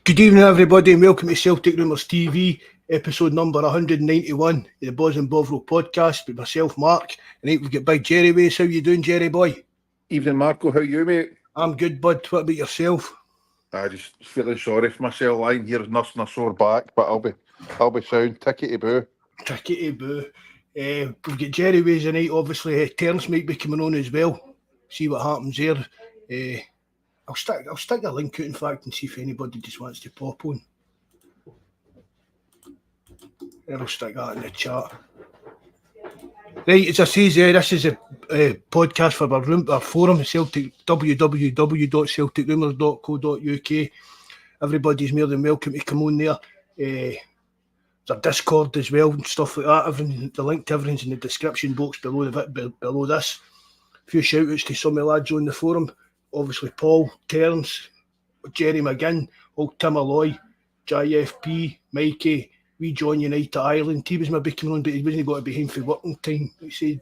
Good evening, everybody, and welcome to Celtic Rumours TV, episode number 191, the Bawz and Bovril podcast with myself, Mark, and we've got Big Jerry with us. How you doing, Jerry boy? Evening, Marco. How are you, mate? I'm good, bud. What about yourself? I just feeling sorry for myself, lying here nursing a sore back, but I'll be sound. Tickety boo. Tickety boo. We've got Jerry with us tonight. Obviously, Terrence might be coming on as well. See what happens there. I'll stick a link out, in fact, and see if anybody just wants to pop on. I'll stick that in the chat. Right, as I say, this is a podcast for our forum, Celtic, www.celticrumours.co.uk. Everybody's more than welcome to come on there. There's a Discord as well and stuff like that. The link to everything's in the description box below this. A few shout outs to some of the lads on the forum. Obviously, Paul, Terrence, Jerry McGinn, old Tim Alloy, JFP, Mikey, wee John United Ireland. He was maybe coming on, but he wasn't got to be home for working time. He said,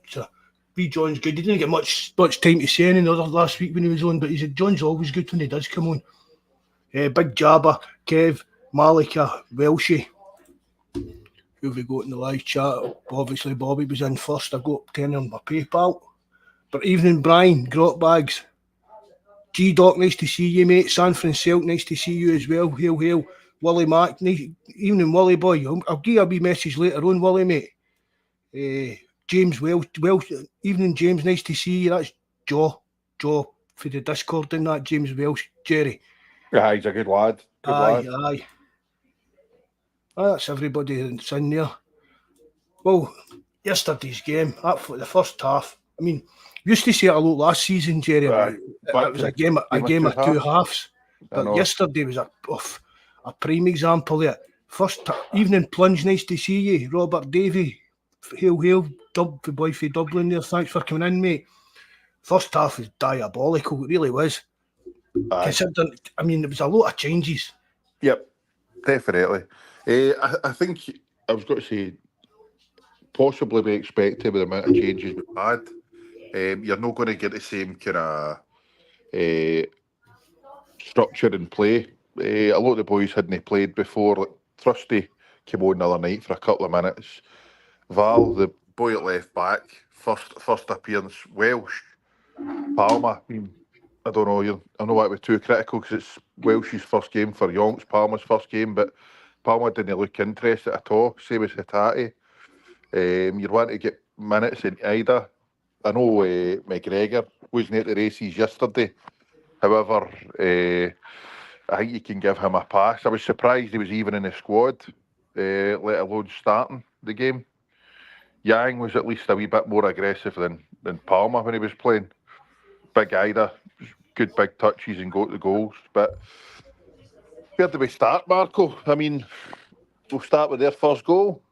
wee John's good. He didn't get much time to say anything other last week when he was on, but he said, John's always good when he does come on. Big Jabba, Kev, Malika, Welshie. Who have we got in the live chat? Obviously, Bobby was in first. I got turning on my PayPal. But evening, Brian, Grot Bags. G-Doc, nice to see you, mate. San Francisco, nice to see you as well. Hail, hail. Willie Mac, nice evening, Willie boy. I'll give you a wee message later on, Willie, mate. James Welsh, evening, James, nice to see you. That's Joe for the Discord and that, James Welsh. Jerry. Yeah, he's a good lad. Aye. That's everybody that's in there. Well, yesterday's game, the first half, I mean, we used to say it a lot last season, Jerry. It was a game of two halves. But yesterday was a prime example of it. First evening plunge, nice to see you. Robert Davey, hail, the boy from Dublin there. Thanks for coming in, mate. First half was diabolical, it really was. Considering, I mean, there was a lot of changes. Yep, definitely. I think I was going to say, possibly be expected with the amount of changes we've had. You're not going to get the same kind of structure in play. A lot of the boys hadn't played before. Like Thrusty came on the other night for a couple of minutes. Val, the boy at left back, first appearance. Welsh, Palmer. I don't know. I know that was too critical because it's Welsh's first game for Yonks, Palmer's first game, but Palmer didn't look interested at all. Same as Hitati. You're wanting to get minutes in either. I know McGregor wasn't at the races yesterday. However, I think you can give him a pass. I was surprised he was even in the squad, let alone starting the game. Yang was at least a wee bit more aggressive than Palmer when he was playing. Big Ida, good big touches and got the goals. But where do we start, Marco? I mean, we'll start with their first goal.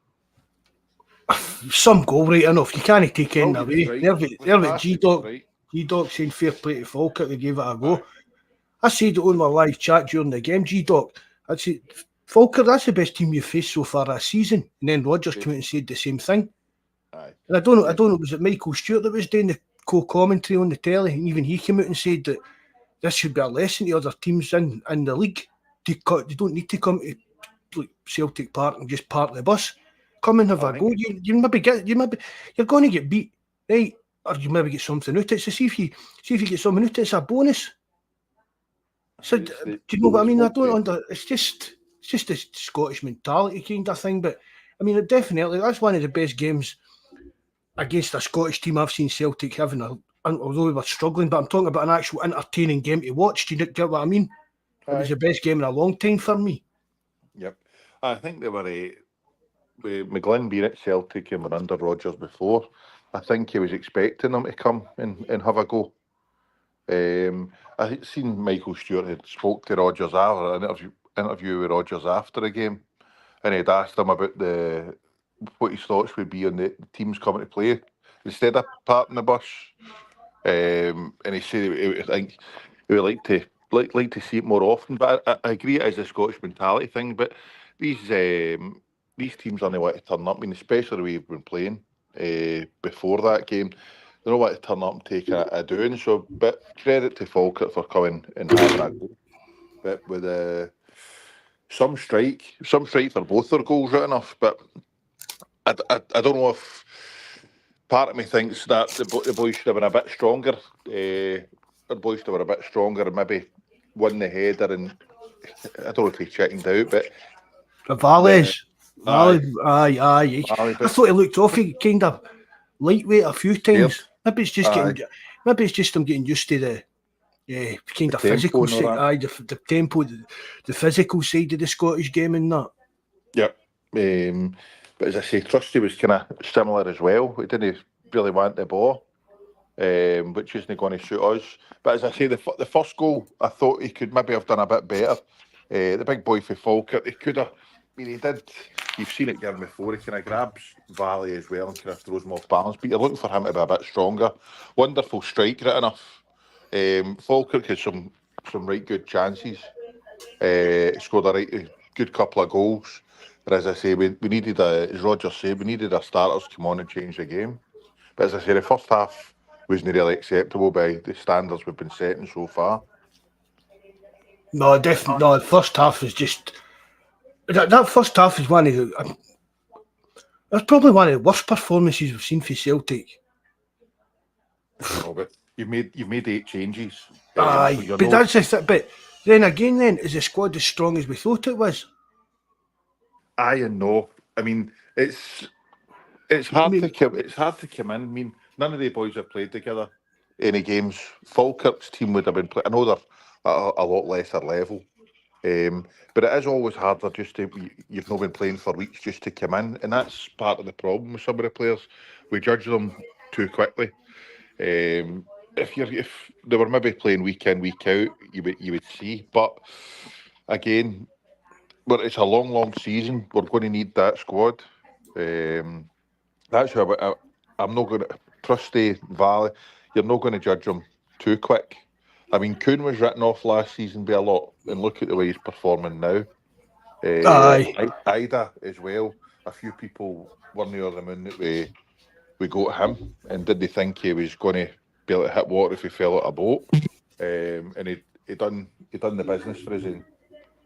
Some goal right enough. You can't take it away. Right. They're G-Doc saying fair play to Falkirk. They gave it a go. I said it on my live chat during the game, G-Doc. I said, Falkirk, that's the best team you've faced so far this season. And then Rodgers came out and said the same thing. Aye. And I don't know, was it Michael Stewart that was doing the co-commentary on the telly? And even he came out and said that this should be a lesson to other teams in the league. They don't need to come to Celtic Park and just park the bus. Come and have a go. You're going to get beat, right? Or you maybe get something out of it. So see if you get something out of it. It's a bonus. So do you know what I mean? It's just a Scottish mentality kind of thing. But I mean, definitely that's one of the best games against a Scottish team I've seen Celtic having. Although we were struggling, but I'm talking about an actual entertaining game to watch. Do you get what I mean? It was the best game in a long time for me. Yep, I think they were with McGlynn being at Celtic and were under Rodgers before. I think he was expecting them to come and have a go. I had seen Michael Stewart had spoke to Rodgers after an interview with Rodgers after the game, and he'd asked him about what his thoughts would be on the teams coming to play instead of parking the bus. And he said I think he would like to see it more often. But I agree it is a Scottish mentality thing. But these teams only want to turn up. I mean, especially the way we've been playing before that game. They don't want to turn up and take a doing. So, but credit to Falkirk for coming and having a go. But with some strike for both their goals right enough, but I don't know if part of me thinks that the boys should have been a bit stronger. The boys should have been a bit stronger and maybe won the header, and I don't know if he chickened out, but Valles. aye, Aye. I but thought he looked off. He kind of lightweight a few times. scared. Maybe it's just Aye. getting. Maybe it's just I'm getting used to the kind The of physical tempo and all side. The tempo, the physical side of the Scottish game and that. Yep. But as I say, Trusty was kind of similar as well. He didn't really want the ball, which isn't going to suit us. But as I say, the first goal, I thought he could maybe have done a bit better. The big boy for Falkirk, he could have. I mean, he did. You've seen it given before. He kind of grabs Valley as well and kind of throws him off balance. But you're looking for him to be a bit stronger. Wonderful strike, right enough. Falkirk had some right good chances. Scored a right good couple of goals. But as I say, we needed, as Roger said, we needed our starters to come on and change the game. But as I say, the first half wasn't really acceptable by the standards we've been setting so far. No, definitely. No, the first half was just that first half is one of the. That's probably one of the worst performances we've seen for Celtic. No, but you've made 8 changes. Aye, so but that's just it. But then again, is the squad as strong as we thought it was? Aye and no. I mean, it's hard to come in. I mean, none of the boys have played together any games. Falkirk's team would have been. I know they're a lot lesser level, but it is always harder just to. You've not been playing for weeks just to come in, and that's part of the problem with some of the players. We judge them too quickly. If they were maybe playing week in week out, you would see. But again, but it's a long season. We're going to need that squad. That's how I'm not going to Trusty Valley. You're not going to judge them too quick. I mean, Kuhn was written off last season by a lot, and look at the way he's performing now. Aye. Ida as well. A few people weren't near the moon that we got him, and did they think he was going to be able to hit water if he fell out a boat? And he done the business for us, and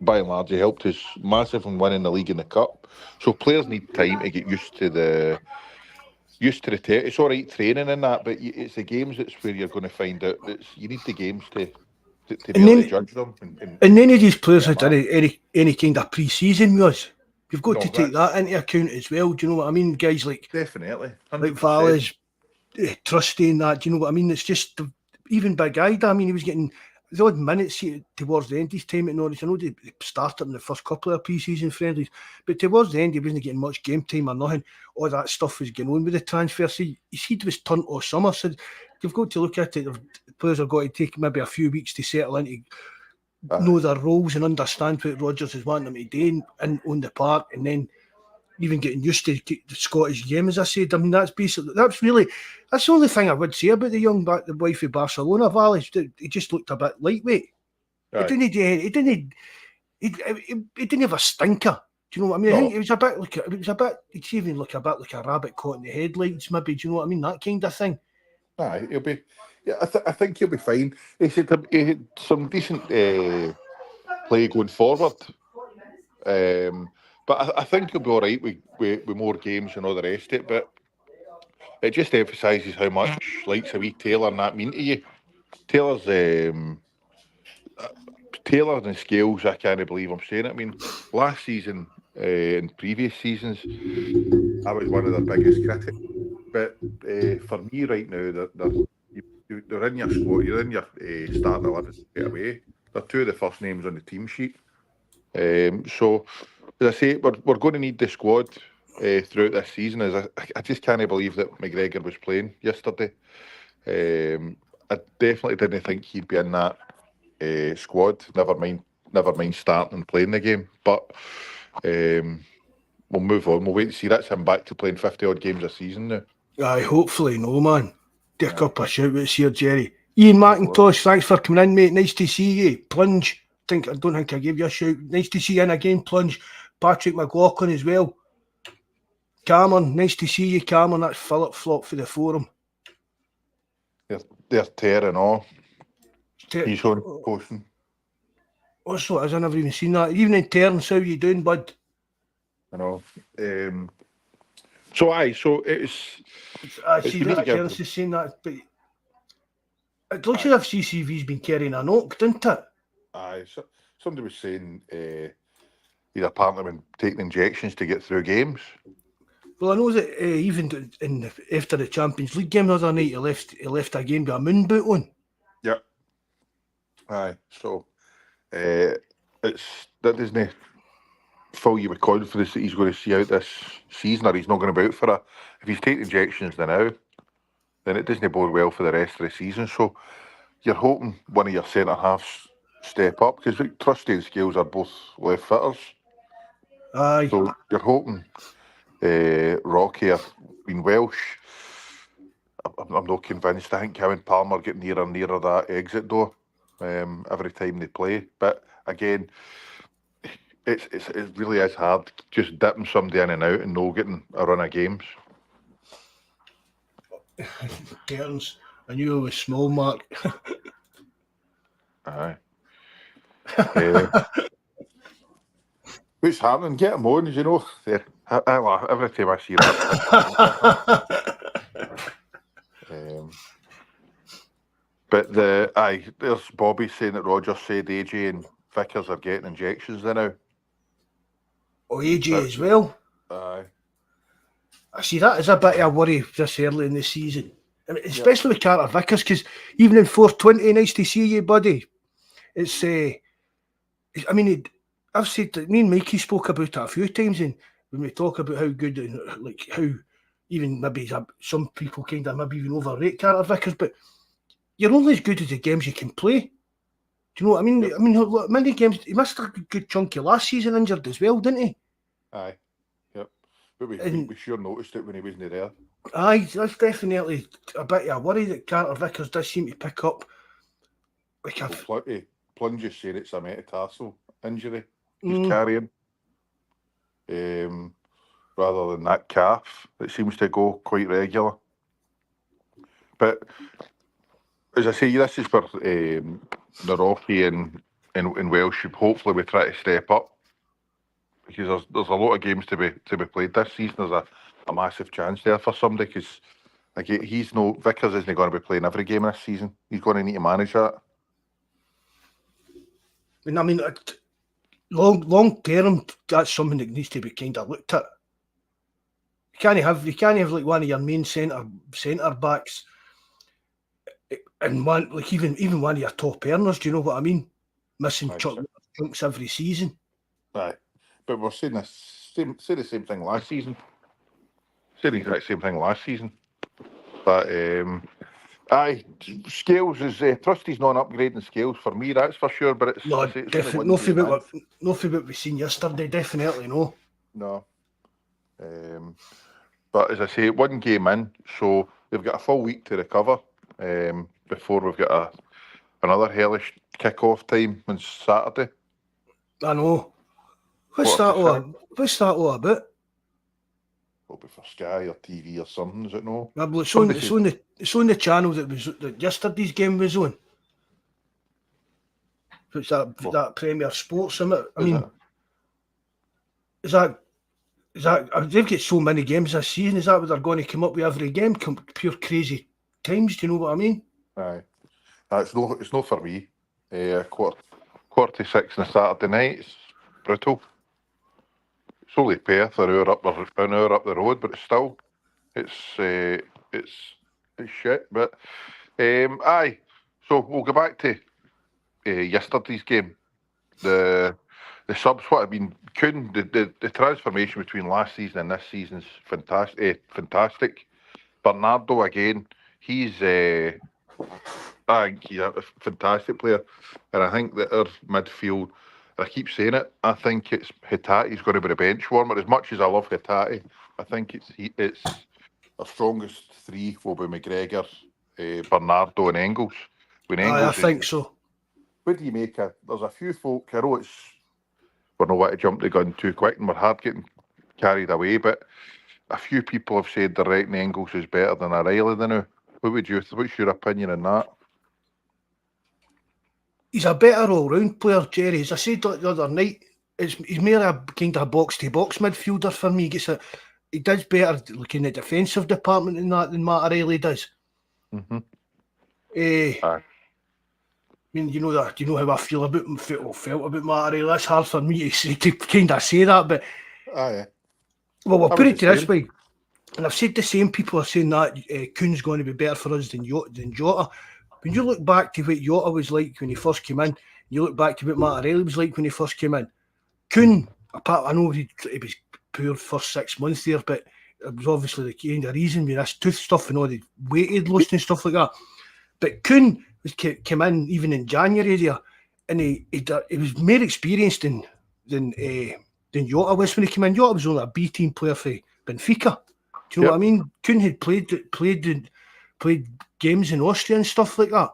by and large he helped us massive in winning the league and the cup. So players need time to get used to the it's all right training and that, but it's the games that's where you're going to find out. You need the games to be able to judge them. And none of these players had done any kind of pre-season with us. You've got to take that into account as well. Do you know what I mean? Guys like definitely 100%. like Valles, Trusty and that. Do you know what I mean? It's just even Big Ida. I mean, he was getting the odd minutes towards the end of his time at Norwich. I know they started in the first couple of pre-season friendlies, but towards the end he wasn't getting much game time or nothing. All that stuff was going on with the transfer. So his head was turned all summer. So you've got to look at it. The players have got to take maybe a few weeks to settle into know their roles and understand what Rodgers is wanting them to do on the park, and then even getting used to the Scottish game, as I said. I mean, that's the only thing I would say about the the boy from Barcelona, Valles. He just looked a bit lightweight. Right. He didn't have a stinker. Do you know what I mean? No. I think it even looked a bit like a rabbit caught in the headlights, maybe. Do you know what I mean? That kind of thing. Aye, he'll be. Yeah, I think he'll be fine. He had some decent play going forward. But I think he'll be all right with more games and all the rest of it. But it just emphasises how much likes a wee Taylor and that mean to you. Taylor's and Scales, I can't believe I'm saying it. I mean, last season and previous seasons, I was one of their biggest critics. But for me right now, they're in your squad, you're in your starting 11 straight away. They're 2 of the first names on the team sheet. So, as I say, we're going to need the squad throughout this season. I just can't believe that McGregor was playing yesterday. I definitely didn't think he'd be in that squad. Never mind starting and playing the game. But we'll move on. We'll wait and see. That's him back to playing 50-odd games a season now. Aye, hopefully, no, man. Take up a shout outs here, Jerry. Ian McIntosh, thanks for coming in, mate. Nice to see you. Plunge. I don't think I gave you a shout. Nice to see you in again, Plunge. Patrick McLaughlin as well. Cameron, nice to see you, Cameron. That's Philip Flop for the forum. They're tearing off. He's on posting. What's what? I've never even seen that. Evening, Terrence. How you doing, bud? I know. So I it's see you need to that give Terrence them. is saying that, but it looks Aye, as if CCV's been carrying a knock, didn't it? aye. So, somebody was saying he'd apparently been taking injections to get through games. Well, I know that even after the Champions League game the other night, he left a game with a moon boot on. Yep. Aye. So it's that doesn't fill you with confidence that he's going to see out this season, or he's not going to be out for a. If he's taking injections now, then it doesn't bode well for the rest of the season. So you're hoping one of your centre halves step up because Trusty and Scales are both left footers. Aye, So you're hoping Rocky have been Welsh. I'm not convinced. I think him and Palmer get nearer and nearer that exit door every time they play. But again, it really is hard just dipping somebody in and out and no getting a run of games. Terrence. I knew it was small, Mark. Aye. What's happening? Get him on, you know. There. I laugh every time I see that. But there's Bobby saying that Rogers said AJ and Vickers are getting injections now. Oh, AJ as well. Aye. I see that as a bit of a worry this early in the season. I mean, especially with Carter Vickers, because even in 420, nice to see you, buddy. It's, I mean, I've said that me and Mikey spoke about it a few times, and when we talk about how good and like how even maybe some people kind of maybe even overrate Carter Vickers, but you're only as good as the games you can play. Do you know what I mean? Yep. I mean, look, many games he missed a good chunk of last season injured as well, didn't he? Aye. Yep. But we sure noticed it when he wasn't there. Aye, that's definitely a bit of a worry that Carter Vickers does seem to pick up. Like Plunge is saying it's a metatarsal injury he's carrying. Rather than that calf that seems to go quite regular. But as I say, this is for Naroki and Welsh. Hopefully, we try to step up because there's a lot of games to be played this season. There's a massive chance there for somebody because Vickers isn't going to be playing every game this season. He's going to need to manage that. I mean, long term, that's something that needs to be kind of looked at. You can't have like one of your main centre backs and one like even one of your top earners. Do you know what I mean? Missing chunks every season. Right, but we're saying say the same thing last season. Say the exact same thing last season. But Scales is Trusty's not upgrading Scales for me. That's for sure. But it's definitely nothing about what we seen yesterday. Definitely no. No. But as I say, one game in, so they've got a full week to recover before we've got another hellish kick-off time on Saturday. I know. What's that all about? It'll be for Sky or TV or something, is it no? Yeah, well, it's on the channel that yesterday's game was on. So it's that Premier Sports, isn't it? I mean, is that they've got so many games this season? Is that what they're going to come up with every game? Pure crazy times. Do you know what I mean? Aye, it's no for me. Quarter to 6 on a Saturday night. It's brutal. It's only Perth, an hour up the road, but it's shit. But aye. So we'll go back to yesterday's game. The subs, what I mean, the transformation between last season and this season's fantastic. Bernardo again, he's I think he's a fantastic player, and I think that our midfield. I keep saying it. I think it's Hitate's going to be the bench warmer. As much as I love Hitate, I think it's our strongest three will be McGregor, Bernardo, and Engels. I think so. What do you make of? There's a few folk. I know we're not want to jump the gun too quick, and we're hard getting carried away. But a few people have said the right Engels is better than O'Reilly now. What's your opinion on that? he's a better all-round player, Jerry. As I said the other night, he's more a kind of box-to-box midfielder for me. He does better looking at the defensive department than Matt O'Reilly does. Mm-hmm. I mean, you know that. Do you know how I feel about felt about Matt O'Reilly? That's hard for me to kind of say that, but yeah. Well, I'll put it to this way, and I've said the same people are saying that Kuhn's going to be better for us than Jota. When you look back to what Jota was like when he first came in, you look back to what Matt O'Reilly was like when he first came in. Kuhn, I know he was poor first 6 months there, but it was obviously the kind of reason with this tooth stuff and all the weight he'd lost and stuff like that. But Kuhn came in even in January there, and he was more experienced than Jota was when he came in. Jota was only a B team player for Benfica. Do you know what I mean? Kuhn had played games in Austria and stuff like that.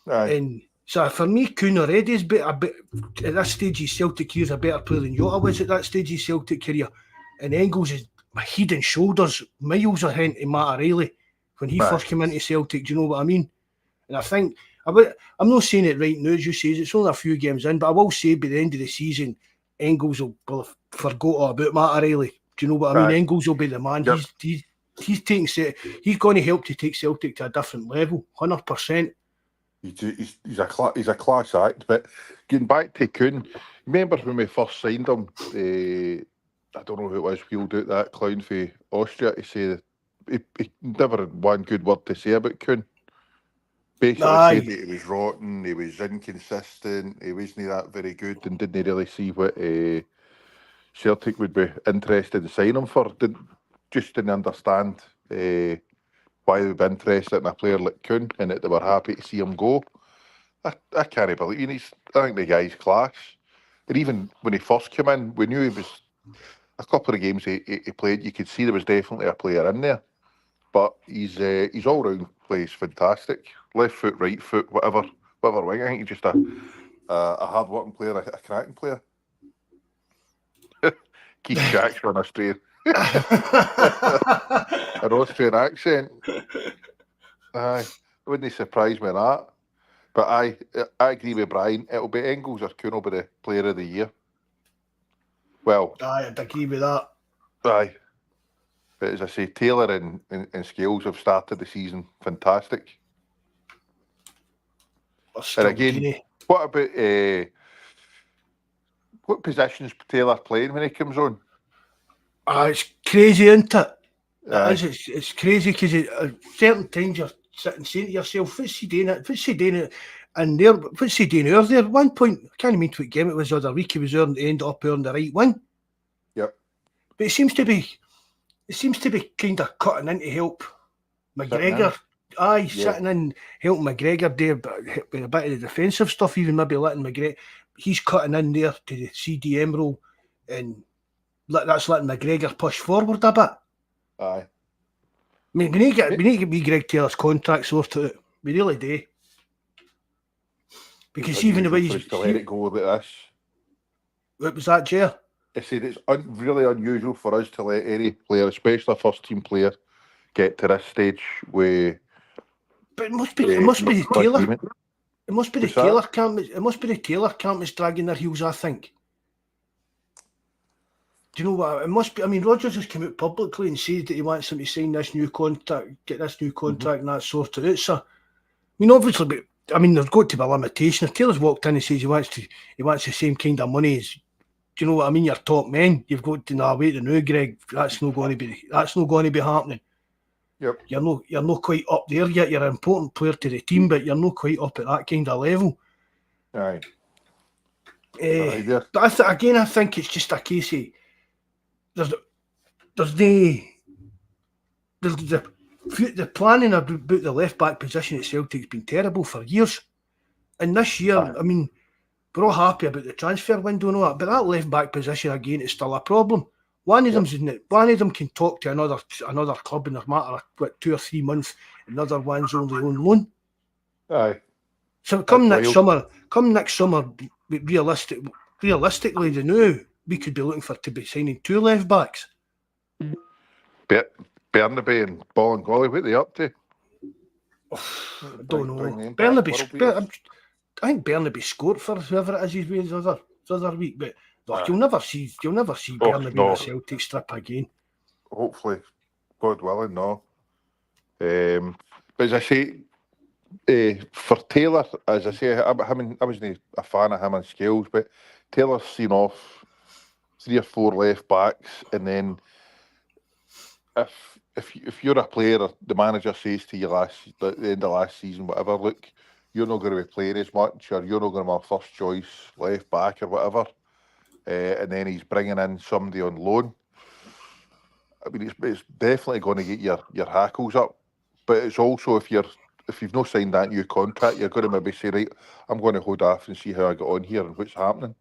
Aye. And so for me, Kuhn already is a bit at this stage of his Celtic career is a better player than Jota was at that stage of his Celtic career. And Engels is head and shoulders miles ahead of Matt O'Reilly when he first came into Celtic. Do you know what I mean? And I think I'm not saying it right now, as you say, it's only a few games in, but I will say by the end of the season, Engels will have forgot all about Matt O'Reilly. Do you know what I mean? Engels will be the man. Yep. He's going to help to take Celtic to a different level, 100%. He's a class act. But getting back to Kuhn, remember when we first signed him? I don't know who it was wheeled out that clown for Austria to say that he never had one good word to say about Kuhn. Basically said that he was rotten, he was inconsistent, he wasn't that very good, and didn't really see what Celtic would be interested in signing him for. Didn't understand why they would be interested in a player like Kuhn, and that they were happy to see him go. I can't believe it. I think the guy's class. And even when he first came in, we knew he was. A couple of games he played, you could see there was definitely a player in there. But he's all round plays fantastic. Left foot, right foot, whatever wing. I think he's just a hard working player, a cracking player. Keith Jack's on Australian. An Austrian accent. Aye, wouldn't surprise me that. But I agree with Brian. It'll be Engels or Kuhn will be the player of the year. Well, I'd agree with that. Aye. But as I say, Taylor and Scales have started the season fantastic. And again, what about what positions Taylor playing when he comes on? It's crazy, isn't it? It's crazy because at certain times you're sitting saying to yourself, what's he doing? And there, what's he doing there? At one point, I can't remember what game it was the other week, he was ended up on the right wing. Yep. But it seems to be kind of cutting in to help McGregor. Sitting in, helping McGregor there, but with a bit of the defensive stuff, even maybe letting McGregor, he's cutting in there to the CDM role, and that's letting McGregor push forward a bit. Aye. I mean, we need to get Greg Taylor's contract sorted out. We really do. Because even the way he's to let it go about this. What was that, Jay? I said it's really unusual for us to let any player, especially a first team player, get to this stage where. But it must be Taylor. It must be the Taylor camp. It must be the Taylor camp that's dragging their heels, I think. Do you know what? It must be. I mean, Rodgers has come out publicly and said that he wants him to sign this new contract, get this new contract, and that sorted out. So, I mean, obviously, but I mean, there's got to be a limitation. If Taylor's walked in and says he wants the same kind of money as, do you know what I mean? Your top men. You've got to wait to know, Greg. That's not going to be happening. Yep. You're not quite up there yet. You're an important player to the team, but you're not quite up at that kind of level. Aye. But I think it's just a case of the planning about the left back position at Celtic's been terrible for years. And this year, I mean, we're all happy about the transfer window and all that, but that left back position again is still a problem. One of them can talk to another club in a matter of 2 or 3 months. Another one's only on loan. Aye. So come next summer, realistically, they know we could be looking to be signing 2 left backs. Bernabei and Ballingolly, what are they up to? I don't know. Bernabei. think Bernaby scored for whoever it is he's with the other week, but you'll never see Bernaby in a Celtic strip again. Hopefully, God willing, no. But as I say, for Taylor, as I say, I wasn't a fan of him on Scales, but Taylor's seen off 3 or 4 left backs, and then if you're a player, or the manager says to you at the end of last season, whatever, look, you're not going to be playing as much, or you're not going to be my first choice left back or whatever, and then he's bringing in somebody on loan. I mean, it's definitely going to get your hackles up, but it's also if you've not signed that new contract, you're going to maybe say, right, I'm going to hold off and see how I get on here and what's happening,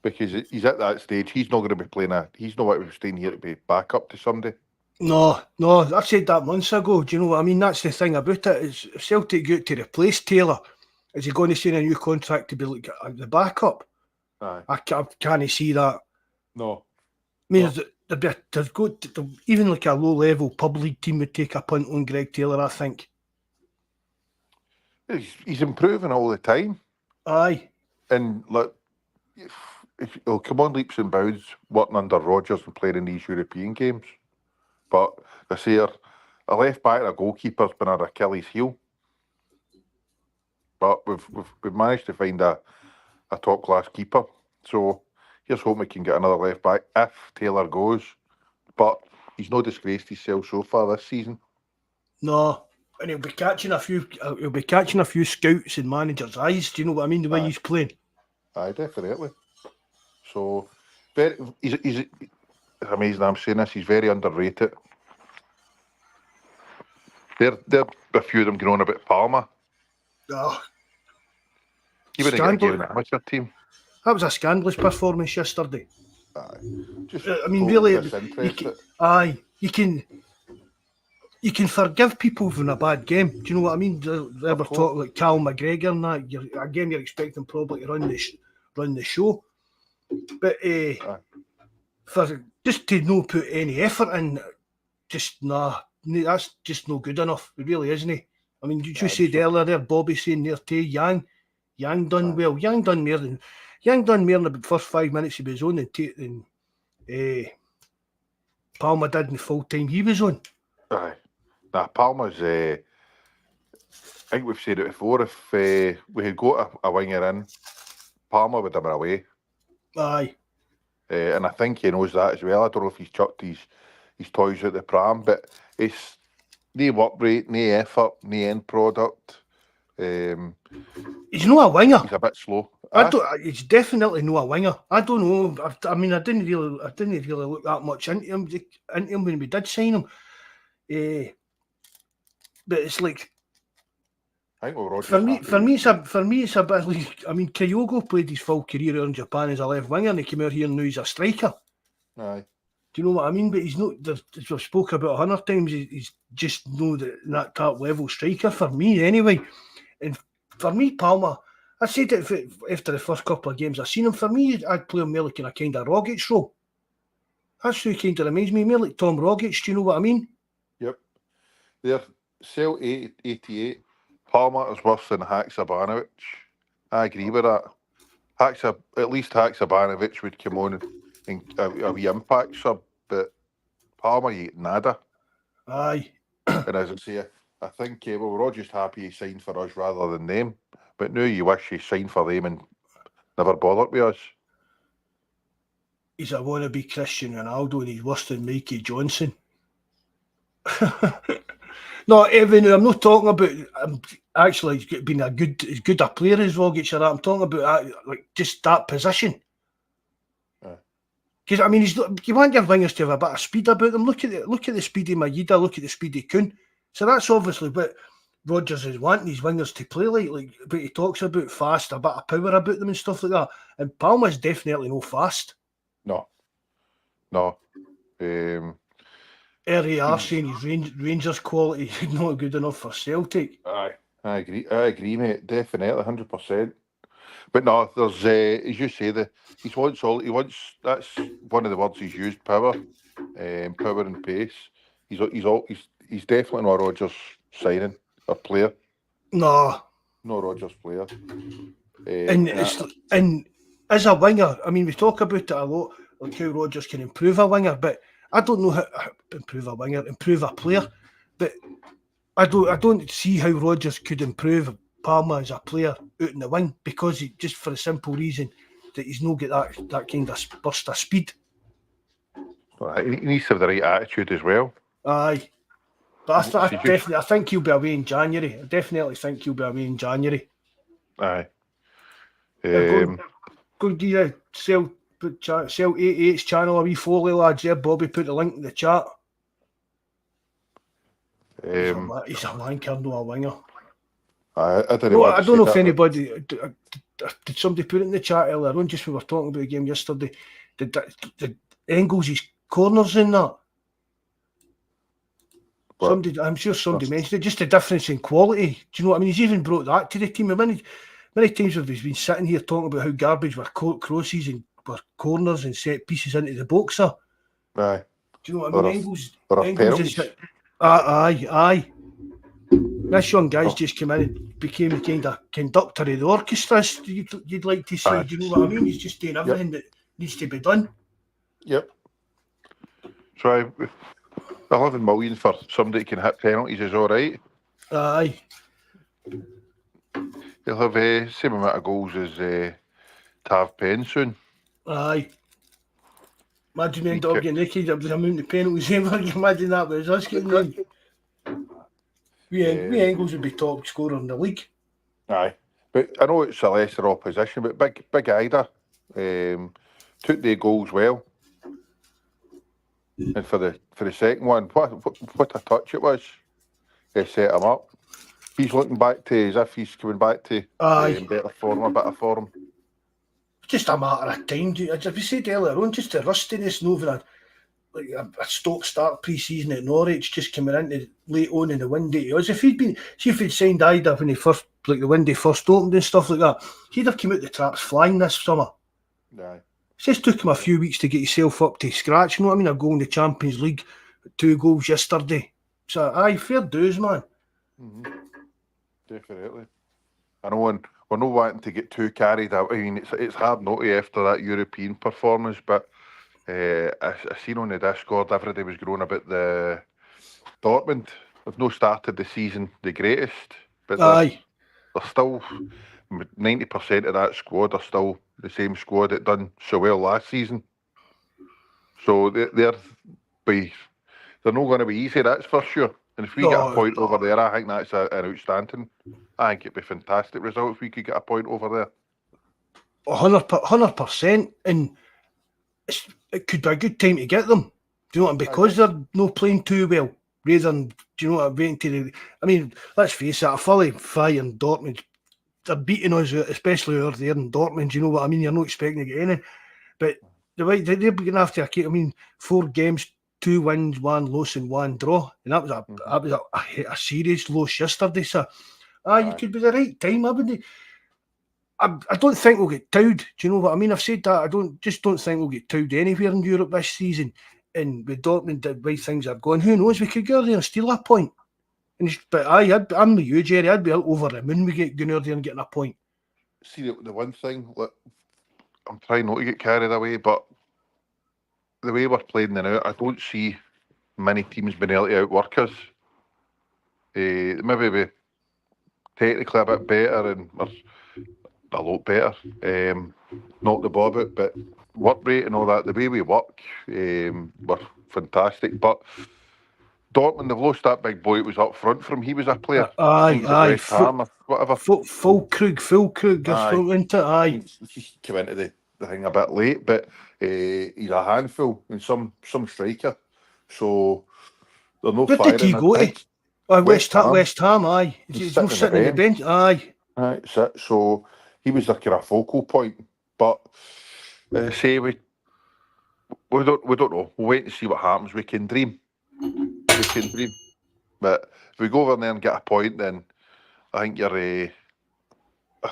because he's at that stage. He's not going to be playing he's not going to be staying here to be back up to somebody. No, I said that months ago. Do you know what I mean? That's the thing about it. Is if Celtic go to replace Taylor, is he going to sign a new contract to be like the backup? Aye. I can't see that. No. I mean, even like a low-level pub league team would take a punt on Greg Taylor, I think. He's improving all the time. Aye. And look, if he'll come on leaps and bounds working under Rodgers and playing in these European games. But I say a left back and a goalkeeper's been our Achilles heel. But we've managed to find a top-class keeper. So here's hoping we can get another left back if Taylor goes. But he's not disgraced himself so far this season. No, and he'll be catching a few scouts and managers' eyes. Do you know what I mean? The way he's playing. Aye, definitely. So he's amazing. I'm saying this. He's very underrated. There a few of them going on about Palmer. Oh, He wouldn't get a game in the amateur team. That was a scandalous performance yesterday. Aye. I mean, really, you can forgive people from a bad game. Do you know what I mean? They were talking like Cal McGregor and that. You're expecting probably to run the show, but for just to not put any effort in, that's just no good enough. It really isn't. I mean, you said earlier there, Bobby saying there too, Yang done well. Yang done more in the first 5 minutes he was on than Palmer did in the full time he was on. Aye. Nah, Palmer's, I think we've said it before, if we had got a winger in, Palmer would have been away. Aye. And I think he knows that as well. I don't know if he's chucked his toys out the pram, but it's no work rate, no effort, no end product. He's not a winger. He's a bit slow. He's definitely not a winger. I don't know. I mean, I didn't really look that much into him when we did sign him. But it's like, I think for me, it's a bit like, I mean, Kyogo played his full career in Japan as a left winger, and he came out here and now he's a striker. Aye. Do you know what I mean? But he's not. As we've spoken about 100 times, he's just not that top level striker for me, anyway. And for me, Palmer, I said it after the first couple of games I seen him. For me, I'd play him more like in a kind of Rogic role. That's who kind of reminds me more like Tom Rogic. Do you know what I mean? Yep. There, Cell 88. Palmer is worse than Haksabanovic. I agree with that. At least Haksabanovic would come on and a wee impact sub, but Palmer, you get nada. Aye. And as I say, I think we're all just happy he signed for us rather than them. But now you wish he signed for them and never bothered with us. He's a wannabe Cristiano Ronaldo and he's worse than Mikey Johnson. No, Evan, I'm not talking about actually he's been as good a player as Rogic or that. I'm talking about like just that position. Because I mean, you want your wingers to have a bit of speed about them. Look at the speed of Maeda, look at the speed of Kuhn. So that's obviously what Rodgers is wanting his wingers to play like what he talks about, fast, a bit of power about them and stuff like that. And Palmer's definitely no fast. No. Early are saying his Rangers quality is not good enough for Celtic. Aye, I agree, mate. Definitely, 100%. But no, there's as you say, he wants. That's one of the words he's used. Power and pace. He's definitely not Rodgers signing a player. No, No Rodgers player. And as a winger, I mean, we talk about it a lot, like how Rodgers can improve a winger, but I don't know how improve a player, but I don't see how Rodgers could improve Palmer as a player out in the wing, because just for the simple reason that he's not got that kind of burst of speed. He needs to have the right attitude as well. Aye. But I think he'll be away in January. I definitely think he'll be away in January. Aye. Go to the Cell 88's channel, a wee foley, lads. Yeah, Bobby put the link in the chat. He's a wanker, no a winger. I don't know if anybody did somebody put it in the chat earlier on, just we were talking about the game yesterday. Did Engels his corners in that? I'm sure somebody mentioned it. Just the difference in quality. Do you know what I mean? He's even brought that to the team. Many times we've been sitting here talking about how garbage were crosses and were corners and set pieces into the boxer. Aye. Do you know what I mean? Engels is aye. This young guy's just come in and became the kind of conductor of the orchestra, you'd like to say. Aye. Do you know what I mean? He's just doing everything that needs to be done. Yep. So 11 million for somebody that can hit penalties is all right. Aye. He'll have same amount of goals as Tav Penn soon. Aye. Imagine we end up getting naked up with the amount of penalties. Imagine that was us getting in. We Engels would be top scorer in the league. Aye. But I know it's a lesser opposition, but big Ida took the goals well. And for the second one, what a touch it was. They set him up. He's looking back to as if he's coming back to better form, a bit of form. Just a matter of time. As we said earlier on, just the rustiness, a stop start pre-season at Norwich, just coming into late on in the window. If he'd signed Ida when the window first opened and stuff like that, he'd have come out the traps flying this summer. Aye. It just took him a few weeks to get himself up to scratch. You know what I mean? A goal in the Champions League, 2 goals yesterday. So, fair dues, man. Mm-hmm. Definitely. I know we're not wanting to get too carried out. I mean, it's hard not to after that European performance, but I seen on the Discord everybody was growing about the Dortmund. They've not started the season the greatest, but they're still 90% of that squad are still the same squad that done so well last season. So they're not going to be easy, that's for sure. And if we get a point over there, I think that's an outstanding. I think it'd be a fantastic result if we could get a point over there. 100%, and it could be a good time to get them. Do you know what I mean? Because they're not playing too well, rather than, do you know what I'm waiting to? I mean, let's face it, a fully firing Dortmund, they're beating us, especially over there in Dortmund. Do you know what I mean? You're not expecting to get any, but they're going to have to. 4 games. 2 wins, 1 loss, and 1 draw, and that was a serious loss yesterday. So, it could be the right time. I don't think we'll get towed. Do you know what I mean? I've said that. I don't think we'll get towed anywhere in Europe this season. And with Dortmund, the way things are going, who knows? We could go there and steal a point. But I'm with you, Jerry. I'd be over the moon. We get going there and getting a point. See, the one thing, look, I'm trying not to get carried away, but the way we're playing now, I don't see many teams being able to outwork us. Maybe we're technically a bit better and we're a lot better. Knock the ball out, but work rate and all that, the way we work, we're fantastic. But Dortmund, they've lost that big boy that was up front from. He was a player. Aye. Whatever. Falkirk, aye. He came into the thing a bit late, but he's a handful and some striker. So they're no firing. Where did he go to? West Ham, aye. He's not sitting on the bench, aye. Aye, so he was the kind of focal point. But say we don't know. We'll wait and see what happens. We can dream. But if we go over there and get a point, then I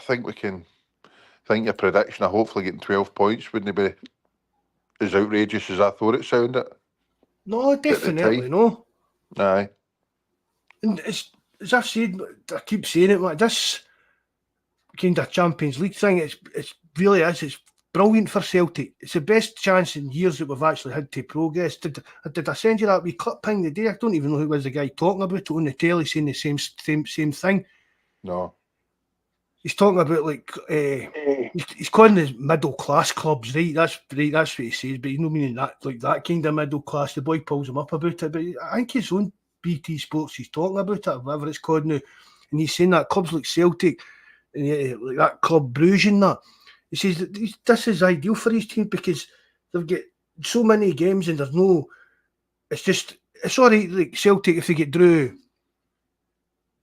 think we can. I think your prediction of hopefully getting 12 points wouldn't be as outrageous as I thought it sounded. No, definitely no. Aye. And as I've said, I keep saying it, like this kind of Champions League thing. It's really is. It's brilliant for Celtic. It's the best chance in years that we've actually had to progress. Did I send you that wee clip ping the day? I don't even know who was the guy talking about it on the telly saying the same thing. No. He's talking about like he's calling the middle class clubs, right? That's what he says, but he's not meaning that like that kind of middle class. The boy pulls him up about it, but I think his own BT Sports he's talking about it, or whatever it's called now, and he's saying that clubs like Celtic and like that Club Bruges and that. He says that this is ideal for his team because they've got so many games and there's no. It's all right, like Celtic if they get through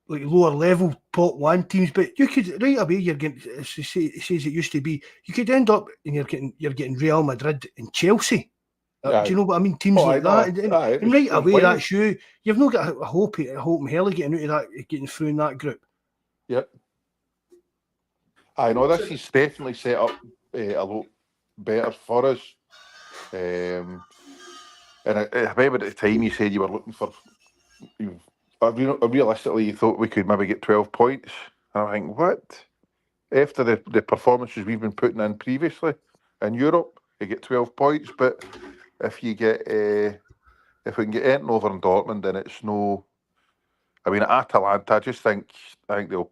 like lower level pot one teams, but you could right away you're getting. As he says it used to be, you could end up and you're getting Real Madrid and Chelsea. Do you know what I mean? Teams like that, and right away that's you. You've not got a hope in hell of getting out of that, getting through in that group. Yep. I know this is definitely set up a lot better for us. And I remember at the time you said you were looking for. Realistically, you thought we could maybe get 12 points. And I think, what? After the performances we've been putting in previously in Europe, you get 12 points. But if you get, if we can get anything over in Dortmund, then it's no. I mean, Atalanta, I think they'll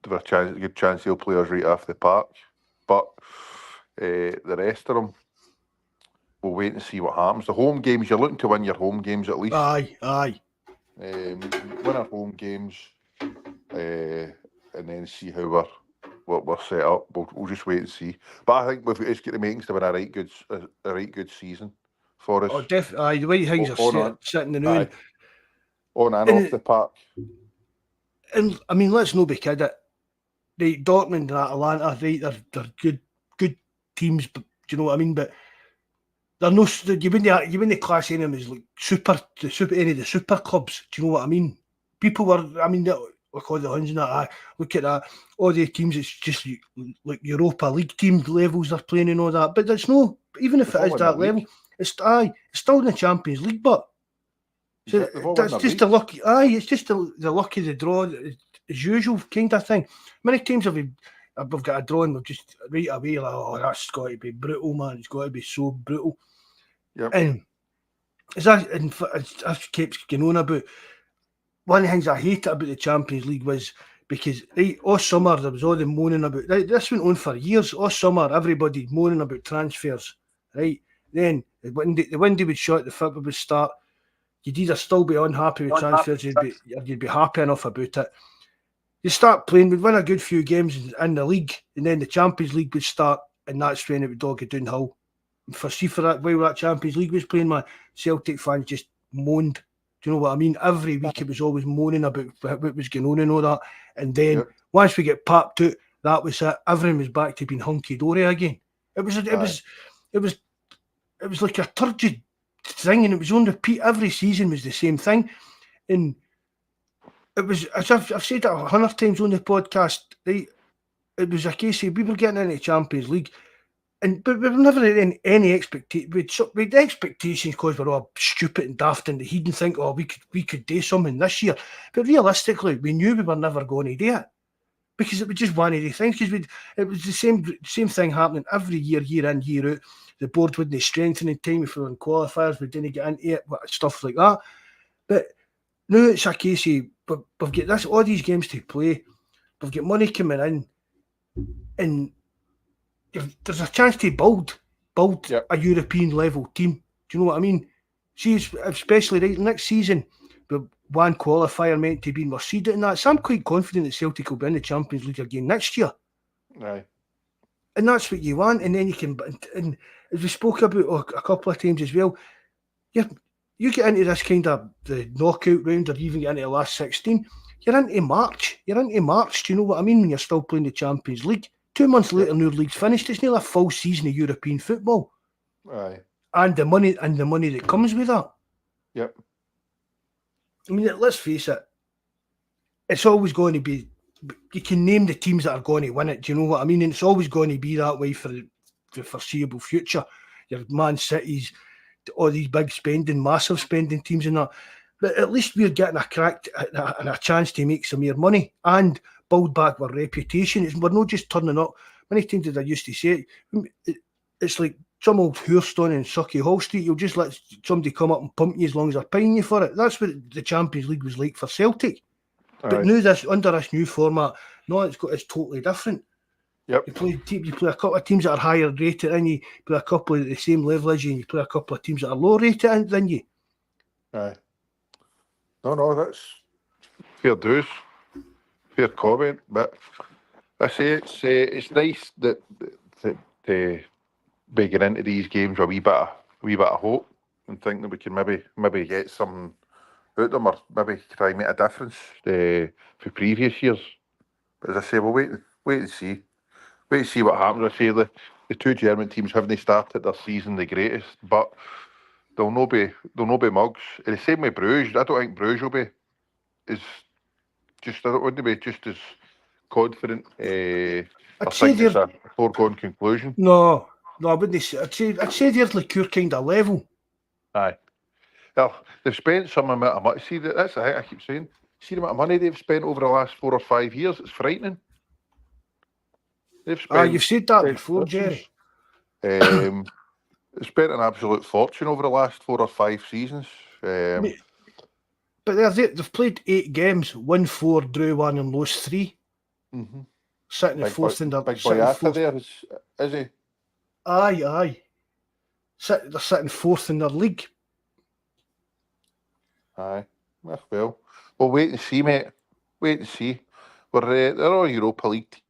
have a good chance they'll play us right off the park. But the rest of them, we'll wait and see what happens. The home games, you're looking to win your home games at least. Aye. Win our home games, and then see how we're set up. We'll just wait and see. But I think it's got the makings to win a right good season for us. Oh, definitely. Aye, the way things are sitting now. On and off the park. And I mean, let's not be kidding. Right, Dortmund and Atalanta, right, they're good teams, but do you know what I mean? But they're no, you wouldn't class any of them as like any of the super clubs. Do you know what I mean? People were, I mean, we call the Huns and that. Look at that, all the teams. It's just like Europa League team levels they're playing and all that. But it's no, even if it is that level, it's still in the Champions League. But so that's just the luck. It's just the luck of the draw, as usual kind of thing. Many times we've got a draw and we've just right away like, oh, that's got to be brutal, man. It's got to be so brutal. Yep. And I've kept going on about one of the things I hated about the Champions League was because right all summer there was all the moaning about this went on for years. All summer everybody moaning about transfers, right? Then the window would shut, the football would start. You'd either still be unhappy with transfers, you'd be happy enough about it. You start playing, we'd win a good few games in the league, and then the Champions League would start, and that's when it would all get downhill. For that, while that Champions League was playing, my Celtic fans just moaned. Do you know what I mean? Every week it was always moaning about what was going on and all that. And then once we get packed out, that was it. Everything was back to being hunky dory again. It was like a turgid thing, and it was on repeat. Every season was the same thing, and it was, as I've said it 100 times on the podcast, right? It was a case of we were getting into the Champions League, but we were never in any expectation. We had expectations because we're all stupid and daft in the head and think, oh, we could do something this year. But realistically, we knew we were never going to do it because it was just one of the things. Because it was the same thing happening every year, year in, year out. The board wouldn't strengthen in time if we were in qualifiers. We didn't get into it, stuff like that. But now it's a case of we've got all these games to play. We've got money coming in, and there's a chance to build a European level team. Do you know what I mean? See, especially right next season, with one qualifier meant to be, and we're seeded in that. So I'm quite confident that Celtic will be in the Champions League again next year. Right. And that's what you want. And then you can, and as we spoke about a couple of times as well, you get into this kind of the knockout round, or even get into the last 16, you're into March. Do you know what I mean? When you're still playing the Champions League. 2 months later, your league's finished. It's nearly a full season of European football. Aye. And the money that comes with that. Yep. I mean, let's face it. It's always going to be. You can name the teams that are going to win it. Do you know what I mean? And it's always going to be that way for the foreseeable future. Your Man Cities, all these big massive spending teams and that. But at least we're getting a crack and a chance to make some more money. And build back our reputation. We're not just turning up. Many times, as I used to say, it's like some old Hoorstone and Sucky Hall Street. You'll just let somebody come up and pump you as long as they're paying you for it. That's what the Champions League was like for Celtic. But now under this new format, no, it's totally different. Yep. You play a couple of teams that are higher rated and you play a couple at the same level as you, and you play a couple of teams that are lower rated than you. Aye. No, that's fair dues. Fair comment, but I say it's nice that to be getting into these games with a wee bit of hope and think that we can maybe get something out of them, or maybe try and make a difference for previous years. But as I say, we'll wait and see. Wait and see what happens. I say the two German teams haven't started their season the greatest, but they'll no be mugs. And the same with Bruges. I don't think Bruges will be wouldn't be just as confident. I think it's a foregone conclusion. No, I wouldn't say. I'd say they're like your kind of level. Aye. Well, they've spent some amount of money. See, that's the thing I keep saying. See the amount of money they've spent over the last 4 or 5 years. It's frightening. They've spent. You've said that before, Jerry. They've spent an absolute fortune over the last 4 or 5 seasons. But they've played 8 games, won 4, drew 1, and lost 3. Mm-hmm. Sitting in fourth in their big boy after there is he? Aye. They're sitting 4th in their league. Aye. Well, we'll wait and see, mate. Wait and see. They're all Europa League,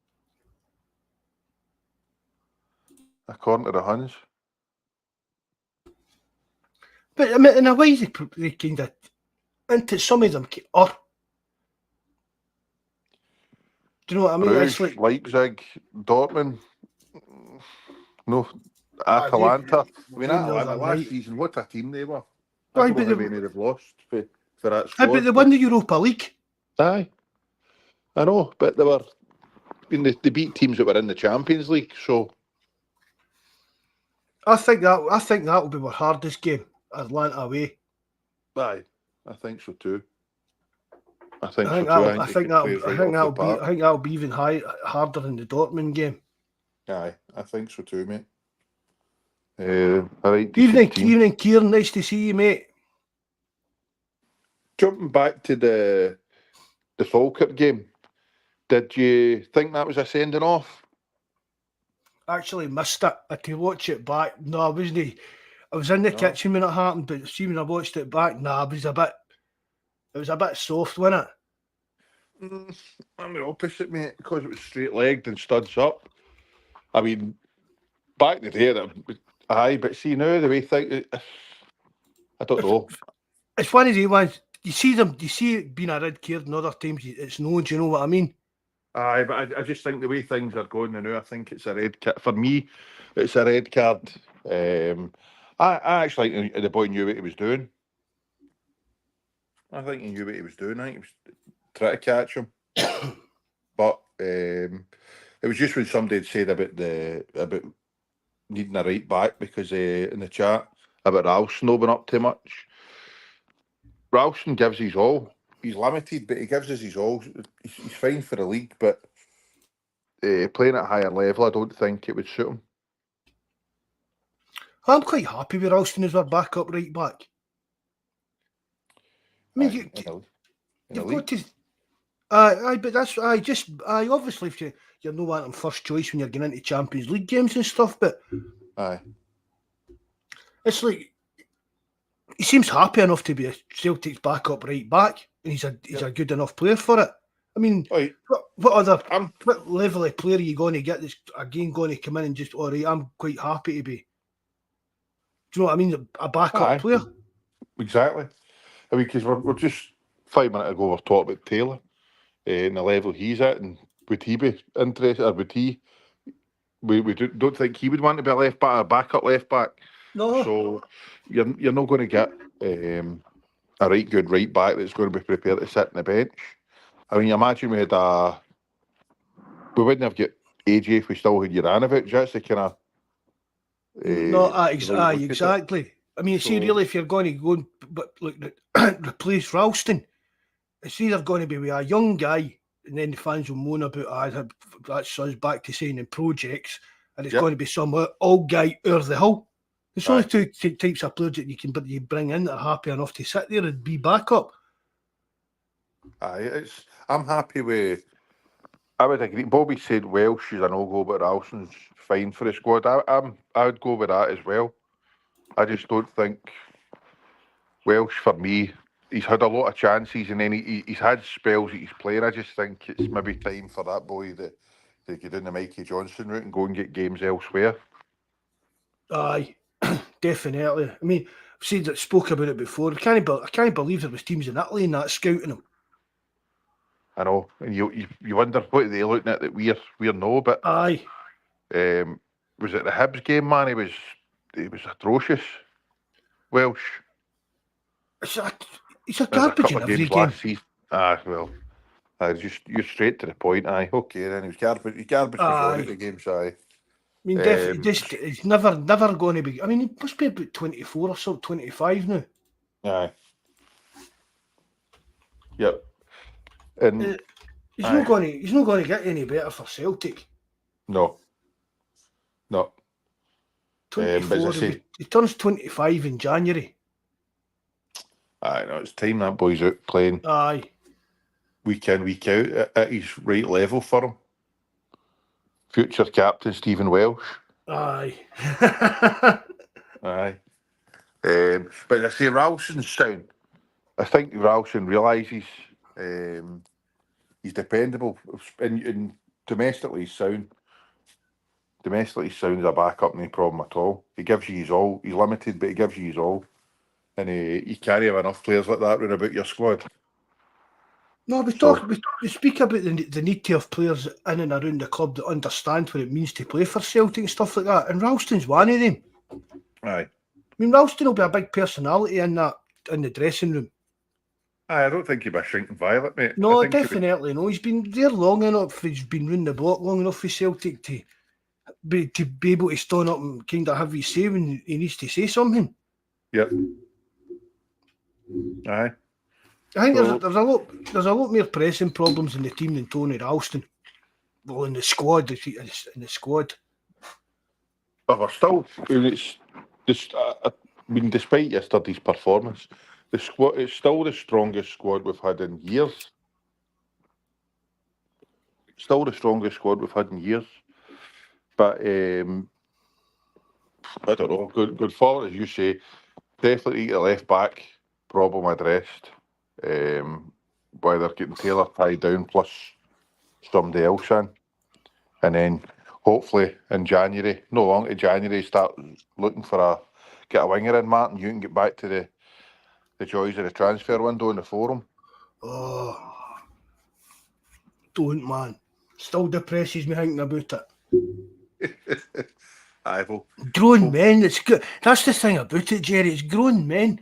according to the Huns. But I mean, in a way, they kind of, into some of them are. Do you know what I mean? Bruges, it's like Leipzig, Dortmund, no, Atalanta. I mean, Atalanta last season, what a team they were. I don't know how many they've lost for that squad. But they won the Europa League. Aye, I know, but they beat teams that were in the Champions League. So I think that will be our hardest game, Atlanta away. Aye, I think so too. I think that'll be even harder than the Dortmund game. Aye, I think so too, mate. All right. Evening, Kieran. Nice to see you, mate. Jumping back to the Falkirk game, did you think that was a sending off? Actually missed it. I had to watch it back. No, I wasn't. I was in the kitchen when it happened, but see when I watched it back, it was a bit soft, wasn't it? I'm the opposite, mate, because it was straight legged and studs up. I mean, back in the day, aye, but see now the way things, I don't know. It's one of the ones. You see it being a red card, and other times it's no. Do you know what I mean? Aye, but I just think the way things are going now, I think it's a red card. For me, it's a red card. I actually think the boy knew what he was doing. I think he knew what he was doing. I think he was trying to catch him. But it was just when somebody had said about needing a right back because in the chat about Ralston opening up too much. Ralston gives his all. He's limited, but he gives us his all. He's fine for the league, but playing at a higher level, I don't think it would suit him. I'm quite happy with Ralston as our backup right back. I mean, you've got to. But that's obviously if you're not wanting first choice when you're getting into Champions League games and stuff, but it's like he seems happy enough to be a Celtic's backup right back, and he's a good enough player for it. I mean, what level of player are you going to get that's again going to come in and just all right? I'm quite happy to be. Do you know what I mean? A backup player. Exactly. I mean, because we're just 5 minutes ago we're talking about Taylor and the level he's at, and would he be interested, or would he? We don't think he would want to be a left back, a backup left back. No. So you're not going to get a right good right back that's going to be prepared to sit on the bench. I mean, imagine we wouldn't have got AJ if we still had Juranovic. That's the kind of exactly. I mean, see, really, if you're going to go but replace Ralston, it's either going to be with a young guy and then the fans will moan about, that's us back to signing projects, and it's Yep. going to be some old guy over the hill. There's only Aye. two types of players that you bring in that are happy enough to sit there and be backup. Aye, I'm happy with. I would agree. Bobby said Welsh is a no-go, but Ralston's fine for the squad. I would go with that as well. I just don't think Welsh, for me, he's had a lot of chances, and then he's had spells that he's playing. I just think it's maybe time for that boy to get in the Mikey Johnstone route and go and get games elsewhere. Aye, definitely. I mean, I've spoke about it before. I can't believe there was teams in Italy and that scouting him. I know, and you wonder what they're looking at that we're no, but Aye. Was it the Hibs game, man? He was atrocious. Welsh. He's a garbage in every game. Well, you're straight to the point. Aye, okay, then he was garbage. He's garbage majority of the games. Aye. I mean, he's never going to be. I mean, he must be about 24 or so, 25 now. Aye. Yep. And he's not going to get any better for Celtic. No. 24. He turns 25 in January. Aye, no, it's time that boy's out playing. Aye. Week in, week out at his right level for him. Future captain Stephen Welsh. Aye. Aye. But I say Ralston's sound. I think Ralston realises he's dependable. In domestically he's sound. Domestically he's sound as a backup, no problem at all. He gives you his all. He's limited, but he gives you his all. And you can't have enough players like that round about your squad. No, we speak about the need to have players in and around the club that understand what it means to play for Celtic and stuff like that. And Ralston's one of them. Aye. I mean, Ralston will be a big personality in the dressing room. Aye, I don't think he'd be a shrinking violet, mate. No, definitely no. He's been there long enough. He's been round the block long enough for Celtic to be able to stand up and kind of have his say when he needs to say something. Yep. Aye. I think there's a lot more pressing problems in the team than Tony Ralston. Well, in the squad, But we're still. It's just. I mean, despite yesterday's performance, the squad it's still the strongest squad we've had in years. Still the strongest squad we've had in years. But I don't know. Good forward, as you say. Definitely the left back problem addressed. Whether getting Taylor tied down plus somebody else in, and then hopefully in January, no long to January, start looking for get a winger in, Martin. You can get back to the joys of the transfer window in the forum. Oh, don't, man. Still depresses me thinking about it. Grown men, it's good. That's the thing about it, Jerry. It's grown men.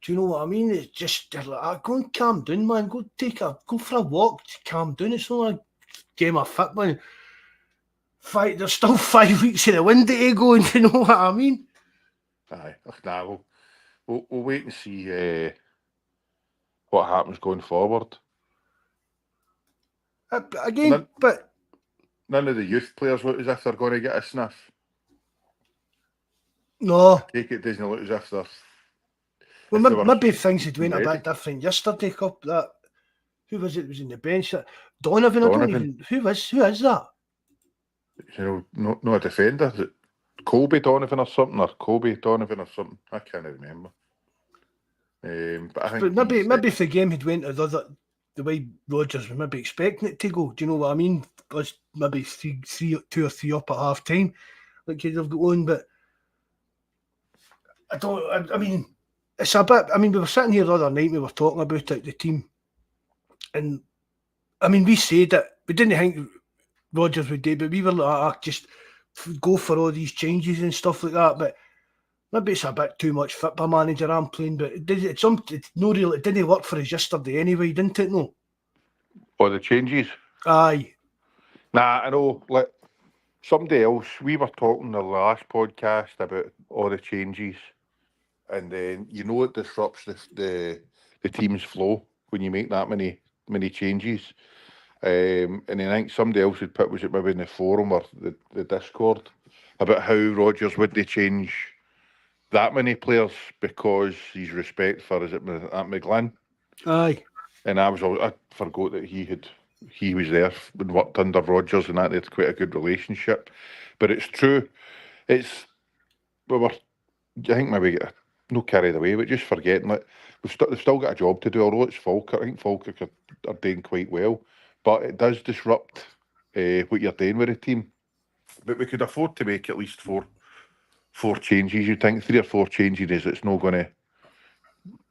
Do you know what I mean? It's just like, go and calm down, man. Go for a walk. Calm down. It's not a game of football. There's still 5 weeks in the window to go. And you know what I mean? Aye, we'll wait and see what happens going forward. But none of the youth players look as if they're going to get a sniff. No. I take it doesn't look as if they're. Well, maybe things had went a bit different yesterday. Who was it? Was in the bench? Donovan. I don't even. Who is that? You know, not a defender. Is it Colby Donovan or something, or Colby Donovan or something? I can't remember. But I think. But maybe if the game had went the way Rodgers was maybe expecting it to go. Do you know what I mean? Was maybe 2 or 3 up at half time, like you'd have gone. But I don't. I mean. It's a bit. I mean, we were sitting here the other night. We were talking about it, the team, and I mean, we said that we didn't think Rodgers would do, but we were like, just go for all these changes and stuff like that. But maybe it's a bit too much football manager I'm playing. But it didn't work for us yesterday anyway, didn't it? No. Or the changes. Aye. Nah, I know. Like somebody else, we were talking the last podcast about all the changes. And then it disrupts the team's flow when you make that many changes. And then I think somebody else had put, was it maybe in the forum or the Discord, about how Rodgers wouldn't change that many players because he's respect for, is it McGlynn? Aye. And I forgot that he was there and worked under Rodgers, and that they had quite a good relationship. But it's true. I think maybe no carried away, but just forgetting that they've still got a job to do. Although it's Falkirk, I think Falkirk are doing quite well, but it does disrupt what you're doing with the team. But we could afford to make at least four changes. You think 3 or 4 changes? It's not going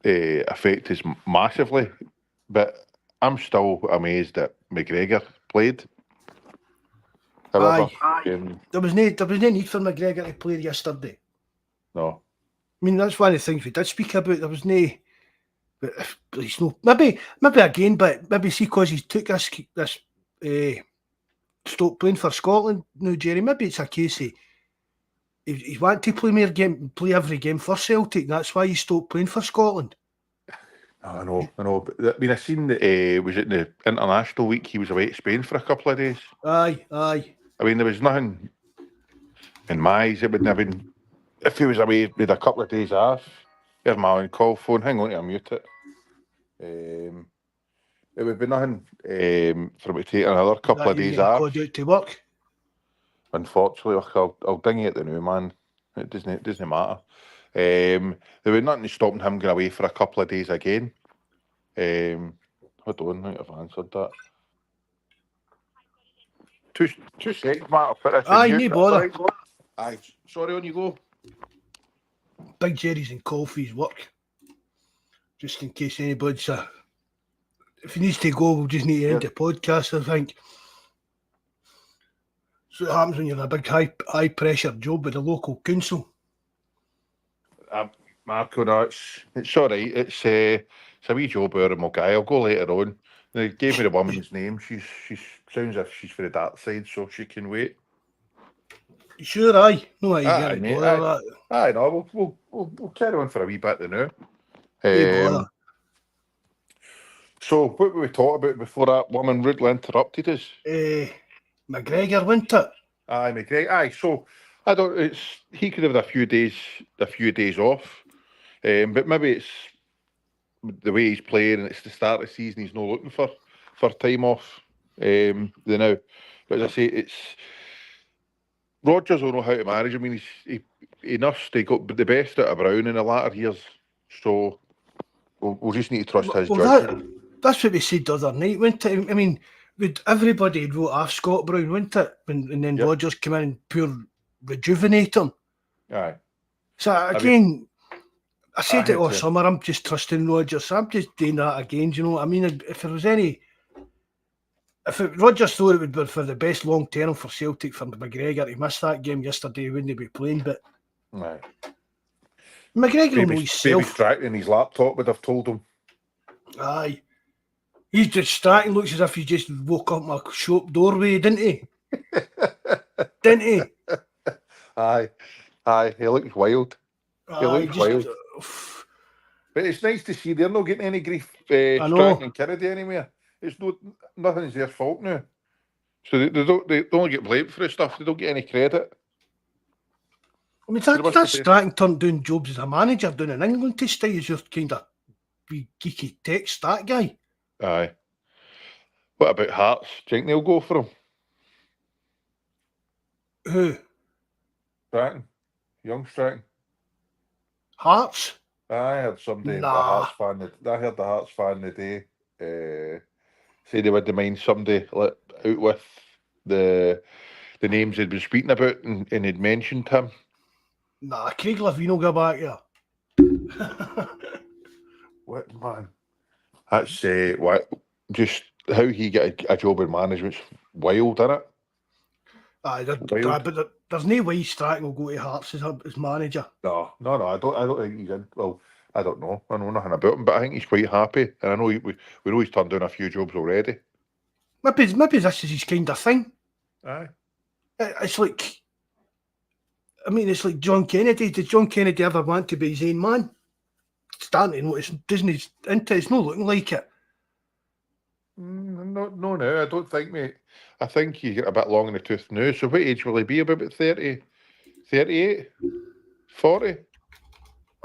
to affect us massively. But I'm still amazed that McGregor played. However, there was no need for McGregor to play yesterday. No. I mean, that's one of the things we did speak about. There was no, but he's no. Maybe again, but maybe see because he took this stop playing for Scotland now, Jerry. Maybe it's a case of he wanted to play every game for Celtic. That's why he stopped playing for Scotland. I know. But I mean, I seen that was it in the international week he was away to Spain for a couple of days. Aye. I mean, there was nothing in my eyes. It would have been if he was away with a couple of days off. Here's my own call phone. Hang on, I'll mute it. It would be nothing for me to take another couple of days off. Out to work. Unfortunately, I'll ding you at the new man. It doesn't matter. There was nothing stopping him going away for a couple of days again. Hold on, I think I've answered that. 2 seconds, Matt. I'll put this Aye, in no bother. Aye, sorry, on you go. Big Jerry's in call for his work. Just in case anybody's if he needs to go, we'll just need to end the podcast, I think. So it happens when you're in a big high pressure job with the local council. Marco, no, it's all right. It's a wee job out of my guy. I'll go later on. They gave me the woman's name. She sounds as if she's for the dark side, so she can wait. Sure, aye. No, aye, no, we'll carry on for a wee bit now. So, what were we talking about before that woman rudely interrupted us? McGregor, wasn't it? Aye, McGregor. Aye, so I don't. He could have had a few days off, but maybe it's the way he's playing and it's the start of the season. He's not looking for time off. Now, but as I say, it's Rodgers will know how to manage. I mean, he got the best out of Brown in the latter years, so we'll just need to trust his judgment. That's what we said the other night, wasn't it? I mean, everybody wrote off Scott Brown, wasn't it? And then Rodgers came in and pure rejuvenate him. Aye. So again, I said it last summer, I'm just trusting Rodgers. I'm just doing that again, you know. I mean, if Rodgers thought it would be for the best long term for Celtic for McGregor, he missed that game yesterday, he wouldn't be playing, but aye. McGregor will know himself. Maybe Stratton in his laptop would have told him. Aye. He's just Stratton looks as if he just woke up my shop doorway, didn't he? Didn't he? Aye, he looks wild. He looks wild. But it's nice to see they're not getting any grief, Stratton and Kennedy anymore. It's nothing's their fault now. So they don't get blamed for this stuff. They don't get any credit. I mean, that Stratton turned down jobs as a manager down in England to stay as your kind of wee geeky tech stat guy. Aye. What about Hearts? Do you think they'll go for him? Who? Stratton. Young Stratton. Hearts? I heard somebody, I heard the Hearts fan today say they wouldn't mind somebody out with the names they'd been speaking about and had mentioned him. Nah, Craig Levine will go back here. What, man? That's just how he get a job in management's wild, isn't it? Aye, but there's no way Stratton will go to Hearts as manager. No, I don't think he's in. Well, I don't know. I know nothing about him, but I think he's quite happy. And I know we know he's turned down a few jobs already. Maybe this is his kind of thing. Aye. It's like, I mean, it's like John Kennedy. Did John Kennedy ever want to be his own man? Starting to notice Disney's into it's not looking like it. No, I don't think, mate. I think you get a bit long in the tooth now. So what age will he be? About 30, 38, 40?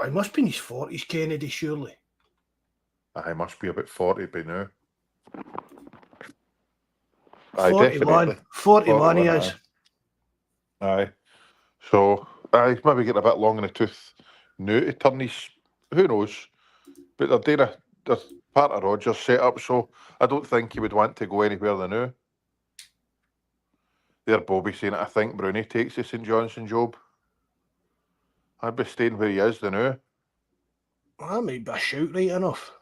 He must be in his 40s, Kennedy, surely. I must be about 40 by now. Aye, 41. definitely. 41 he is. Aye. So, he's maybe getting a bit long in the tooth now to turn his... Who knows? But they're part of Rodgers' setup, so I don't think he would want to go anywhere the now. There, Bobby saying it, I think Brownie takes the St Johnstone job. I'd be staying where he is the now. That might be a shout right enough.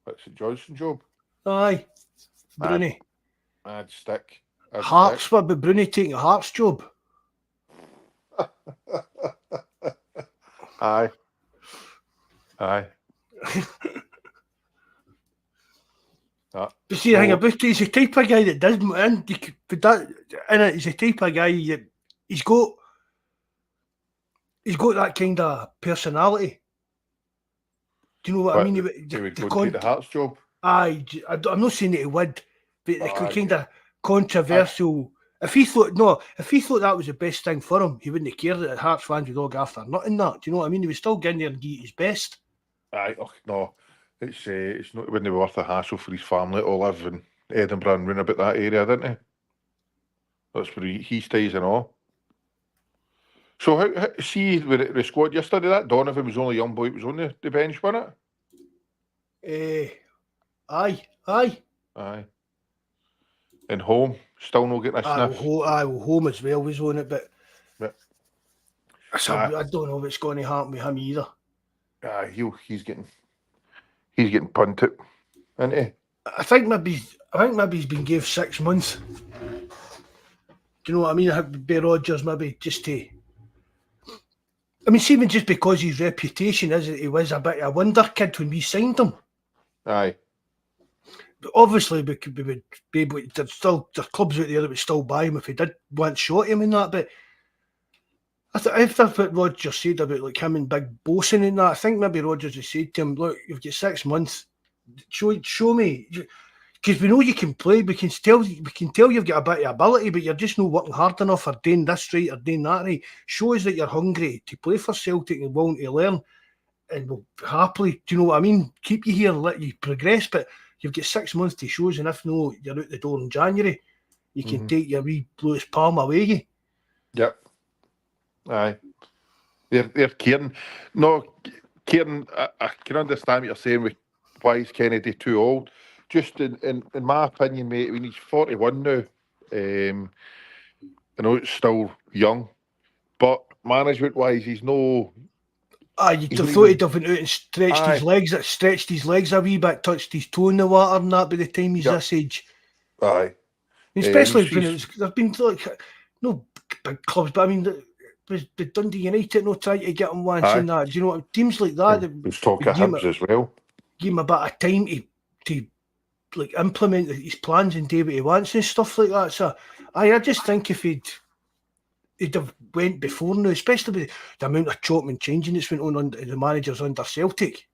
What's St Johnstone job? Aye. Bruni. I'd stick. Hearts, what about Bruni taking a Hearts job? Aye. But see, the thing about it, he's the type of guy that does, and he's the type of guy that he's got that kind of personality. Do you know what I mean? He would go and take the Hearts job. Aye, I'm not saying that he would, but the kind of controversial. If he thought that was the best thing for him, he wouldn't have cared that Hearts fans would all go after nothing. That, do you know what I mean? He would still get in there and do his best. Aye, no, it's not. It wouldn't be worth the hassle for his family to live in Edinburgh and round about that area, didn't he? That's where he stays and all. So how see with the squad yesterday? That Donovan was only a young boy. It was on the bench, wasn't it? Aye. And Home still not getting a sniff. Home as well was on it, but I don't know what's going to happen with him either. He's getting punted, isn't he? I think maybe he's been given 6 months. Do you know what I mean? I think Bay Rodgers maybe just to. I mean, even just because his reputation is that he was a bit of a wonder kid when we signed him. Aye. But obviously, we would be able to. There's clubs out there that would still buy him if he did want short him and that. But if that's what Rodgers said about like him and Big Bosun and that, I think maybe Rodgers has said to him, "Look, you've got 6 months. Show me, because we know you can play. We can tell you've got a bit of ability, but you're just not working hard enough or doing this right or doing that right. Show us that you're hungry to play for Celtic and willing to learn, and we'll happily, do you know what I mean? Keep you here and let you progress. But you've got 6 months to show us, and if no, you're out the door in January. You can take your wee Lewis Palm away. Yep. Aye. They're Kieran. No, Kieran, I can understand what you're saying with why is Kennedy too old. Just in my opinion, mate, I mean, he's 41 now. I know it's still young, but management-wise, he's no... You'd have thought he'd have went out and stretched his legs a wee bit, touched his toe in the water and that by the time he's this age. Aye. Especially when there've been like, no big clubs, but I mean, was Dundee United not trying to get him once and that? Do you know what? Teams like that... There's talk of Hibs as well. Give him a bit of time to like implement his plans and do what he wants and stuff like that. So I just think if he'd have went before now, especially with the amount of chopping and changing that's went on under the managers under Celtic.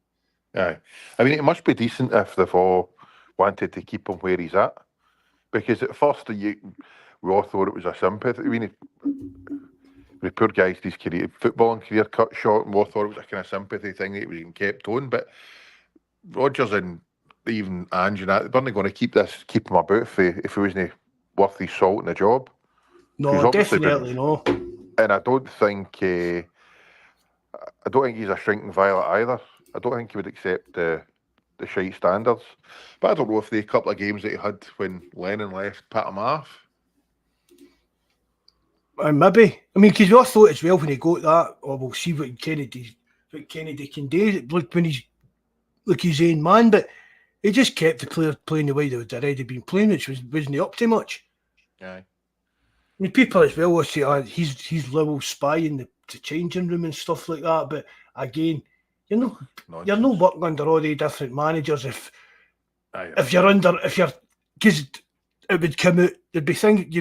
Aye. I mean, it must be decent if they've all wanted to keep him where he's at. Because at first we all thought it was a sympathy. I mean, the poor guy's his footballing career cut short, and we all thought it was a kind of sympathy thing that he was getting kept on. But Rodgers and even Ange and that, they weren't going to keep him about if he wasn't worth his salt in the job. No, definitely no. And I don't think he's a shrinking violet either. I don't think he would accept the shite standards. But I don't know if the couple of games that he had when Lennon left put him off. Maybe. I mean, because we all thought as well when he got that, we'll see what Kennedy can do. Look, when he's like his own man, but he just kept the players playing the way they had already been playing, which wasn't up to much. Aye. I mean, people as well will say, he's little spy in the changing room and stuff like that. But again, you're not working under all the different managers if because it would come out, there'd be things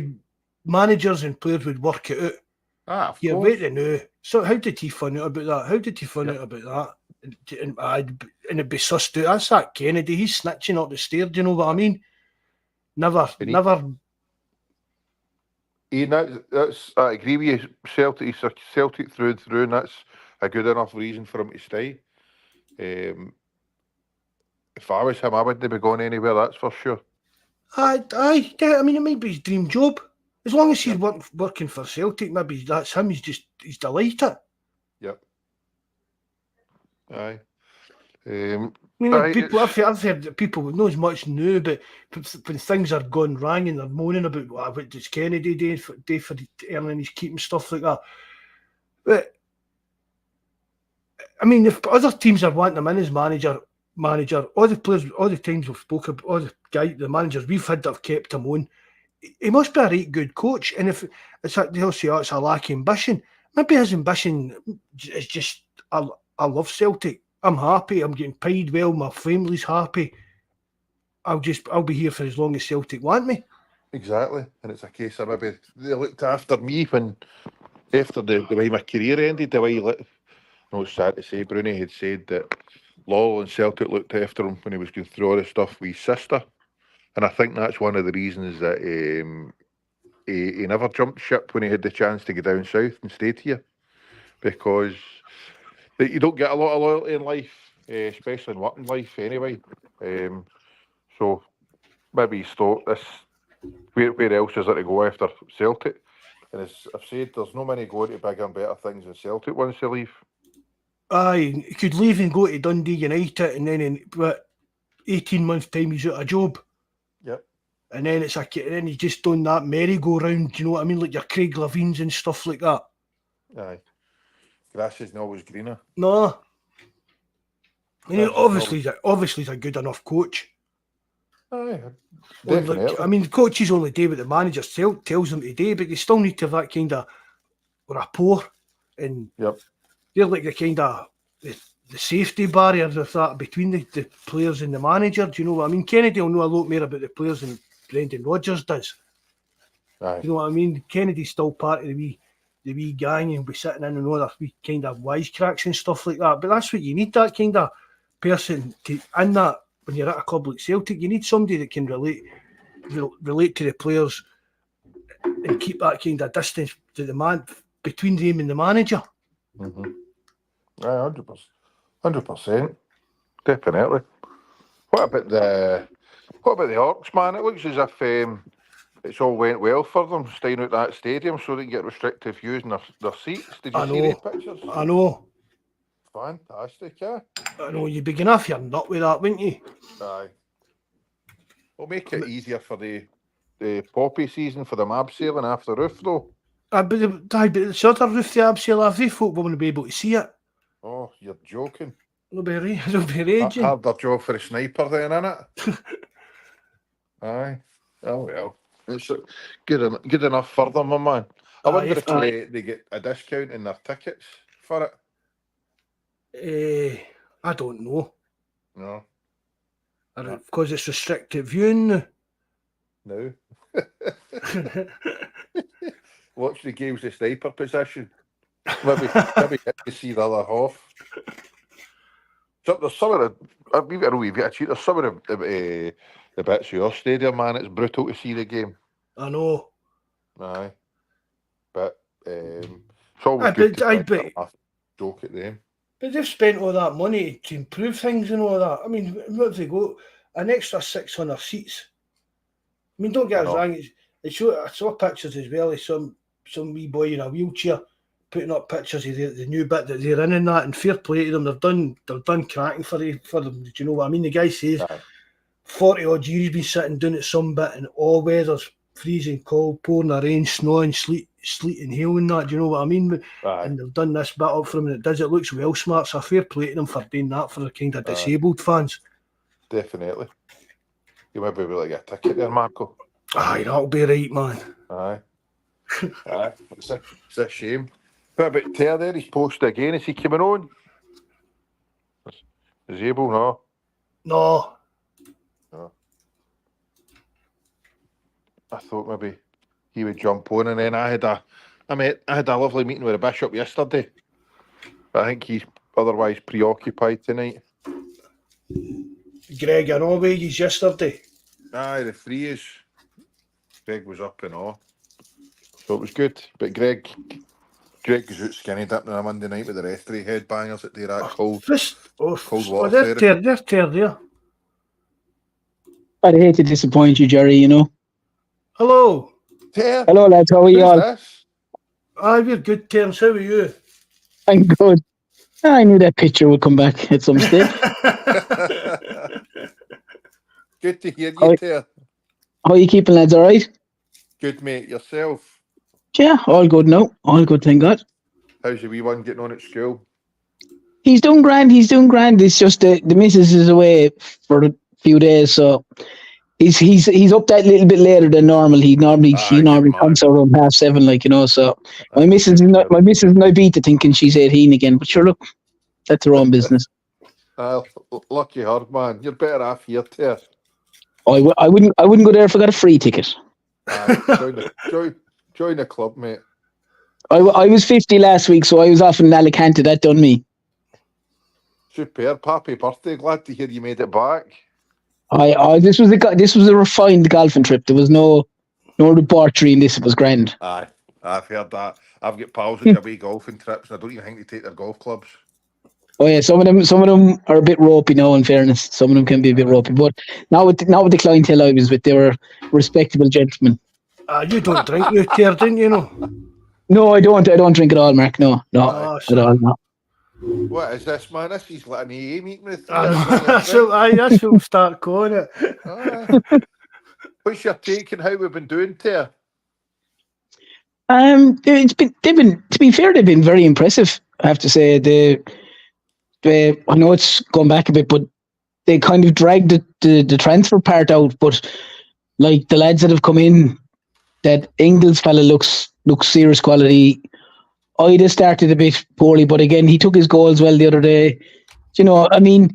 managers and players would work it out. Of course. Wait to know. So how did he find out about that? and it'd be sussed out. That's that Kennedy. He's snitching up the stairs. Do you know what I mean? Never. Ian, I agree with you. Celtic, he's a Celtic through and through, and that's a good enough reason for him to stay. If I was him, I wouldn't be going anywhere, that's for sure. I mean, it might be his dream job. As long as he's working for Celtic, maybe that's him. He's delighted. Yep. Aye. I've heard that people not as much new, but when things are going wrong and they're moaning about what does Kennedy do for earning his keep and stuff like that. But I mean, if other teams are wanting him in as manager, all the players, all the times we've spoken about, all the managers we've had that have kept him on, he must be a right good coach. And if it's like they'll say, it's a lack of ambition. Maybe his ambition is just, I love Celtic. I'm happy. I'm getting paid well. My family's happy. I'll be here for as long as Celtic want me. Exactly. And it's a case of maybe they looked after me when, after the way my career ended, the way it's sad to say, Bruni had said that Lawwell and Celtic looked after him when he was going through all this stuff with his sister. And I think that's one of the reasons that he never jumped ship when he had the chance to go down south and stayed here. Because you don't get a lot of loyalty in life, especially in working life anyway. So maybe he's thought this, where else is there to go after Celtic? And as I've said, there's no many going to bigger and better things than Celtic once they leave. Aye, he could leave and go to Dundee United, and then in 18 months' time he's out of job. Yep. And then then he's just done that merry-go-round, you know what I mean? Like your Craig Levines and stuff like that. Aye. Grass isn't always greener. No. I mean, obviously he's a good enough coach. Aye, definitely. Like, I mean, coaches only do what the manager tells them to do, but you still need to have that kind of rapport. And they're like the kind of the safety barriers of that between the players and the manager. Do you know what I mean? Kennedy will know a lot more about the players than Brendan Rodgers does. Aye. You know what I mean? Kennedy's still part of the wee gang and be sitting in and all that wee kind of wisecracks and stuff like that. But that's what you need, that kind of person in that. When you're at a club like Celtic, you need somebody that can relate to the players and keep that kind of distance to the man between them and the manager. Mm-hmm. 100%, definitely. What about the Hawks, man? It looks as if it's all went well for them staying at that stadium, so they can get restrictive views in their seats. Did you see these pictures? I know. Fantastic, yeah. I know, you'd be getting off your nut with that, wouldn't you? Aye. We'll make it easier for the poppy season for the abseiling after roof, though. But the sort of roof the abseil have, they folk won't be able to see it. Oh, you're joking. They'll be raging. Harder job for a sniper then, innit? Aye. Oh, well. It's good enough for them, my man. I wonder if they get a discount in their tickets for it. I don't know. No. Because it's restricted viewing. No. Watch the games the sniper position. Maybe get to see the other half. So there's some of there's some of the bits of your stadium, man. It's brutal to see the game. I know. Aye. But it's always good to joke at them. But they've spent all that money to improve things and all that. I mean, what have they got? An extra 600 seats. I mean, don't get us wrong. I saw pictures as well of some wee boy in a wheelchair putting up pictures of the new bit that they're in and that. And fair play to them, they've done cracking for them. Do you know what I mean? The guy says 40 odd years he's been sitting doing it some bit in all weathers, freezing cold, pouring the rain, snowing, sleet and hail and that. Do you know what I mean? And they've done this bit up for him, and it looks well smart. So fair play to them for doing that for the kind of disabled fans. Definitely. You might be able to get a ticket there, Marco. Aye, that'll be right, man. Aye. It's a shame. What about Ter there? He's posted again. Is he coming on? Is he able? No. I thought maybe he would jump on, and then I had a lovely meeting with the Bishop yesterday. But I think he's otherwise preoccupied tonight. Greg, I know wages yesterday. Aye, the freeze. Greg was up and all. So it was good. But Greg was out skinny dipping on a Monday night with the rest of the headbangers at that cold water therapy. They're there. I'd hate to disappoint you, Jerry, you know. Hello. Ter, Hello, lads. How are you all? this? Aye, we're good, Terrence. How are you? I'm good. I knew that picture would come back at some stage. Good to hear you, Ter. How are you keeping, lads? All right? Good, mate. Yourself? Yeah, all good now. All good, thank God. How's your wee one getting on at school? He's doing grand. It's just the missus is away for a few days, so he's up that little bit later than normal. She normally comes out around 7:30, like, you know. So my missus might beat to thinking she's 18 again, but sure, look, that's her own business. Lucky her, man. You're better off here, Ter. I wouldn't go there if I got a free ticket. Join the club, mate. I was 50 last week, so I was off in Alicante. That done me. Superb. Happy birthday. Glad to hear you made it back. This was a refined golfing trip. There was no debauchery in this. It was grand. Aye, I've heard that. I've got pals that do away golfing trips, and I don't even think they take their golf clubs. Oh yeah, some of them are a bit ropey now. In fairness, some of them can be a bit ropey. But not with the clientele I was with. They were respectable gentlemen. You don't drink, you Ter, didn't you know? No, I don't. I don't drink at all, Mark. No, at all. No. What is this, man? This is like an AA meeting with that's what we'll start calling it. What's your take on how we've been doing, Ter? They've been, to be fair, they've been very impressive. I have to say, I know it's gone back a bit, but they kind of dragged the transfer part out. But like the lads that have come in, that Ingles fella looks serious quality. Ida started a bit poorly, but again, he took his goals well the other day. You know, I mean,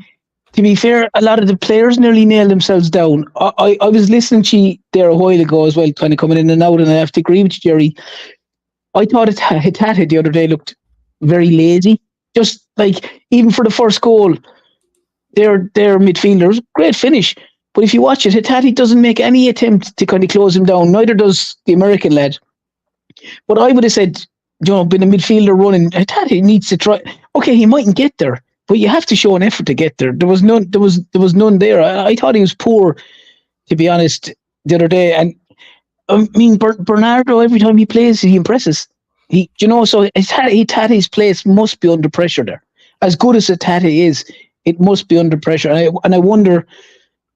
to be fair, a lot of the players nearly nailed themselves down. I was listening to you there a while ago as well, kind of coming in and out, and I have to agree with you, Jerry. I thought Hitata the other day looked very lazy. Just like, even for the first goal, their midfielders, great finish. But if you watch it, Hitata doesn't make any attempt to kind of close him down. Neither does the American lad. But I would have said, you know, being a midfielder running, Hitata needs to try. Okay, he mightn't get there, but you have to show an effort to get there. There was none there. I thought he was poor, to be honest, the other day. And I mean, Bernardo, every time he plays, he impresses. So Hitata's place must be under pressure there. As good as Hitata is, it must be under pressure. And I wonder,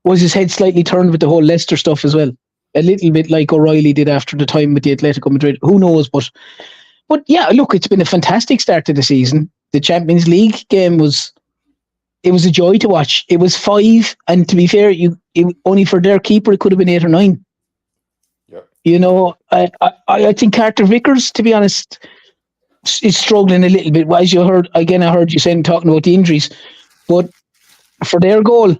was his head slightly turned with the whole Leicester stuff as well? A little bit like O'Reilly did after the time with the Atletico Madrid. Who knows? But yeah, look, it's been a fantastic start to the season. The Champions League game was a joy to watch. It was 5, and to be fair, only for their keeper, it could have been 8 or 9. Yep. You know, I think Carter Vickers, to be honest, is struggling a little bit. As you heard, again, I heard you saying, talking about the injuries, but for their goal,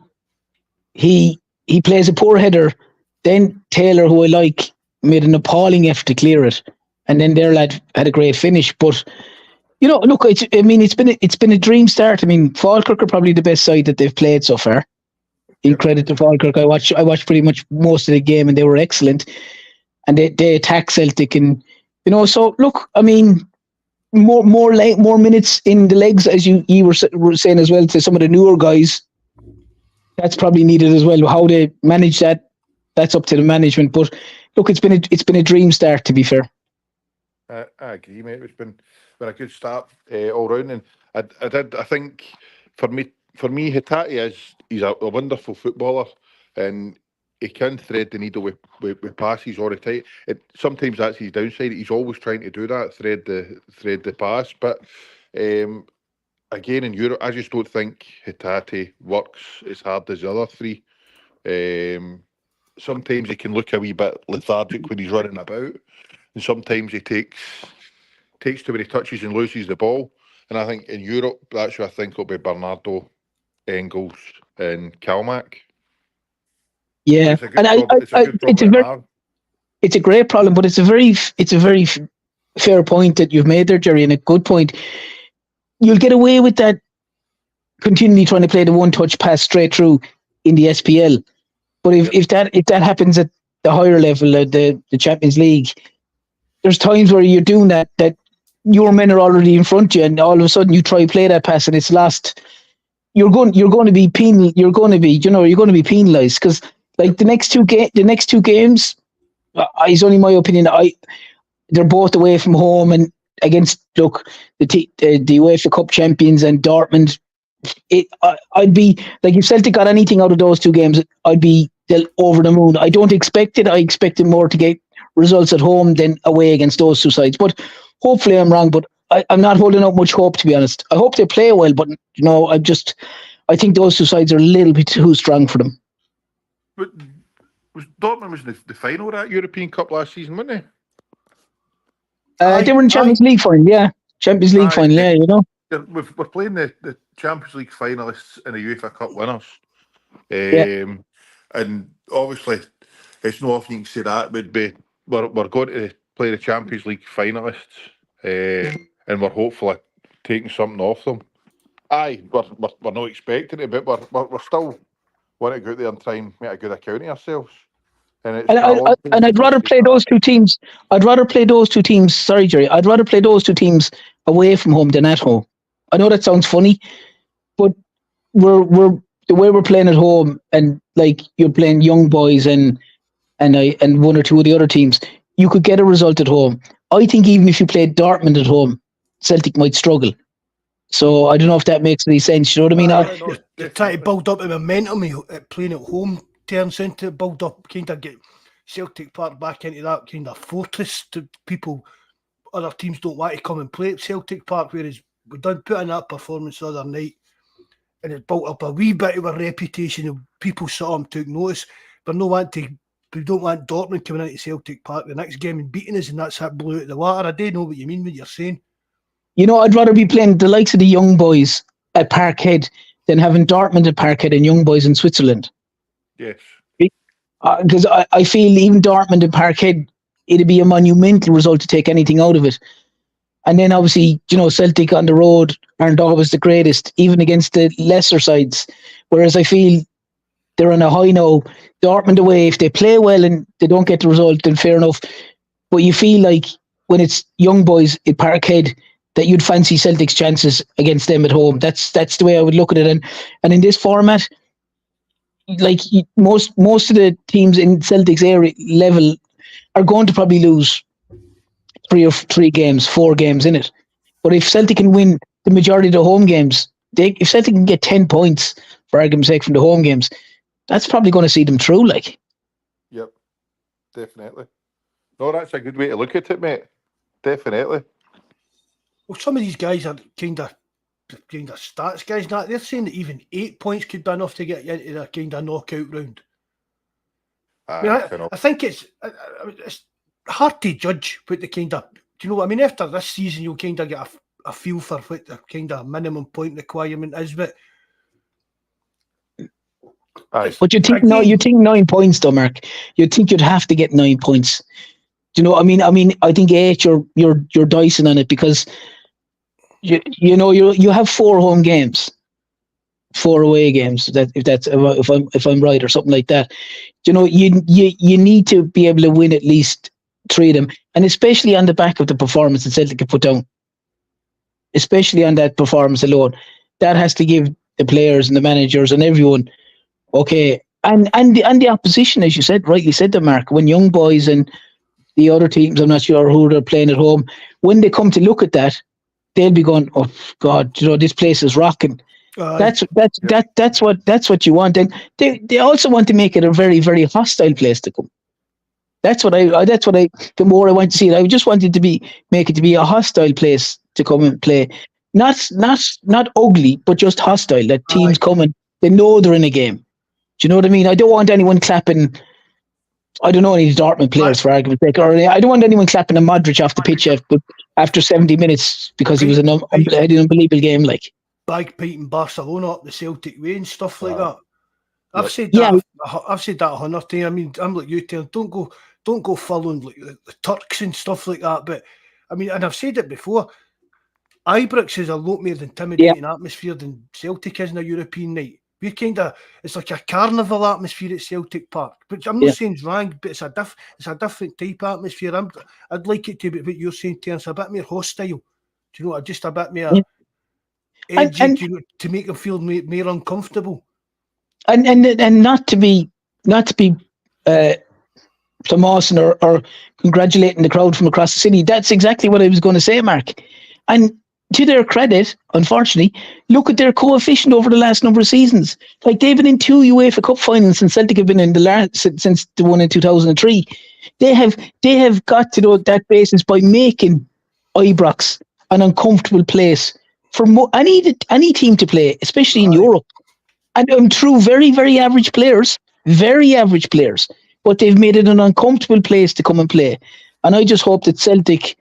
he plays a poor header. Then Taylor, who I like, made an appalling effort to clear it. And then their lad had a great finish. But, you know, look, it's been a dream start. I mean, Falkirk are probably the best side that they've played so far. In credit to Falkirk, I watched pretty much most of the game, and they were excellent. And they attacked Celtic, and you know. So look, I mean, more minutes in the legs, as you were saying as well, to some of the newer guys. That's probably needed as well. How they manage that's up to the management. But look, it's been a dream start, to be fair. I agree, mate. It's been a good start all round, and I think for me, Hitata he's a wonderful footballer, and he can thread the needle with passes all the time. Sometimes that's his downside. He's always trying to do that, thread the pass. But again, in Europe, I just don't think Hitata works as hard as the other three. Sometimes he can look a wee bit lethargic when he's running about. And sometimes he takes too many touches and loses the ball. And I think in Europe, that's who I think will be Bernardo, Engels, and Kalmak. Yeah, it's a great problem, but it's a very fair point that you've made there, Jerry, and a good point. You'll get away with that continually trying to play the one-touch pass straight through in the SPL. But if that happens at the higher level, the Champions League, there's times where you're doing that your men are already in front of you, and all of a sudden you try to play that pass and it's lost. You're going to be penal. You're going to be penalised because like the next two games, it's only my opinion. They're both away from home and against the UEFA Cup champions and Dortmund. I'd be like, if Celtic got anything out of those two games, I'd be over the moon. I don't expect it. I expected more to get results at home than away against those two sides. But hopefully I'm wrong. But I'm not holding out much hope, to be honest. I hope they play well, but I think those two sides are a little bit too strong for them. But Dortmund was the final of that European Cup last season, weren't they? They were in Champions League final, yeah. Champions League final, yeah, you know. We're playing the Champions League finalists and the UEFA Cup winners. And obviously, it's not often you can say that, but we're going to play the Champions League finalists, and we're hopefully taking something off them. Aye, we're not expecting it, but we're still want to go out there and try and make a good account of ourselves. And I'd rather play those two teams. Sorry, Jerry. I'd rather play those two teams away from home than at home. I know that sounds funny, but we're the way we're playing at home, and like you're playing young boys and one or two of the other teams, you could get a result at home. I think even if you played Dortmund at home, Celtic might struggle. So I don't know if that makes any sense. You know what I mean? You're trying to build up a momentum playing at home, turns into build up, kind of get Celtic Park back into that kind of fortress to people. Other teams don't want to come and play at Celtic Park, whereas we done put in that performance the other night, and it built up a wee bit of a reputation of people saw him, took notice. We don't want Dortmund coming into Celtic Park the next game and beating us, and that's that blew out the water. I do know what you mean when you're saying. You know, I'd rather be playing the likes of the young boys at Parkhead than having Dortmund at Parkhead and young boys in Switzerland. Yes. Because I feel even Dortmund at Parkhead, it'd be a monumental result to take anything out of it. And then obviously, you know, Celtic on the road aren't always the greatest, even against the lesser sides. Whereas I feel they're on a high now. Dortmund away, if they play well and they don't get the result, then fair enough. But you feel like when it's young boys at Parkhead, that you'd fancy Celtic's chances against them at home. That's the way I would look at it. And in this format, like most of the teams in Celtic's area level are going to probably lose 4 games in it. But if Celtic can win the majority of the home games, if Celtic can get 10 points, for argument's sake, from the home games, that's probably going to see them through. Like, yep, definitely. No, that's a good way to look at it, mate. Definitely. Well, some of these guys are kind of stats guys. Now they're saying that even 8 points could be enough to get you into the kind of knockout round. I think it's hard to judge what the kind of, do you know what I mean? After this season, you'll kind of get a feel for what the kind of minimum point requirement is. But you think 9 points, though, Mark. You'd think you'd have to get 9 points. Do you know what I mean? I think 8, you're dicing on it because you have 4 home games, 4 away games. If I'm right or something like that. You know, you need to be able to win at least 3 of them, and especially on the back of the performance that Celtic have put down. Especially on that performance alone, that has to give the players and the managers and everyone, okay, and the opposition, as you said, rightly said to Mark, when young boys and the other teams, I'm not sure who they're playing at home, when they come to look at that, they'll be going, oh God, you know, this place is rocking. That's what you want, and they also want to make it a very, very hostile place to come. The more I want to see it, I just wanted to make it to be a hostile place to come and play. Not ugly, but just hostile. That teams come and they know they're in a game. Do you know what I mean? I don't want anyone clapping. I don't know any Dortmund players, for argument's sake, or I don't want anyone clapping a Modric off the pitch after 70 minutes because he was an unbelievable game. Like bagpiping Barcelona up the Celtic way and stuff like that. I've said that 100 times. I mean, I'm like you, Terrence, don't go following like the Turks and stuff like that. But I mean, and I've said it before. Ibrox is a lot more intimidating atmosphere than Celtic is in a European night. We're it's like a carnival atmosphere at Celtic Park. But I'm not saying it's wrong, but it's a different type of atmosphere. I'd like it to be what you're saying, Terrence, a bit more hostile. Do you know, just a bit more edgy, to make them feel more uncomfortable. And not to be Tomas or congratulating the crowd from across the city. That's exactly what I was going to say, Mark. And to their credit, unfortunately, look at their coefficient over the last number of seasons. Like, they've been in 2 UEFA Cup finals, and Celtic have been in since the one in 2003. They have got to that basis by making Ibrox an uncomfortable place for any team to play, especially in Europe. And through very, very average players, but they've made it an uncomfortable place to come and play. And I just hope that Celtic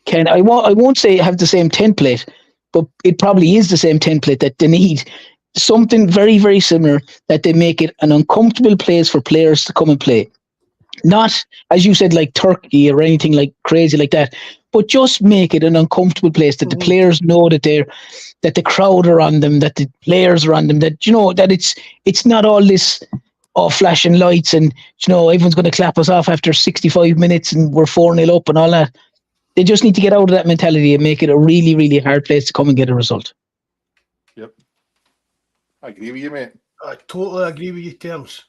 can, I won't say have the same template, but it probably is the same template that they need. Something very, very similar, that they make it an uncomfortable place for players to come and play. Not, as you said, like Turkey or anything like crazy like that, but just make it an uncomfortable place that the players know that that the crowd are on them, that the players are on them, that, you know, that it's not all this flashing lights and, you know, everyone's going to clap us off after 65 minutes and we're 4-0 up and all that. They just need to get out of that mentality and make it a really, really hard place to come and get a result. Yep. I agree with you, mate. I totally agree with you, Terrence.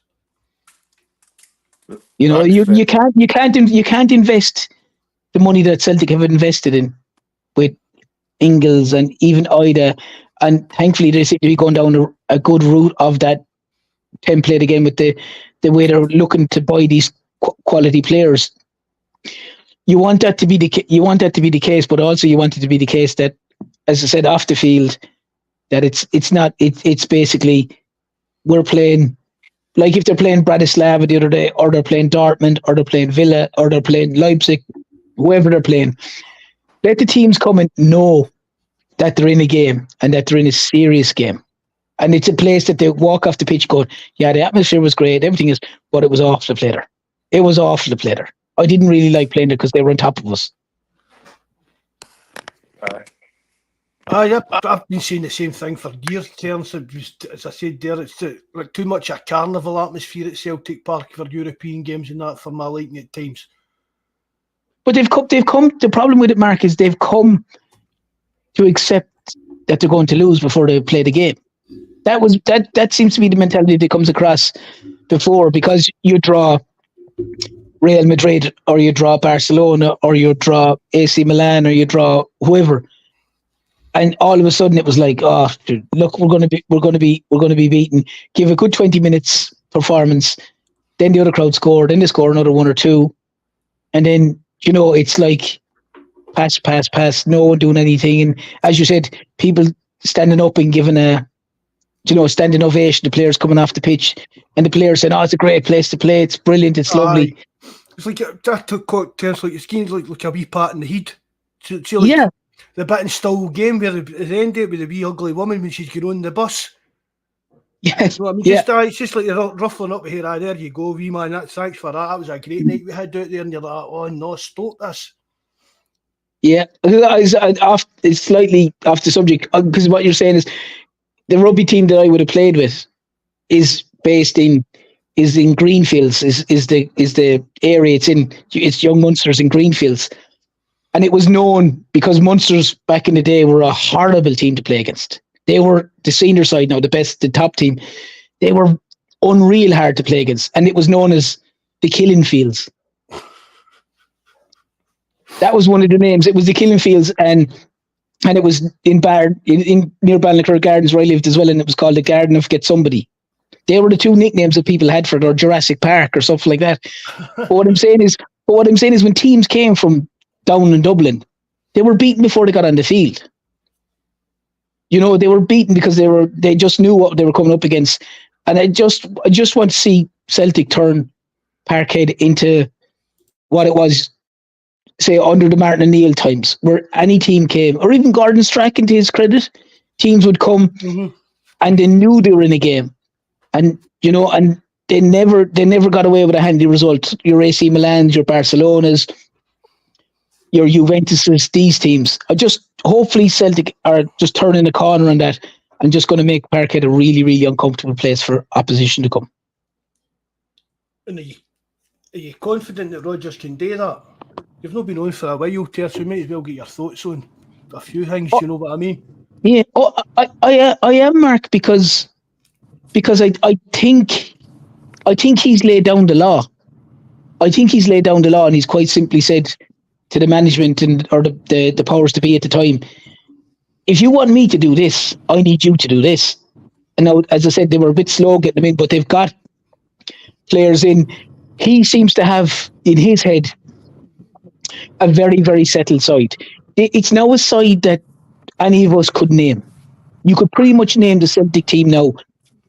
You know, you can't invest the money that Celtic have invested in with Ingles and even Ida, and thankfully they seem to be going down a good route of that template again with the way they're looking to buy these quality players. You want that to be the case, but also you want it to be the case that, as I said, off the field, that it's basically, we're playing, like if they're playing Bratislava the other day, or they're playing Dortmund, or they're playing Villa, or they're playing Leipzig, whoever they're playing, let the teams come and know that they're in a game and that they're in a serious game. And it's a place that they walk off the pitch going, yeah, the atmosphere was great, everything is, but it was awful to play there. It was awful to play there. I didn't really like playing there because they were on top of us. I've been saying the same thing for years, Terrence. As I said there, it's like too much a carnival atmosphere at Celtic Park for European games and that for my liking at times. But they've come. The problem with it, Mark, is they've come to accept that they're going to lose before they play the game. That seems to be the mentality that comes across before, because you draw Real Madrid, or you draw Barcelona, or you draw AC Milan, or you draw whoever, and all of a sudden it was like, oh, dude, look, we're going to be beaten. Give a good 20 minutes performance, then the other crowd score, then they score another one or two, and then, you know, it's like pass, no one doing anything. And as you said, people standing up and giving a, you know, standing ovation to players coming off the pitch, and the players saying, oh, it's a great place to play, it's brilliant, it's lovely. It's like that took Terrence, like it's kind of like a wee pat in the head. So like, yeah, the bit in Still Game where they end it with the wee ugly woman when she's going on the bus. Yes, You know what I mean? It's just like you're ruffling up here. There you go, wee man. Thanks for that. That was a great night we had out there, and you're like, oh no, stop this. Yeah, it's slightly off the subject, because what you're saying is the rugby team that I would have played with is in Greenfields, is the area it's in. It's Young Munsters in Greenfields, and it was known because Munsters back in the day were a horrible team to play against. They were the senior side now, the top team. They were unreal hard to play against, and it was known as the Killing Fields. That was one of the names. It was the Killing Fields, and it was in near Ballinacurr Gardens where I lived as well, and it was called the Garden of Get Somebody. They were the two nicknames that people had for it, or Jurassic Park or something like that. But what I'm saying is when teams came from down in Dublin, they were beaten before they got on the field. You know, they were beaten because they just knew what they were coming up against. And I just want to see Celtic turn Parkhead into what it was, say, under the Martin O'Neill times, where any team came, or even Gordon Strachan, to his credit, teams would come and they knew they were in a game. And, you know, and they never got away with a handy result. Your AC Milans, your Barcelonas, your Juventuses, these teams. Hopefully Celtic are just turning the corner on that and just going to make Parkhead a really, really uncomfortable place for opposition to come. And are you confident that Rodgers can do that? You've not been on for a while, Terrence, so you might as well get your thoughts on a few things, you know what I mean? Yeah, I am, Mark, because I think he's laid down the law. I think he's laid down the law, and he's quite simply said to the management or the powers to be at the time, if you want me to do this, I need you to do this. And now, as I said, they were a bit slow getting them in, but they've got players in. He seems to have in his head a very, very settled side. It's now a side that any of us could name. You could pretty much name the Celtic team now,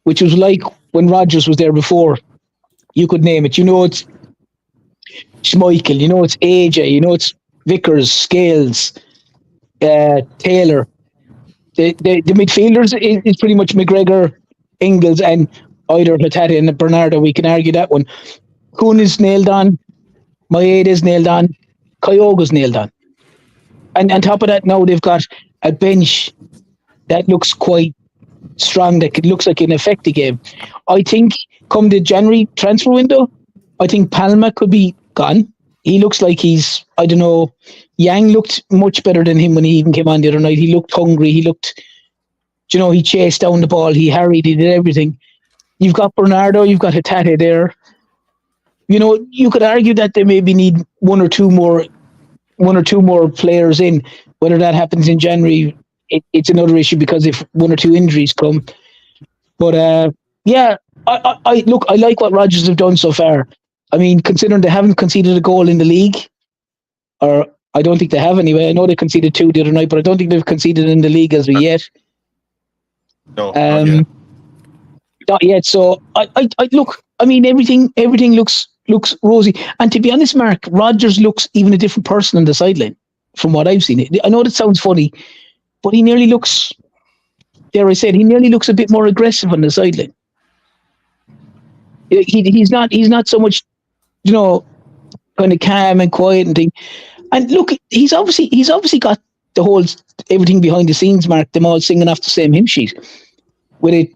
which was like when Rodgers was there before. You could name it. You know, it's Schmeichel, you know, it's AJ, you know, it's Vickers, Scales, Taylor. The midfielders is pretty much McGregor, Ingles, and either Hatate and Bernardo. We can argue that one. Kuhn is nailed on. Maeda is nailed on. Kyogo's nailed on. And on top of that, now they've got a bench that looks quite strong, that looks like an effective game. I think come the January transfer window, I think Palma could be gone. He looks like he's, I don't know, Yang looked much better than him when he even came on the other night. He looked hungry. He looked, you know, he chased down the ball. He harried. He did everything. You've got Bernardo. You've got Hatate there. You know, you could argue that they maybe need one or two more players in. Whether that happens in January, it's another issue because if one or two injuries come. But yeah, I look. I like what Rodgers have done so far. I mean, considering they haven't conceded a goal in the league, or I don't think they have anyway. I know they conceded 2 the other night, but I don't think they've conceded in the league as of yet. No, not yet. Not yet. So I look. I mean, everything looks rosy. And to be honest, Mark, Rodgers looks even a different person on the sideline from what I've seen. I know that sounds funny, but he nearly looks. Dare I say it, he nearly looks a bit more aggressive on the sideline. He's not so much, you know, kind of calm and quiet and thing. And look, he's obviously got the whole everything behind the scenes, Mark. Them all singing off the same hymn sheet with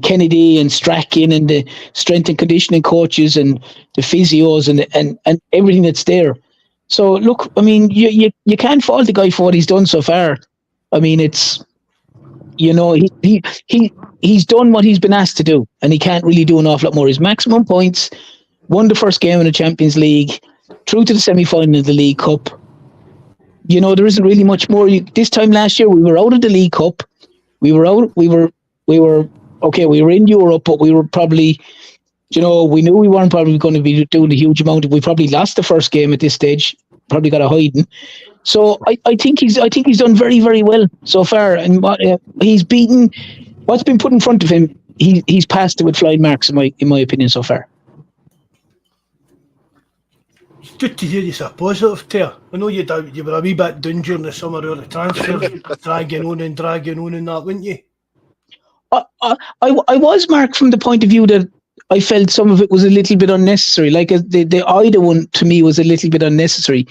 Kennedy and Strachan and the strength and conditioning coaches and the physios and everything that's there. So look, I mean, you can't fault the guy for what he's done so far. I mean, it's, you know, he's done what he's been asked to do, and he can't really do an awful lot more. His maximum points, won the first game in the Champions League, through to the semi-final of the League Cup. You know, there isn't really much more. This time last year, we were out of the League Cup. We were in Europe, but we were probably, you know, we knew we weren't probably going to be doing a huge amount. We probably lost the first game at this stage. Probably got a hiding. So I think he's done very, very well so far, and he's beaten what's been put in front of him. He's passed it with flying marks in my opinion so far. It's good to hear you so positive, Ter. I know you were a wee bit down during the summer or the transfer, dragging on and that, weren't you? I was, Mark, from the point of view that I felt some of it was a little bit unnecessary. Like the Ida one to me was a little bit unnecessary,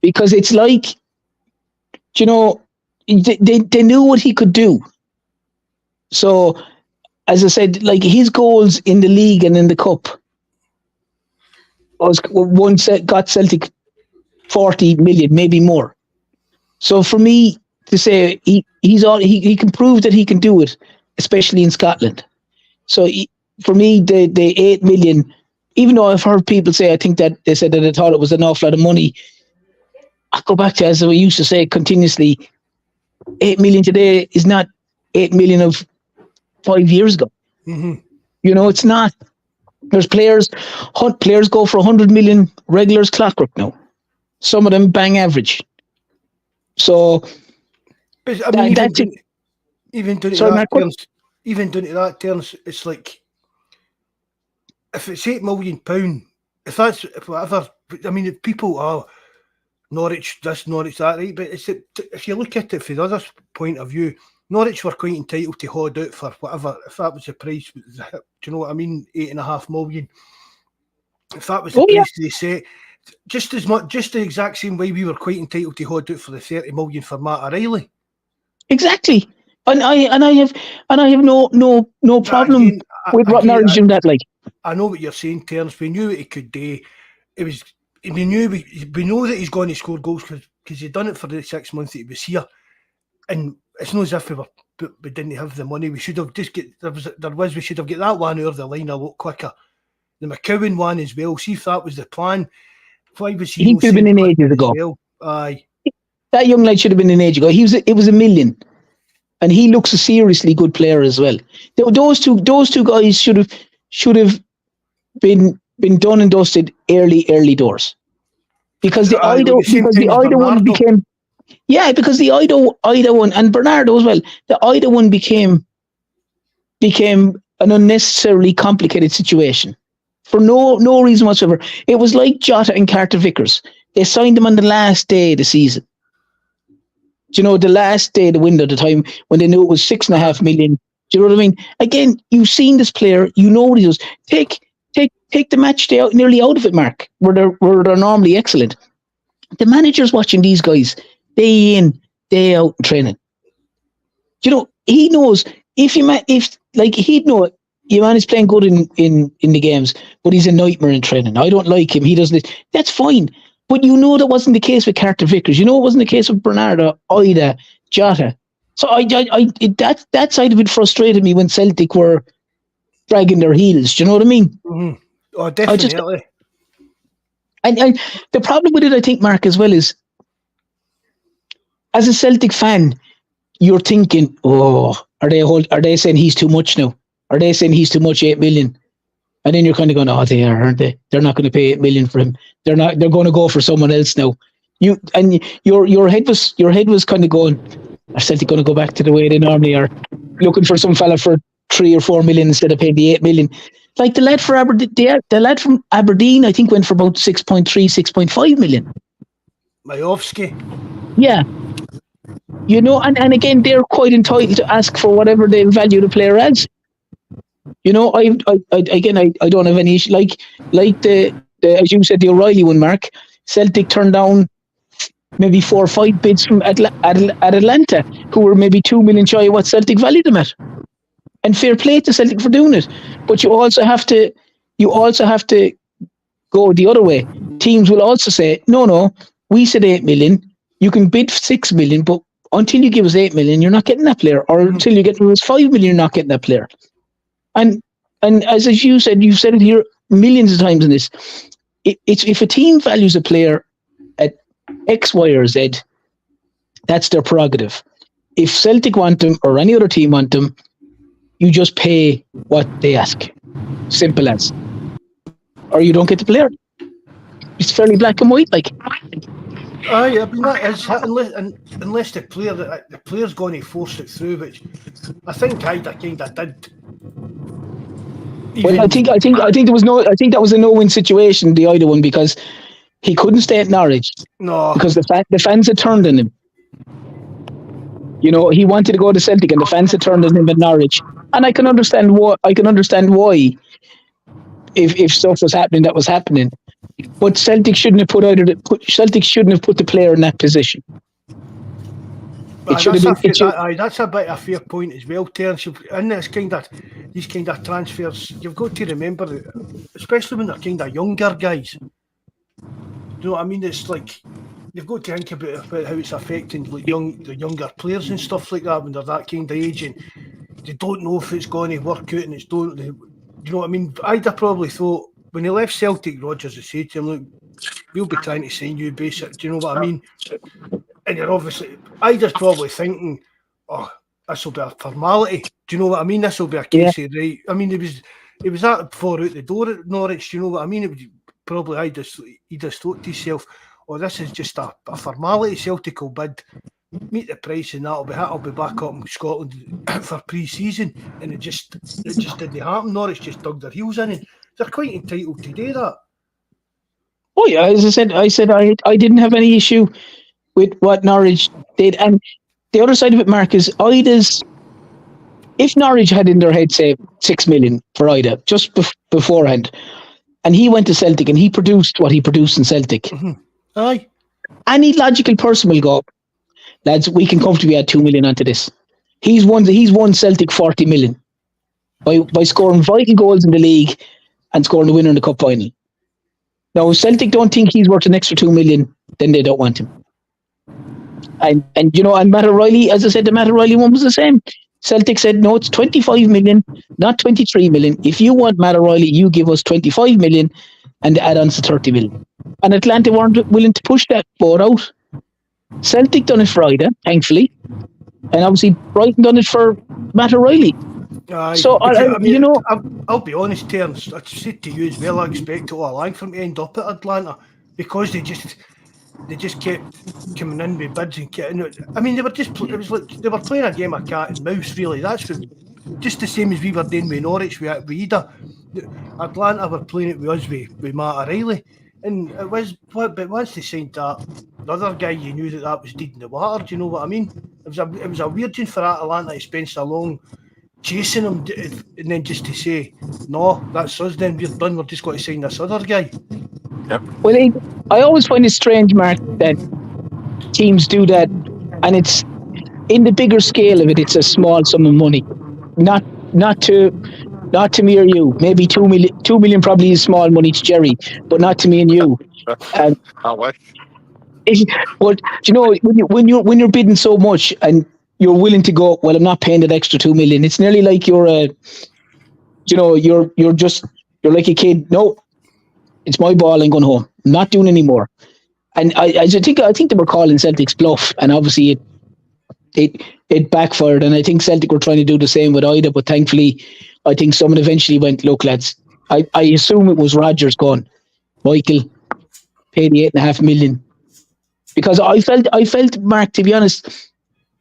because it's like, you know, they knew what he could do. So, as I said, like his goals in the league and in the cup got Celtic 40 million, maybe more. So for me to say he can prove that he can do it, especially in Scotland. So for me, the 8 million, even though I've heard people say, I think that they said that they thought it was an awful lot of money. I go back to, as we used to say continuously, 8 million today is not 8 million of 5 years ago. You know, it's not. There's players go for 100 million regulars clockwork now. Some of them bang average. So, but, I mean, even down to that, Terrence, it's like, if it's £8 million, if that's whatever, I mean, people are Norwich this, Norwich that, right? But if you look at it from the other point of view, Norwich were quite entitled to hold out for whatever, if that was the price, do you know what I mean? £8.5 million. If that was the price they set, just the exact same way we were quite entitled to hold out for the 30 million for Matt O'Reilly. Exactly. And I have no problem Again, with what Norwich doing that. Like, I know what you're saying, Terrence. We knew what he could do. We know that he's going to score goals because he'd done it for the 6 months that he was here. And it's not as if we didn't have the money. We should have just we should have got that one over the line a lot quicker. The McCowan one as well. See if that was the plan. Why was he could have been in ages ago. Well? Aye. That young lad should have been in age ago. It was $1 million. And he looks a seriously good player as well. Those two guys should have been done and dusted early doors. Because the Ida one became because the Ida one and Bernardo as well. The Ida one became an unnecessarily complicated situation for no reason whatsoever. It was like Jota and Carter Vickers. They signed them on the last day of the season. Do you know, the last day of the window, the time when they knew it was 6.5 million. Do you know what I mean? Again, you've seen this player, you know what he does. Take the match day out, nearly out of it, Mark, where they're normally excellent. The manager's watching these guys day in, day out in training. Do you know, he knows he'd know it. Your man is playing good in the games, but he's a nightmare in training. I don't like him. He doesn't. That's fine. But you know that wasn't the case with Carter Vickers. You know it wasn't the case with Bernardo, Ida, Jota. So that side of it frustrated me when Celtic were dragging their heels. Do you know what I mean? Mm-hmm. Oh, definitely. And the problem with it, I think, Mark, as well, is as a Celtic fan, you're thinking, are they saying he's too much now? Are they saying he's too much, 8 million? And then you're kind of going, they are, aren't they? They're not going to pay 8 million for him. They're going to go for someone else now. Your head was kind of going, are Celtic going to go back to the way they normally are, looking for some fella for 3 or 4 million instead of paying the 8 million? Like the lad from Aberdeen, I think went for about 6.3, 6.5 million. Majowski. Yeah. You know, and again, they're quite entitled to ask for whatever they value the player as. You know, I don't have any issue. Like the as you said, the O'Reilly one, Mark. Celtic turned down maybe 4 or 5 bids from Atlanta, who were maybe 2 million shy of what Celtic valued them at. And fair play to Celtic for doing it. But you also have to go the other way. Teams will also say, no, we said 8 million. You can bid 6 million, but until you give us 8 million, you're not getting that player. Or until you get us 5 million, you're not getting that player. And as you said, you've said it here millions of times in this. It's if a team values a player at X, Y, or Z, that's their prerogative. If Celtic want them or any other team want them, you just pay what they ask. Simple as. Or you don't get the player. It's fairly black and white, like. Aye, I mean that is unless the player's going to force it through, which I think Ida kind of did. Well, I think that was a no-win situation, the Ida one, because he couldn't stay at Norwich. No, because the fans had turned on him. You know, he wanted to go to Celtic, and the fans had turned on him at Norwich. And I can understand why. If stuff was happening, that was happening. But Celtic shouldn't have put the player in that position. It should have been. That's a bit of a fair point as well, Terrence. And these kind of transfers, you've got to remember, especially when they're kind of younger guys. Do you know what I mean? It's like you've got to think about how it's affecting like the younger players and stuff like that when they're that kind of age and they don't know if it's going to work out and it's don't. Do you know what I mean? I'd have probably thought when he left Celtic, Rodgers had said to him, "Look, we'll be trying to sign you, basic." Do you know what I mean? And you're obviously, Ida's probably thinking, "Oh, this will be a formality." Do you know what I mean? This will be a case of right. I mean, it was that far out the door at Norwich. Do you know what I mean? It was probably he just thought to himself, "Oh, this is just a formality. Celtic will bid, meet the price, and that'll be back up in Scotland for pre-season." And it just didn't happen. Norwich just dug their heels in, and they're quite entitled to do that. Oh yeah, as I said I didn't have any issue with what Norwich did, and the other side of it, Mark, is Ida's. If Norwich had in their head, say, 6 million for Ida just beforehand, and he went to Celtic and he produced what he produced in Celtic. Mm-hmm. Aye. Any logical person will go, lads, we can comfortably add 2 million onto this. He's won Celtic 40 million by scoring vital goals in the league and scoring the winner in the cup final. Now, if Celtic don't think he's worth an extra 2 million, then they don't want him. And Matt O'Reilly, as I said, the Matt O'Reilly one was the same. Celtic said, no, it's 25 million, not 23 million. If you want Matt O'Reilly, you give us 25 million and the add-ons to 30 million. And Atlanta weren't willing to push that board out. Celtic done it for Ida, thankfully. And obviously Brighton done it for Matt O'Reilly. So, I'll be honest, Terrence, I said to you as well, I expect all along from to end up at Atlanta because they just kept coming in with bids and they were just, it was like they were playing a game of cat and mouse, really. That's what, just the same as we were doing with Norwich with Ida. Atlanta were playing it with us with Matt O'Reilly. And it was, but once they signed that, the other guy, you knew that was dead in the water. Do you know what I mean? It was a weird thing for Atlanta to spend so long chasing him, and then just to say, no, that's us. Then we're done. We're just going to sign this other guy. Yep. Well, I always find it strange, Mark, that teams do that, and it's in the bigger scale of it. It's a small sum of money, not to me or you. Maybe 2 million. 2 million probably is small money to Jerry, but not to me and you. I wish. But when you're bidding so much and you're willing to go, well, I'm not paying that extra 2 million. It's nearly like you're like a kid. No, it's my ball. I'm going home. I'm not doing any more. And I think they were calling Celtic's bluff, and obviously it backfired. And I think Celtic were trying to do the same with Ida, but thankfully, I think someone eventually went, look, lads, I assume it was Rodgers going, Michael, pay the 8.5 million. Because I felt, Mark, to be honest,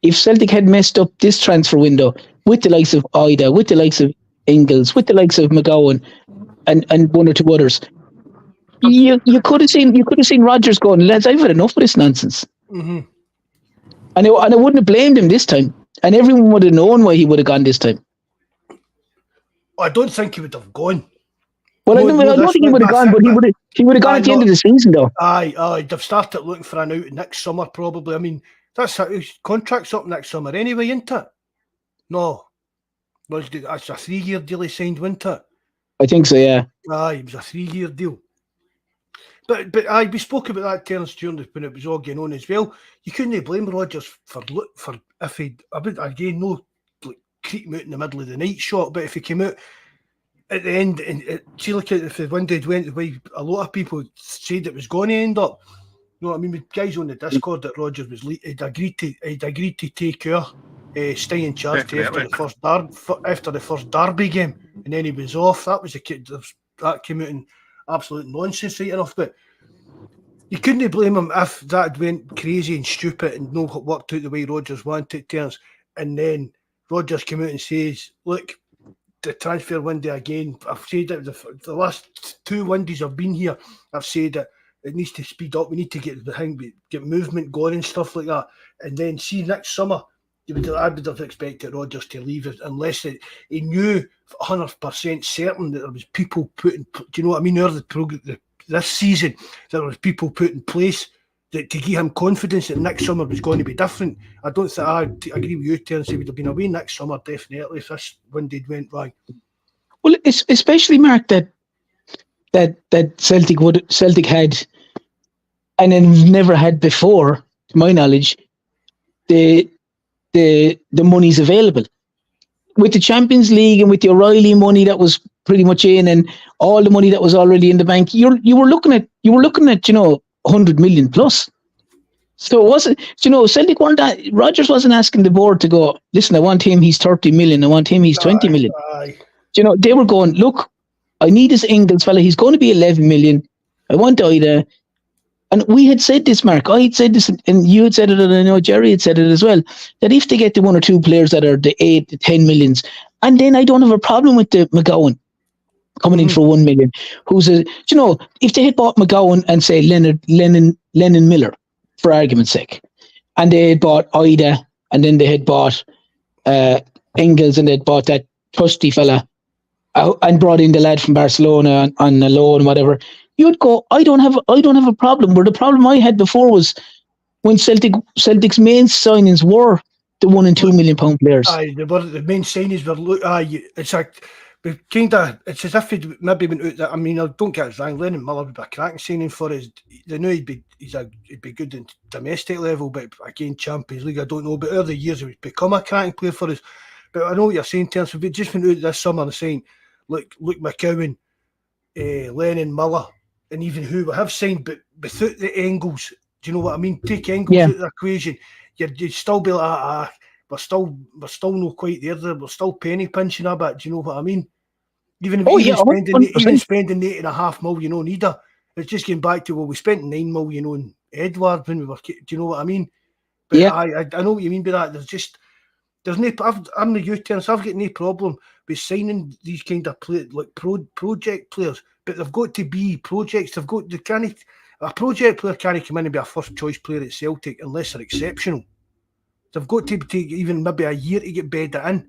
if Celtic had messed up this transfer window with the likes of Ida, with the likes of Ingles, with the likes of McGowan, and one or two others, you could have seen Rodgers going, lads, I've had enough of this nonsense. Mm-hmm. And I wouldn't have blamed him this time, and everyone would have known why he would have gone this time. I don't think he would have gone. Well, I don't think he would have gone, but he would have gone at the end of the season, though. Aye, they've started looking for an out next summer, probably. I mean, that's his contract's up next summer anyway, isn't it? No, that's a 3-year deal he signed, wasn't it? I think so, yeah. Aye, it was a 3-year deal. But aye, we spoke about that, Terrence, during when it was all going on as well. You couldn't blame Rodgers for if he, again, no like creep him out in the middle of the night shot, but if he came out at the end and see, like if the window went the way a lot of people said it was going to end up. You know what I mean? With guys on the Discord that Rodgers was he'd agreed to take stay in charge after the first derby game, and then he was off. That was that came out in absolute nonsense, right enough. But you couldn't blame him if that went crazy and stupid and no worked out the way Rodgers wanted it, Terrence. And then Rodgers came out and says, "Look, the transfer window again. I've said it the last 2 windows I've been here. I've said that it needs to speed up. We need to get movement going and stuff like that. And then see next summer, I would have expected Rodgers to leave it unless he knew 100% certain that there was people do you know what I mean? This season, there was people put in place to give him confidence that next summer was going to be different. I don't think I agree with you, Terrence. He would have been away next summer definitely if this window went wrong. Well, it's especially, Mark, that Celtic had, and then never had before, to my knowledge, the money's available with the Champions League and with the O'Reilly money that was pretty much in, and all the money that was already in the bank. You were looking at 100 million plus. So it wasn't, Celtic weren't that, Rodgers wasn't asking the board to go, listen, I want him, he's 30 million, I want him, he's 20 million. They were going, look, I need this Ingles fella, he's going to be 11 million. I want Ida. And we had said this, Mark, I had said this, and you had said it, and I know Jerry had said it as well, that if they get the 1 or 2 players that are the 8 to 10 millions, and then I don't have a problem with the McGowan coming in for 1 million, if they had bought McGowan and say Lennon Miller, for argument's sake, and they had bought Ida, and then they had bought Engels, and they'd bought that trusty fella, and brought in the lad from Barcelona on a loan and whatever, you'd go, I don't have a problem. Where the problem I had before was when Celtic's main signings were the £1 and £2 million players. Aye, the main signings were it's like it's as if he'd maybe went out that. I mean, I don't get it wrong. Lennon Miller would be a cracking signing for us. They know he'd be good in domestic level, but again, Champions League, I don't know. But over the years, he's become a cracking player for us. But I know what you're saying, Terrence. We just went out this summer and saying, look, McCowan, Lennon Miller, and even who we have signed, but without the Engels. Do you know what I mean? Take Engels out of the equation, you'd still be like, we're still not quite there. We're still penny pinching a bit. Do you know what I mean? Even spending £8.5 million on Ida, it's just getting back to, well, we spent £9 million on Edward when we were. Do you know what I mean? But I know what you mean by that. There's no. I'm the youth Terrence. I've got no problem with signing these kind of like project players, but they've got to be projects. A project player can't come in and be a first choice player at Celtic unless they're exceptional. They've got to take even maybe a year to get bedded in.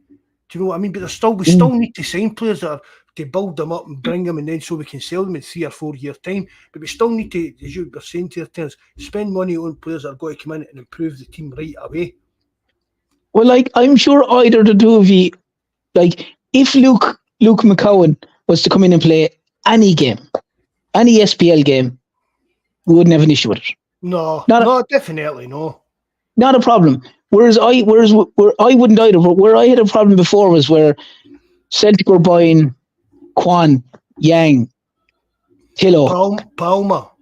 Do you know what I mean? But we still need to sign players to build them up and bring them, and then so we can sell them in 3 or 4 years' time. But we still need to, as you were saying to your Terrence, spend money on players that are going to come in and improve the team right away. Well, like, I'm sure either the two of you, like, if Luke McCowan was to come in and play any game, any SPL game, we wouldn't have an issue with it. No, definitely no. Not a problem. Where I wouldn't either. But where I had a problem before was where Celtic were buying Kwan, Yang, Tillo, Palma,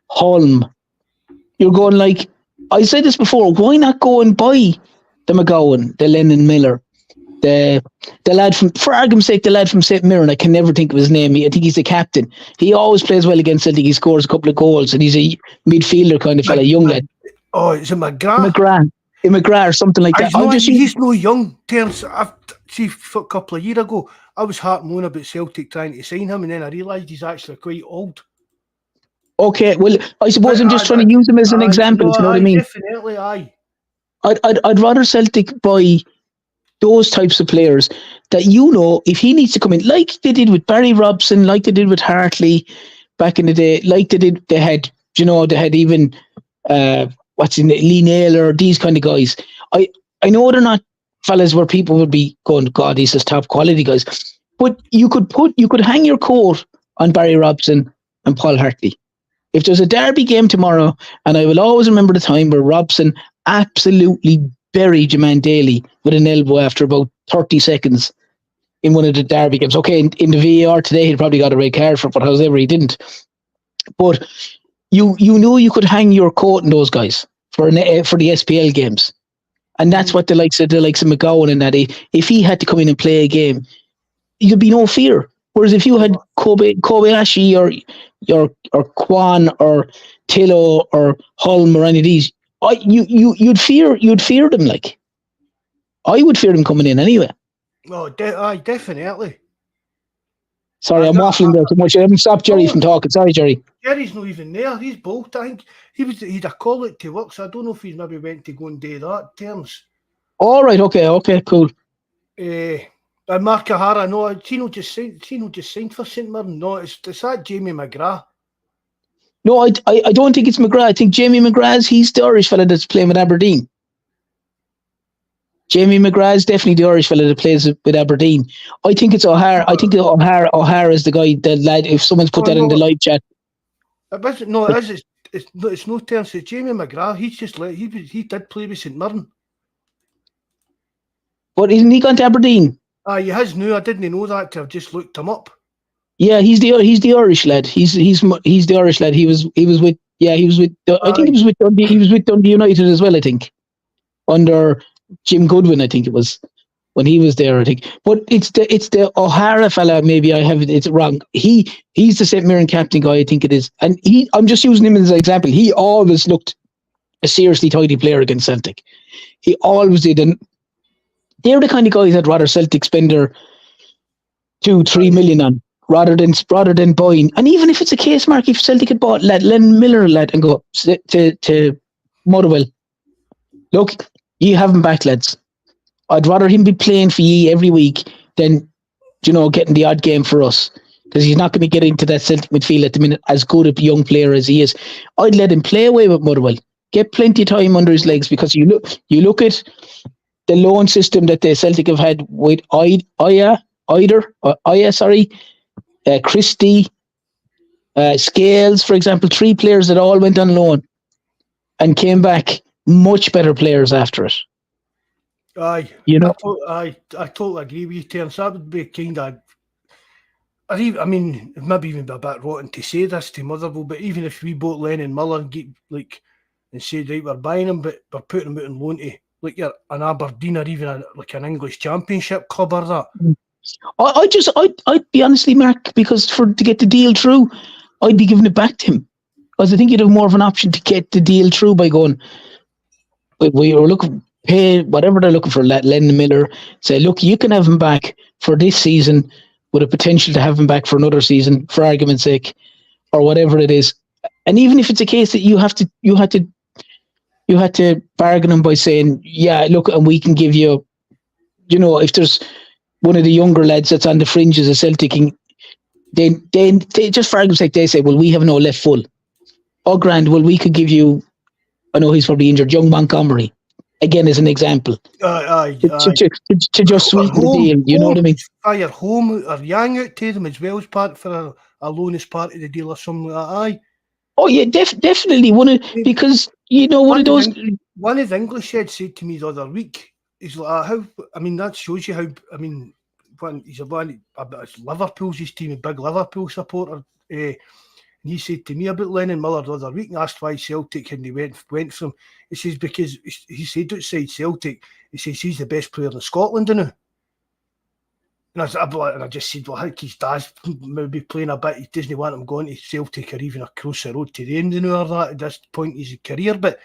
Holm. You're going like, I said this before, why not go and buy the McGowan, the Lennon Miller, the lad from, for argument's sake, the lad from St. Mirren, I can never think of his name. I think he's the captain. He always plays well against Celtic. He scores a couple of goals and he's a midfielder kind of fella, young lad. Oh, is it McGrath? McGrath or something like that. He's no young, Terrence. A couple of years ago, I was heart-moan about Celtic trying to sign him, and then I realised he's actually quite old. Okay, well, I suppose I'm just trying to use him as an example. You know what I mean? Definitely, aye. I'd rather Celtic buy those types of players that, you know, if he needs to come in, like they did with Barry Robson, like they did with Hartley back in the day, like they had even Lee Naylor, these kind of guys. I know they're not fellas where people would be going, God, these are top quality guys. But you could hang your coat on Barry Robson and Paul Hartley. If there's a derby game tomorrow, and I will always remember the time where Robson absolutely buried your man Daly with an elbow after about 30 seconds in one of the derby games. Okay, in the VAR today, he'd probably got a red card for it, but however, he didn't. But you know you could hang your coat on those guys for the SPL games. And that's what the likes of McGowan and that, if he had to come in and play a game, you'd be no fear. Whereas if you had Kobayashi or Kwan or Tillo or Holm or any of these, you'd fear them. Like, I would fear them coming in anyway. Oh, definitely. Sorry, I'm waffling there too much. I haven't stopped Jerry from talking. Sorry, Jerry. Jerry's not even there. He's both. I think he'd a call it to work, so I don't know if he's maybe went to go and do that. Terms. All right. Okay. Cool. And Mark O'Hara, no, Tino just signed for St. Mirren. No, it's that Jamie McGrath. No, I don't think it's McGrath. I think Jamie McGrath, he's the Irish fella that's playing with Aberdeen. Jamie McGrath is definitely the Irish fella that plays with Aberdeen. I think it's O'Hara. I think O'Hara is the guy, the lad. If someone's put that in the live chat, it's no Terrence. It's Jamie McGrath. He's just he did play with St. Mirren. But isn't he gone to Aberdeen? He has now. I didn't know that till I've just looked him up. Yeah, he's the Irish lad. He's the Irish lad. He was with I think he was with Dundee. He was with Dundee United as well, I think, under Jim Goodwin, I think it was, when he was there, I think. But it's the O'Hara fella, maybe I have it's wrong. He's the St. Mirren captain guy, I think it is. And I'm just using him as an example. He always looked a seriously tidy player against Celtic. He always did. And they're the kind of guys I'd rather Celtic spend their 2-3 million on rather than buying. And even if it's a case, Mark, if Celtic had bought Len Miller and go to Motherwell, look, you have him back, lads. I'd rather him be playing for ye every week than getting the odd game for us, because he's not going to get into that Celtic midfield at the minute as good a young player as he is. I'd let him play away with Motherwell, get plenty of time under his legs, because you look at the loan system that the Celtic have had with Christie, Scales, for example, 3 players that all went on loan and came back much better players after it. Aye, I totally agree with you, Terrence. That would be kind of, I mean, it maybe even be a bit rotten to say this to Motherwell, but even if we bought Lennon Miller and get and said, right, we're buying him, but we're putting him out on loan to an Aberdeen or even an English Championship club or that. I'd be honestly, Mark, because to get the deal through, I'd be giving it back to him, because I think you'd have more of an option to get the deal through by going, we were looking, pay whatever they're looking for, Lennon Miller, say, look, you can have him back for this season with a potential to have him back for another season, for argument's sake, or whatever it is. And even if it's a case that you had to bargain him by saying, yeah, look, and we can give you, if there's one of the younger lads that's on the fringes of Celtic, they just for argument's sake, they say, well, we have no left full. Oh, grand, well, we could give you, I know he's probably injured, young Montgomery, again, as an example. To just sweeten the deal, you know what I mean? Fire home or Yang out to them as well as part for a loan as part of the deal or something like that, aye. Oh, yeah, definitely. Because, one of those... One of the English said to me the other week, he's like, that shows you how, he's Liverpool's his team, a big Liverpool supporter. And he said to me about Lennon Miller the other week and asked why Celtic and he went for him. He says, because he said outside Celtic, he says he's the best player in Scotland now. And I just said, well, I think his dad's maybe playing a bit. He doesn't want him going to Celtic or even across the road to them, or that at this point in his career. But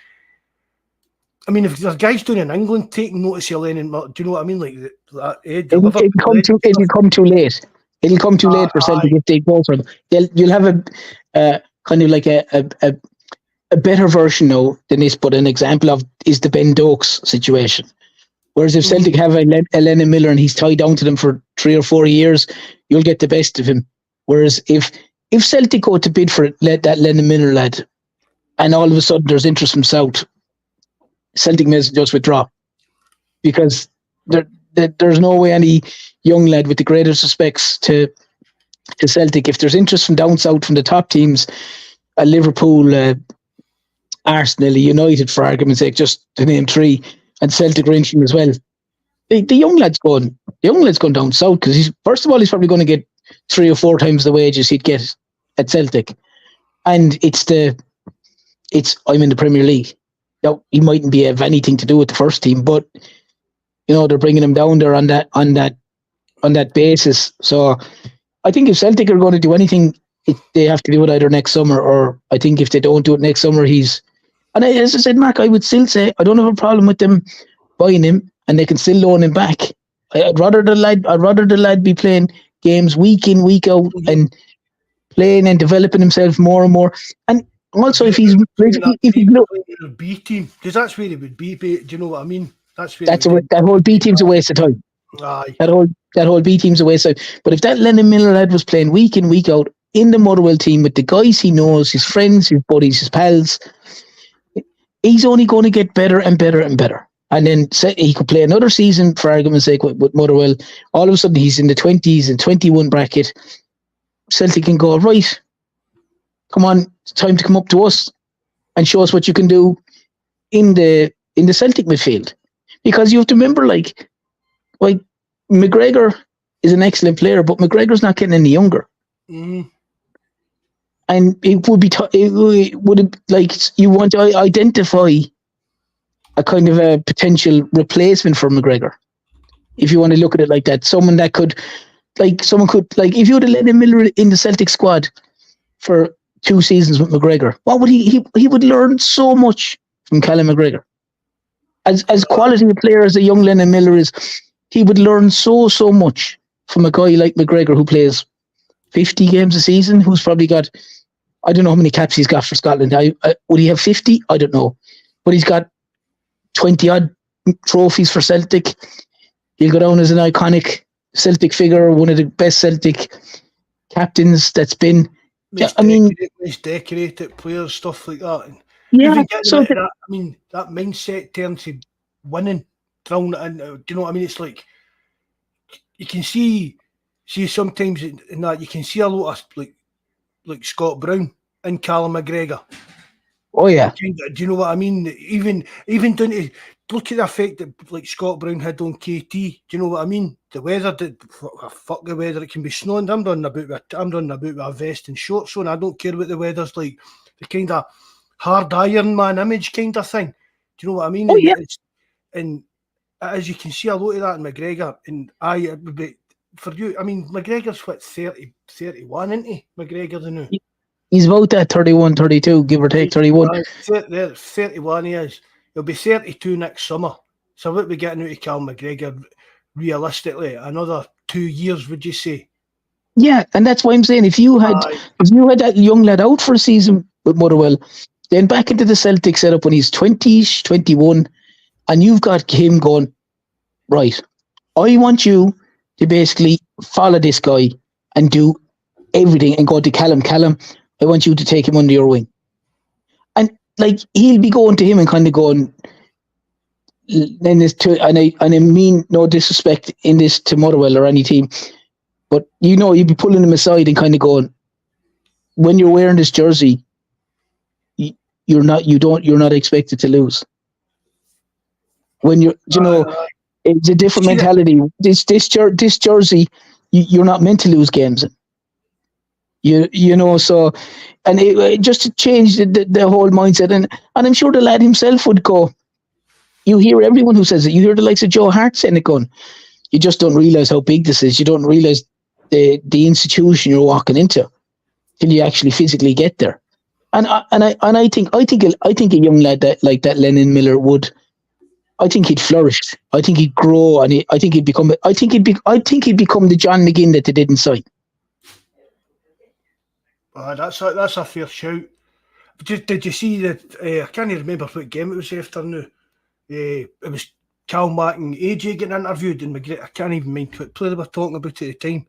I mean, if there's guys down in England taking notice of Lennon, do you know what I mean? Like that, it'll come too late. It'll come too late for Celtic if they go for him. You'll have a kind of like a better version now than this, but an example of is the Ben Dokes situation. Whereas if Celtic have a Lennon Miller and he's tied down to them for 3 or 4 years, you'll get the best of him. Whereas if Celtic go to bid for that Lennon Miller lad, and all of a sudden there's interest from South, Celtic may just withdraw, because there's no way any young lad, with the greatest respects to Celtic, if there's interest from down south from the top teams, Liverpool, Arsenal, United, for argument's sake, just to name 3, and Celtic ranking as well. The young lad's going down south, because he's probably going to get 3 or 4 times the wages he'd get at Celtic, and I'm in the Premier League. Now, he mightn't be have anything to do with the first team, but they're bringing him down there on that basis. So I think if Celtic are going to do anything, they have to do it either next summer, or I think if they don't do it next summer, and as I said, Mark, I would still say I don't have a problem with them buying him, and they can still loan him back. I'd rather the lad be playing games week in, week out, and playing and developing himself more and more. And also, if he's B team, because that's where he would be. Do you know what I mean? That whole B team's a waste of time. Aye. That whole B team's a waste of time. But if that Lennon Miller lad was playing week in, week out in the Motherwell team with the guys he knows, his friends, his buddies, his pals, he's only going to get better and better and better. And then he could play another season, for argument's sake, with Motherwell. All of a sudden, he's in the 20s and 21 bracket. Celtic can go, right, come on, it's time to come up to us and show us what you can do in the Celtic midfield. Because you have to remember, like McGregor is an excellent player, but McGregor's not getting any younger. Mm. And it would you want to identify a kind of a potential replacement for McGregor, if you want to look at it like that. Someone could, if you would have let him Miller in the Celtic squad for 2 seasons with McGregor, what would he would learn so much from Callum McGregor. As quality a player as a young Lennon Miller is, he would learn so much from a guy like McGregor, who plays 50 games a season, who's probably got, I don't know how many caps he's got for Scotland. Would he have 50? I don't know. But he's got 20 odd trophies for Celtic. He'll go down as an iconic Celtic figure, one of the best Celtic captains that's been. Most decorated players, stuff like that. And even getting them into that, that mindset turn to winning, throwing it in. Do you know what I mean? It's like you can see sometimes in that you can see a lot of like Scott Brown and Callum McGregor. Oh yeah. Do you know what I mean? Even down to look at the effect that like Scott Brown had on KT. Do you know what I mean? The weather, fuck the weather. It can be snowing. I'm running about with a vest and shorts on. I don't care what the weather's like. The kind of hard Iron Man image kind of thing. Do you know what I mean? Oh yeah. And as you can see a lot of that in McGregor. And for you, McGregor's what 31, isn't he? McGregor the new. He's about that 31, 32, give or take 31. 31 he is. He'll be 32 next summer. So what we getting out of Cal McGregor realistically? Another 2 years, would you say? Yeah, and that's why I'm saying if you had that young lad out for a season with Motherwell, then back into the Celtic setup when he's 20, 21, and you've got him going, right, I want you to basically follow this guy and do everything and go to Callum. Callum, I want you to take him under your wing. And like he'll be going to him and kind of going, and I mean no disrespect in this to Motherwell or any team, but you'd be pulling him aside and kind of going, when you're wearing this jersey, you're not expected to lose. When it's a different mentality. This jersey, you're not meant to lose games in. So, and it just to change the whole mindset, and I'm sure the lad himself would go. You hear everyone who says it. You hear the likes of Joe Hart saying it, going, you just don't realise how big this is. You don't realise the institution you're walking into till you actually physically get there. And I think a young lad like that Lennon Miller would. I think he'd flourish. I think he'd grow, and I think he'd become the John McGinn that they didn't sign. That's a fair shout. Did you see that? I can't even remember what game it was after now. It was Cal Mack and AJ getting interviewed, and McGregor, I can't even mind what player they were talking about at the time.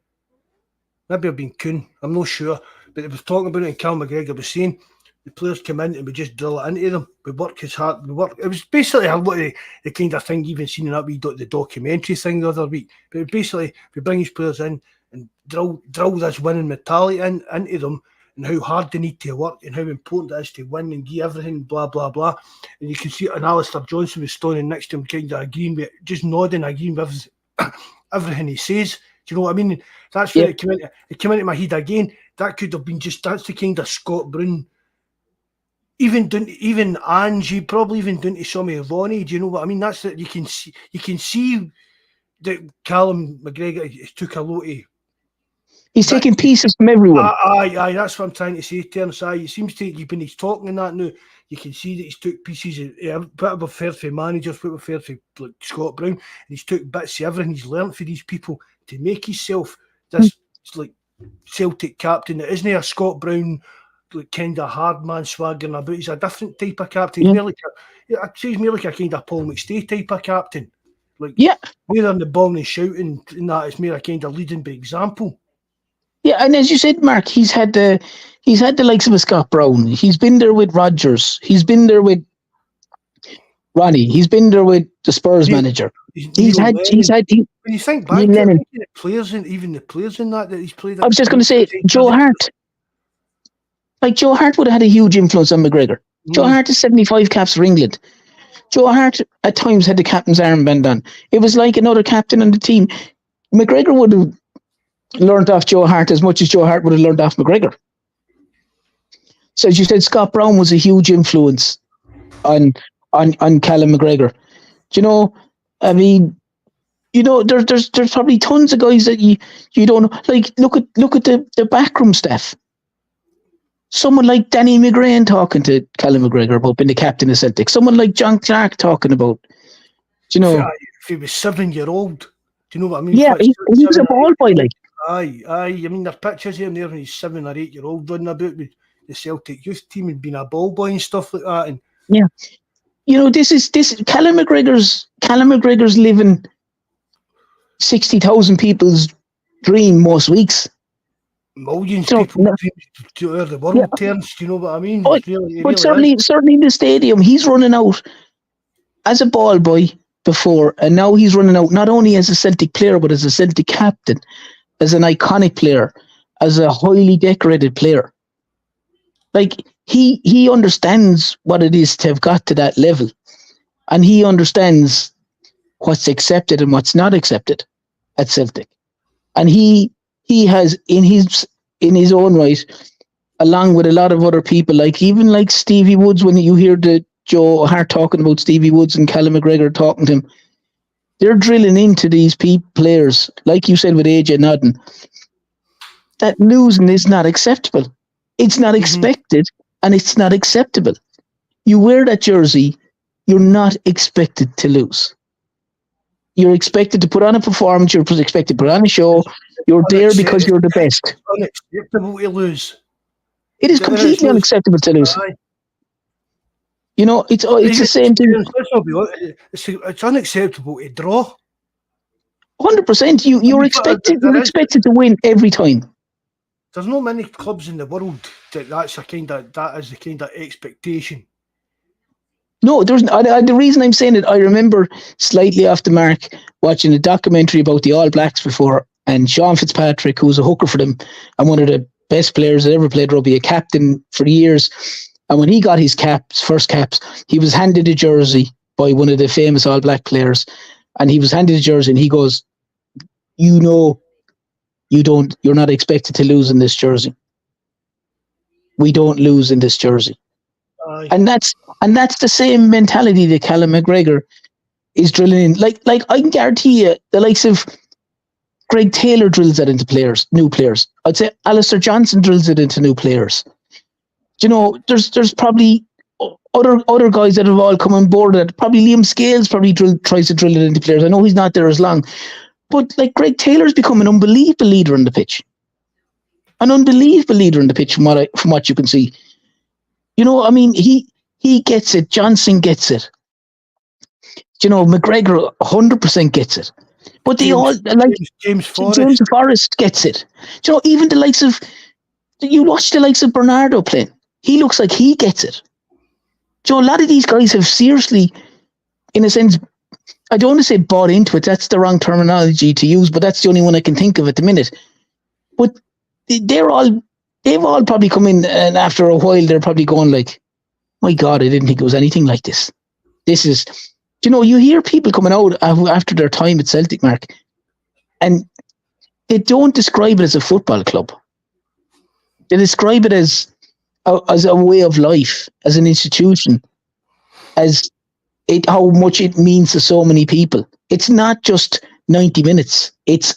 Maybe I've been Kuhn, I'm not sure, but they were talking about it, and Cal McGregor was saying the players come in and we just drill it into them. We work as hard. It was basically a lot of the kind of thing you've seen in that the documentary thing the other week. But basically, we bring these players in and drill this winning mentality into them, and how hard they need to work and how important it is to win and give everything, blah, blah, blah. And you can see, and Alistair Johnson was standing next to him, kind of agreeing with, just nodding, agreeing with everything he says. Do you know what I mean? That's where it came into my head again. That could have been that's the kind of Scott Brown, even Angie, probably even down to some of Ronnie. Do you know what I mean? That's that you can see that Callum McGregor took a lot of. He's taking pieces from everyone. Aye, that's what I'm trying to say, Terrence. He seems to, when he's talking and that now, you can see that he's took pieces of, what we've heard from managers, what we've heard from like Scott Brown, and he's took bits of everything he's learnt for these people to make himself this like Celtic captain that isn't a Scott Brown, like kind of hard man swaggering about. He's a different type of captain. He's more like a kind of Paul McStay type of captain. Like, more on the ball and shouting and that, it's more a kind of leading by example. Yeah, and as you said, Mark, he's had the likes of a Scott Brown. He's been there with Rodgers. He's been there with Ronnie. He's been there with the Spurs manager. He's had. When you think back, the players in that he's played. I was just going to say Joe Hart. Like Joe Hart would have had a huge influence on McGregor. Joe Hart has 75 caps for England. Joe Hart at times had the captain's armband on. It was like another captain on the team. McGregor would have learned off Joe Hart as much as Joe Hart would have learned off McGregor. So as you said, Scott Brown was a huge influence on Callum McGregor. Do you know? I mean, there's probably tons of guys that you don't know. Like look at the backroom staff. Someone like Danny McGrain talking to Callum McGregor about being the captain of Celtic. Someone like John Clark talking about, if he was 7-year-old, do you know what I mean? Yeah, he was a ball boy, like. Aye. I mean, there are pictures here and there when he's 7 or 8-year-old running about with the Celtic youth team and being a ball boy and stuff like that. And this is Callum McGregor's living 60,000 people's dream most weeks. Millions You know, of people to the world, Terrence, do you know what I mean? But, It certainly in the stadium, he's running out as a ball boy before, and now he's running out not only as a Celtic player, but as a Celtic captain, as an iconic player, as a highly decorated player. Like, he understands what it is to have got to that level, and he understands what's accepted and what's not accepted at Celtic. And he has in his own right, along with a lot of other people, like even like Stevie Woods, when you hear the Joe Hart talking about Stevie Woods and Callum McGregor talking to him, they're drilling into these players, like you said with AJ Nodden, that losing is not acceptable. It's not expected, and it's not acceptable. You wear that jersey, you're not expected to lose. You're expected to put on a performance, you're expected to put on a show, you're there because you're the best. It's unacceptable to lose. It is completely unacceptable to lose. You know, it's the same thing. It's unacceptable to draw. 100%. You're expected to win every time. There's not many clubs in the world that is the kind of expectation. No, there's. The reason I'm saying it, I remember slightly off the mark watching a documentary about the All Blacks before, and Sean Fitzpatrick, who was a hooker for them and one of the best players that ever played rugby, a captain for years. And when he got his first caps, he was handed a jersey by one of the famous All Black players, and he was handed a jersey, and he goes, "You know, you're not expected to lose in this jersey. We don't lose in this jersey." And that's the same mentality that Callum McGregor is drilling in. Like I can guarantee you, the likes of Greg Taylor drills that into new players. I'd say Alistair Johnson drills it into new players. You know, there's probably other guys that have all come on board. That probably Liam Scales tries to drill it into players. I know he's not there as long, but like Greg Taylor's become an unbelievable leader on the pitch. An unbelievable leader on the pitch from what you can see. You know, I mean, he gets it. Johnson gets it. You know, McGregor 100% gets it. But they all like James Forrest gets it. You know, even the likes of Bernardo playing. He looks like he gets it. So a lot of these guys have seriously, in a sense, I don't want to say bought into it. That's the wrong terminology to use, but that's the only one I can think of at the minute. But they've all probably come in, and after a while, they're probably going like, "My God, I didn't think it was anything like this." This is, you know, you hear people coming out after their time at Celtic, Mark, and they don't describe it as a football club. They describe it as a way of life, as an institution, how much it means to so many people. It's not just 90 minutes. It's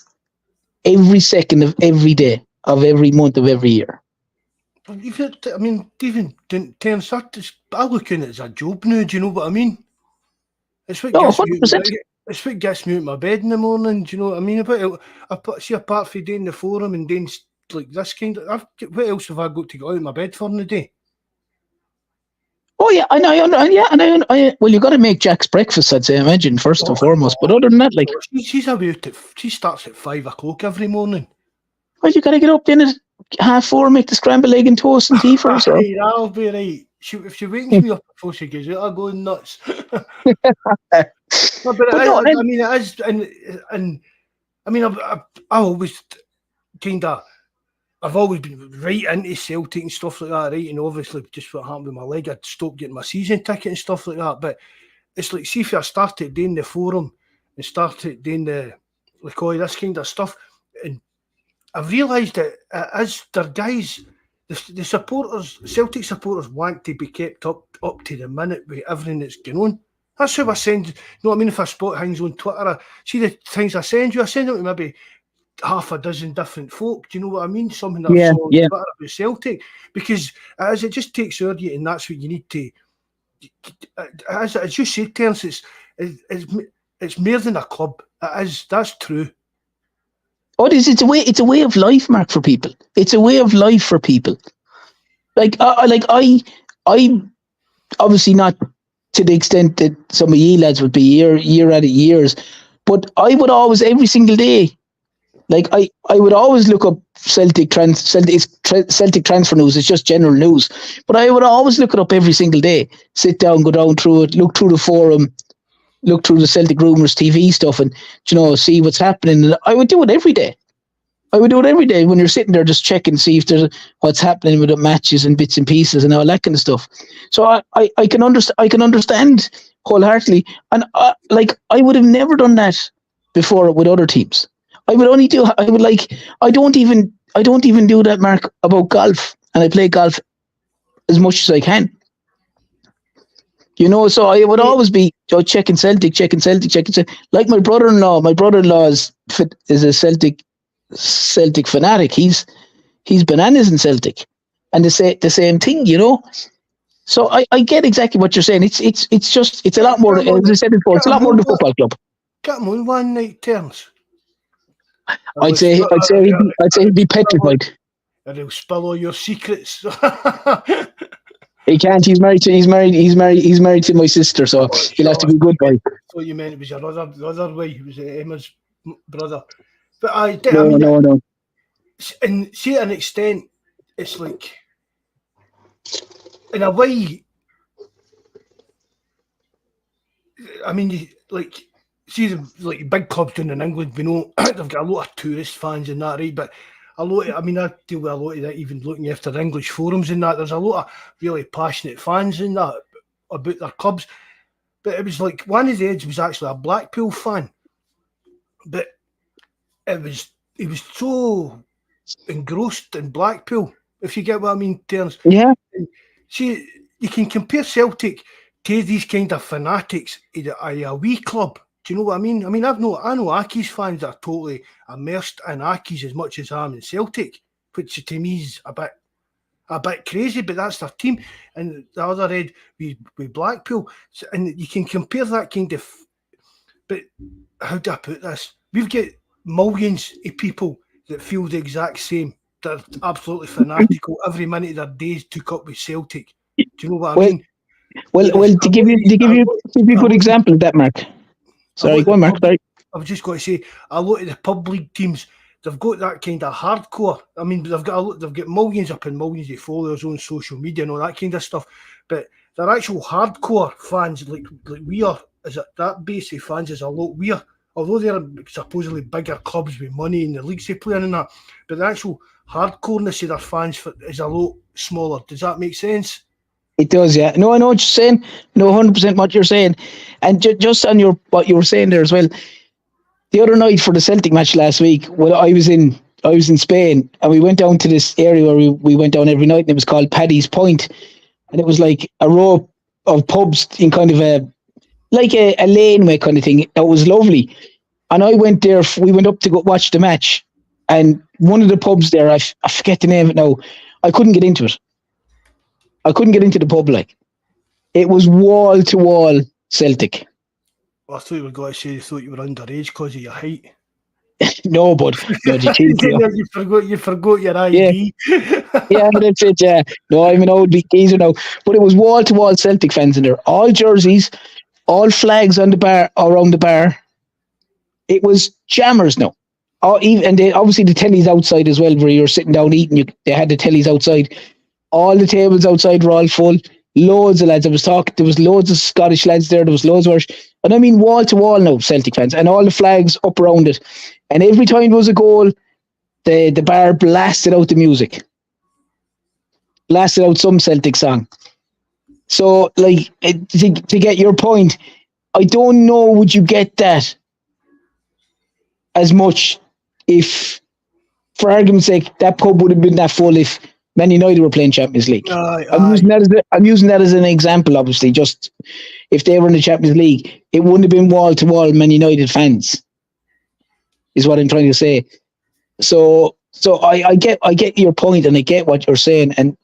every second of every day, of every month, of every year. I look at it as a job now, do you know what I mean? It's what gets me out of my bed in the morning, do you know what I mean? Apart from doing the forum and doing like this kind of, what else have I got to go out of my bed for in the day? Oh yeah, well, you got to make Jack's breakfast, I'd say, imagine, first and foremost. But other than that, like, she starts at 5 o'clock every morning. Well, you got to get up then at 4:30, make the scrambled egg and toast and tea for her. Right, that'll be right. If she wakes me up before she goes out, I'll go nuts. I mean, it is, and I mean, I always kind of. I've always been right into Celtic and stuff like that, right? And obviously, just what happened with my leg, I'd stopped getting my season ticket and stuff like that. But it's like, see if I started doing the forum and started doing all this kind of stuff, and I've realised that as their guys, the supporters, Celtic supporters want to be kept up to the minute with everything that's going on. That's how I send, you know what I mean? If I spot things on Twitter, see the things I send them to maybe half a dozen different folk. Do you know what I mean? Something that I saw on Twitter about Celtic, because as it just takes urgent, and that's what you need to. As you say, Terrence, it's more than a club. That's true. Oh, it is. It's a way of life, Mark, for people. It's a way of life for people. I obviously not to the extent that some of you lads would be year out of years, But I would always, every single day, like I would always look up Celtic transfer news. It's just general news, but I would always look it up every single day. Sit down, go down through it, look through the forum, look through the Celtic Rumours TV stuff, and see what's happening. And I would do it every day. When you're sitting there just checking, see if there's what's happening with the matches and bits and pieces and all that kind of stuff. So I can understand wholeheartedly, and I would have never done that before with other teams. I don't even do that, Mark, about golf, and I play golf as much as I can. So I would always be checking Celtic. Like my brother-in-law. My brother-in-law is a Celtic fanatic. He's bananas in Celtic, and they say the same thing. So I get exactly what you're saying. It's a lot more. As I said before, it's a lot more than the football club. Get him on one night, Terrence. I'd say he'd be petrified. And he'll spill all your secrets. He can't. He's married to my sister, so he'll have to be a good boy. So you meant it was your other way. It was Emma's brother. But No. And see, to an extent, it's like, in a way, I mean, like, see the big clubs down in England, they've got a lot of tourist fans and that, right? But I deal with a lot of that, even looking after English forums and that. There's a lot of really passionate fans in that about their clubs. But it was like, one of the Eds was actually a Blackpool fan. But he was so engrossed in Blackpool, if you get what I mean, Terrence. Yeah. And see, you can compare Celtic to these kind of fanatics in a wee club. Do you know what I mean? I mean, I know Aki's fans that are totally immersed in Aki's as much as I am in Celtic, which to me is a bit crazy, but that's their team. And the other end with Blackpool, and you can compare that kind of. But how do I put this? We've got millions of people that feel the exact same. They're absolutely fanatical. Every minute of their days took up with Celtic. Do you know what I mean? Well, to give you a good example of that, Mark. Sorry, go on, Mark. Sorry. I was just going to say, a lot of the pub league teams, they've got that kind of hardcore. I mean, they've got millions upon millions of followers on social media and all that kind of stuff. But they're actual hardcore fans, like we are. That base of fans is a lot weird. Although they're supposedly bigger clubs with money and the leagues they play in and that, but the actual hardcoreness of their fans is a lot smaller. Does that make sense? It does, yeah. No, I know what you're saying. No, 100% what you're saying. And just on what you were saying there as well, the other night for the Celtic match last week, I was in Spain, and we went down to this area where we went down every night, and it was called Paddy's Point, and it was like a row of pubs in kind of a laneway kind of thing. It was lovely. And I went there, we went up to go watch the match, and one of the pubs there, I forget the name of it now, I couldn't get into it. I couldn't get into the pub, like. It was wall to wall Celtic. Well, I thought you were going to say you thought you were underage because of your height. No, bud. No, you forgot your ID. Yeah, but that's it, yeah. No, I'm an old geezer now. But it was wall to wall Celtic fans in there. All jerseys, all flags on the bar, around the bar. It was jammers now. And obviously the tellies outside as well, where you're sitting down eating. They had the tellies outside. All the tables outside were all full. Loads of lads. There was loads of Scottish lads there. There was loads of Irish. And I mean wall to wall now, Celtic fans. And all the flags up around it. And every time there was a goal, the bar blasted out the music. Blasted out some Celtic song. So, like, to get your point, I don't know, would you get that as much if, for argument's sake, that pub would have been that full if Man United were playing Champions League. I'm using that as an example, obviously. Just if they were in the Champions League, it wouldn't have been wall to wall Man United fans, is what I'm trying to say. So I get your point, and I get what you're saying. And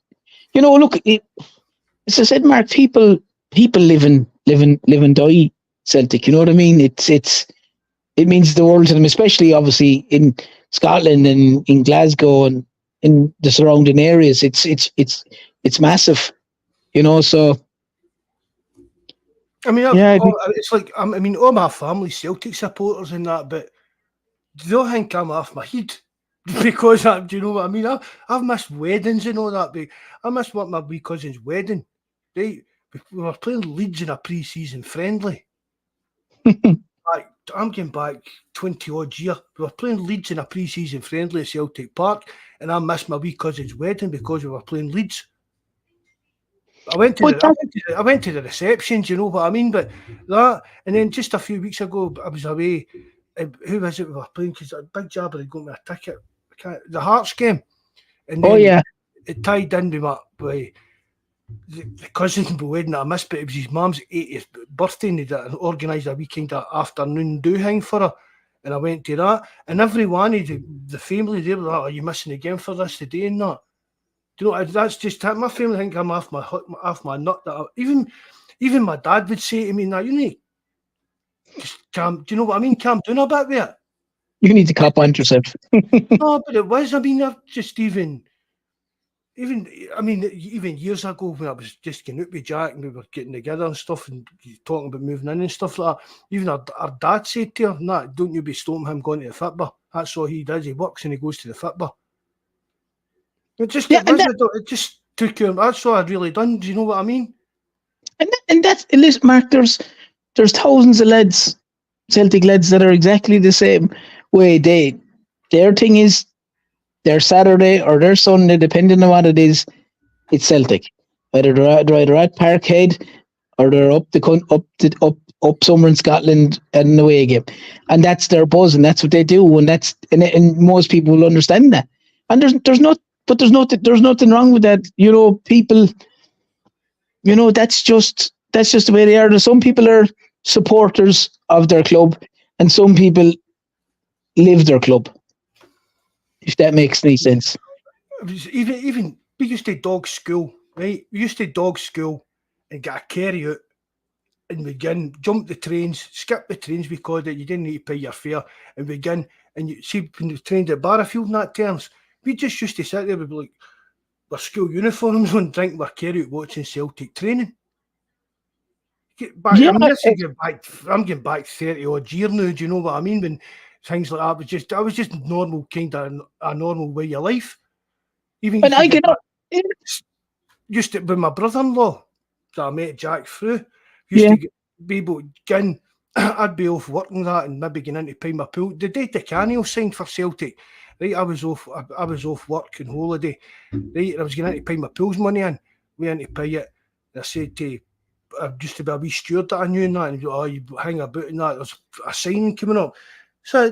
look, as I said, Mark, people live and die Celtic. You know what I mean? It means the world to them, especially obviously in Scotland and in Glasgow and in the surrounding areas. It's massive, so I mean, Yeah, it's like I mean, all my family Celtic supporters and that, but they'll think I'm off my head because do you know what I mean? I've missed weddings and all that. But I missed my wee cousin's wedding. We were playing Leeds in a pre-season friendly. Like, I'm getting back 20 odd year. We were playing Leeds in a pre-season friendly at Celtic Park, and I missed my wee cousin's wedding because we were playing Leeds. I went to the receptions, you know what I mean? But that, and then just a few weeks ago, I was away. Who was it we were playing? Because Big Jabber had got me a ticket. The Hearts game. And then it tied in with the cousin wedding that I missed, but it was his mum's 80th birthday, and they organised a wee kind of afternoon do hang for her. And I went to that, and every one of the family, they were like, "Are you missing again for this today?" And that. Do you know, that's just my family think I'm off my nut. That even my dad would say to me, "Now you need just calm." Do you know what I mean? Calm down a bit there. You need to cop on yourself. No, but it was. I mean, I've just even years ago when I was just getting out with Jack and we were getting together and stuff and talking about moving in and stuff like that. Even our dad said to her, "Nah, don't you be stopping him going to the football. That's all he does. He works and he goes to the football." It just took him. That's all I'd really done. Do you know what I mean? And listen, Mark. There's thousands of lads, Celtic lads, that are exactly the same way. Their thing is their Saturday or their Sunday, depending on what it is, it's Celtic. Whether they're either at Parkhead or they're up somewhere in Scotland at an away game, and that's their buzz, and that's what they do, and most people will understand that. And there's nothing wrong with that. You know, people. You know, that's just the way they are. There's some people are supporters of their club, and some people live their club. If that makes any sense. Even we used to dog school, right? We used to dog school and get a carry out, and we jump the trains, skip the trains because you didn't need to pay your fare, and we and you see when we trained at Barrafield in that terms, we just used to sit there with like our school uniforms on, drinking our carry out, watching Celtic training. I'm getting back 30 odd year now. Do you know what I mean? When things like that was just normal, kind of a normal way of life. Even used to with my brother-in-law that I met Jack through. To be able to I'd be off work and that, and maybe getting into pay my pool. The day DeCanio signed for Celtic, right? I was off work and holiday, right? And I was getting into pay my pool's money in. We had to pay it. And I said to just to be a wee steward that I knew and that, and you hang about and that. There's a signing coming up. So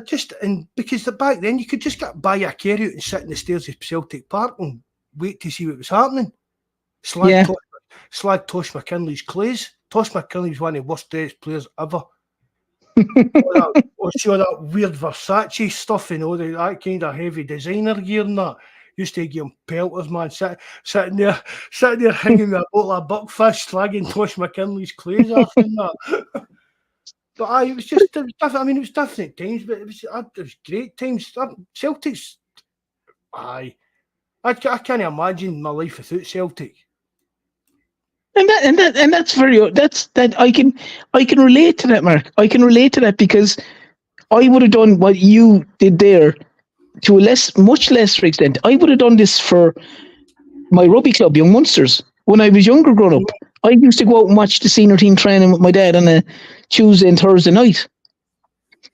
because back then you could just buy a carry out and sit in the stairs of Celtic Park and wait to see what was happening. Slag Tosh McKinley's clays. Tosh McKinley's one of the worst dressed players ever. all that weird Versace stuff and all that kind of heavy designer gear and that. Used to give him pelters, man. Sitting there hanging with a bottle of buckfish, slagging Tosh McKinley's clays off and that. But it was different. I mean, it was different times, but it was great times. Celtic's, I can't imagine my life without Celtic. And that's that I can relate to that, Mark. I can relate to that because I would have done what you did there to a much less extent. I would have done this for my rugby club, Young Munsters. When I was younger growing up, I used to go out and watch the senior team training with my dad on a Tuesday and Thursday night.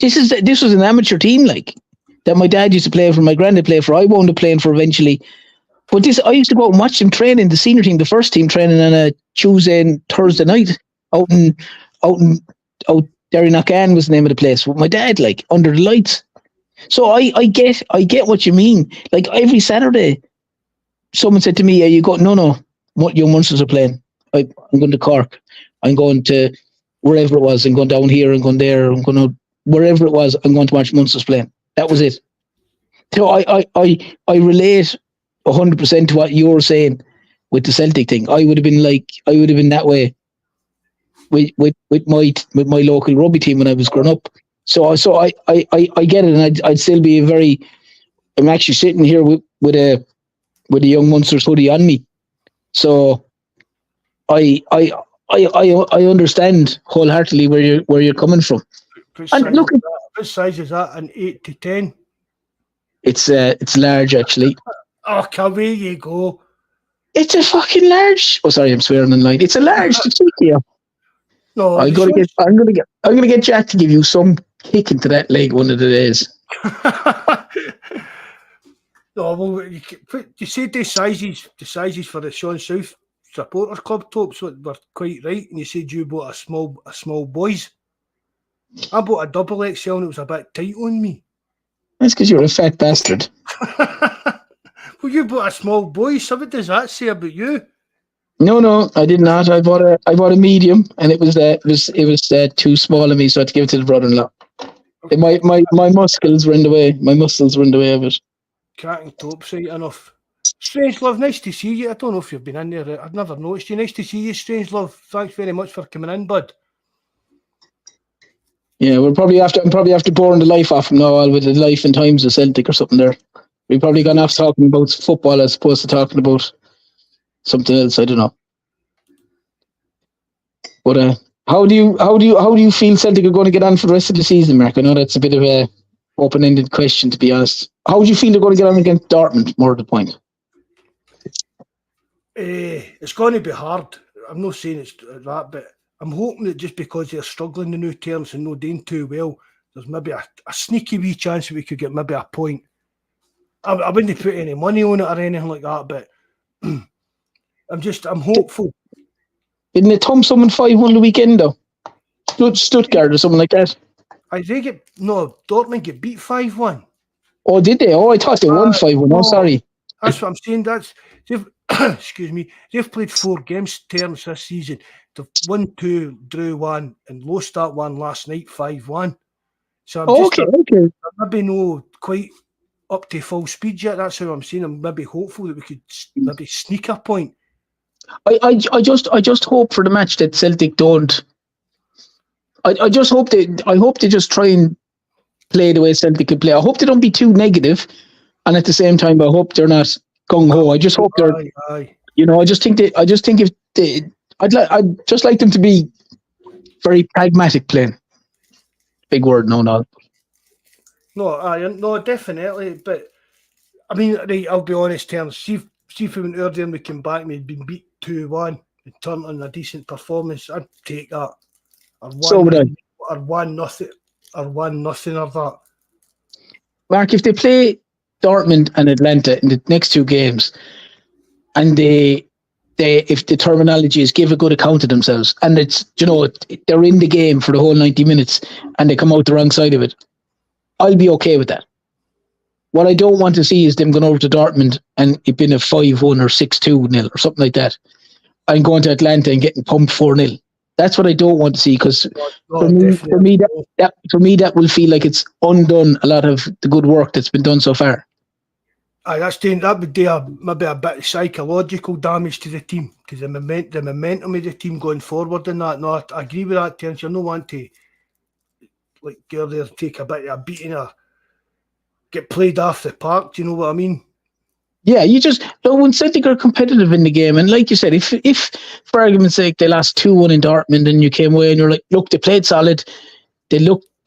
This was an amateur team, like, that my dad used to play for, my granddad played for, I wound up playing for eventually. But I used to go out and watch them training, the senior team, the first team training on a Tuesday and Thursday night out Derrynockan was the name of the place with my dad, like, under the lights. So I get what you mean. Like, every Saturday, someone said to me, "You go, no, what Young Munsters are playing? I'm going to Cork. I'm going to wherever it was. I'm going down here. I'm going there. I'm going to wherever it was. I'm going to watch Munsters playing." That was it. So I relate 100% to what you're saying with the Celtic thing. I would have been that way with my local rugby team when I was growing up. So I get it, and I'd still be I'm actually sitting here with a Young Munsters hoodie on me. So I I understand wholeheartedly where you're coming from. And look, what size is that? An 8 to 10? It's large actually. Oh, away you go. It's a fucking large. Oh, sorry, I'm swearing in line. It's a large to cheek here. No, I'm gonna get Jack to give you some kick into that leg one of the days. No, well, you said the sizes for the Sean South supporters club tops were quite right, and you said you bought a small boys. I bought a double XL and it was a bit tight on me. That's because you're a fat bastard. Well, you bought a small boy, so what does that say about you? No, I did not. I bought a medium, and it was too small of me, so I had to give it to the brother-in-law. My muscles were in the way. My muscles were in the way of it. Cracking tops, right enough. Strange Love, nice to see you. I don't know if you've been in there. I've never noticed you. Nice to see you, Strange Love. Thanks very much for coming in, bud. Yeah, I'm probably after boring the life off him now, with the life and times of Celtic or something there. We've probably gone off talking about football as opposed to talking about something else. I don't know. But how do you feel Celtic are going to get on for the rest of the season, Mark? I know that's a bit of a open-ended question, to be honest. How do you feel they're going to get on against Dortmund? More to the point. It's going to be hard. I'm not saying it's that, but I'm hoping that just because they're struggling, the new Terrence, and not doing too well, there's maybe a sneaky wee chance that we could get maybe a point. I wouldn't put any money on it or anything like that, but I'm hopeful. Didn't they thump someone 5-1 the weekend though? Stuttgart or something like that. Dortmund get beat 5-1. Oh, did they? Oh, I thought they won 5-1. Oh, sorry. That's what I'm saying. Excuse me. They've played 4 games, Terrence, this season. They've won 2, drew 1, and lost that one last night 5-1. So I'm maybe no quite up to full speed yet. That's how I'm saying. I'm maybe hopeful that we could maybe sneak a point. I just hope for the match that Celtic don't. I hope they just try and play the way Celtic can play. I hope they don't be too negative, and at the same time, I hope they're not gung ho. I just hope they're. Aye. You know, I just think if they, I'd just like them to be very pragmatic playing. Big word, no. No, definitely. But I mean, right, I'll be honest, Terrence. See if we went earlier and we came back and we'd been beat 2-1 and turned on a decent performance. I'd take that. Or 1-0 of that. Mark, if they play Dortmund and Atlanta in the next 2 games, and if the terminology is give a good account of themselves, and it's, they're in the game for the whole 90 minutes and they come out the wrong side of it, I'll be okay with that. What I don't want to see is them going over to Dortmund and it being a 5-1 or 6-2 or something like that, and going to Atlanta and getting pumped 4-0. That's what I don't want to see, because for me that will feel like it's undone a lot of the good work that's been done so far. That would do maybe a bit of psychological damage to the team, because the momentum of the team going forward in that. No, I agree with that, Terence. You don't want to go there, take a bit of a beating or get played off the park. Do you know what I mean? Yeah, when Celtic are competitive in the game, and like you said, if for argument's sake they lost 2-1 in Dortmund and you came away and you're like, look, they played solid, they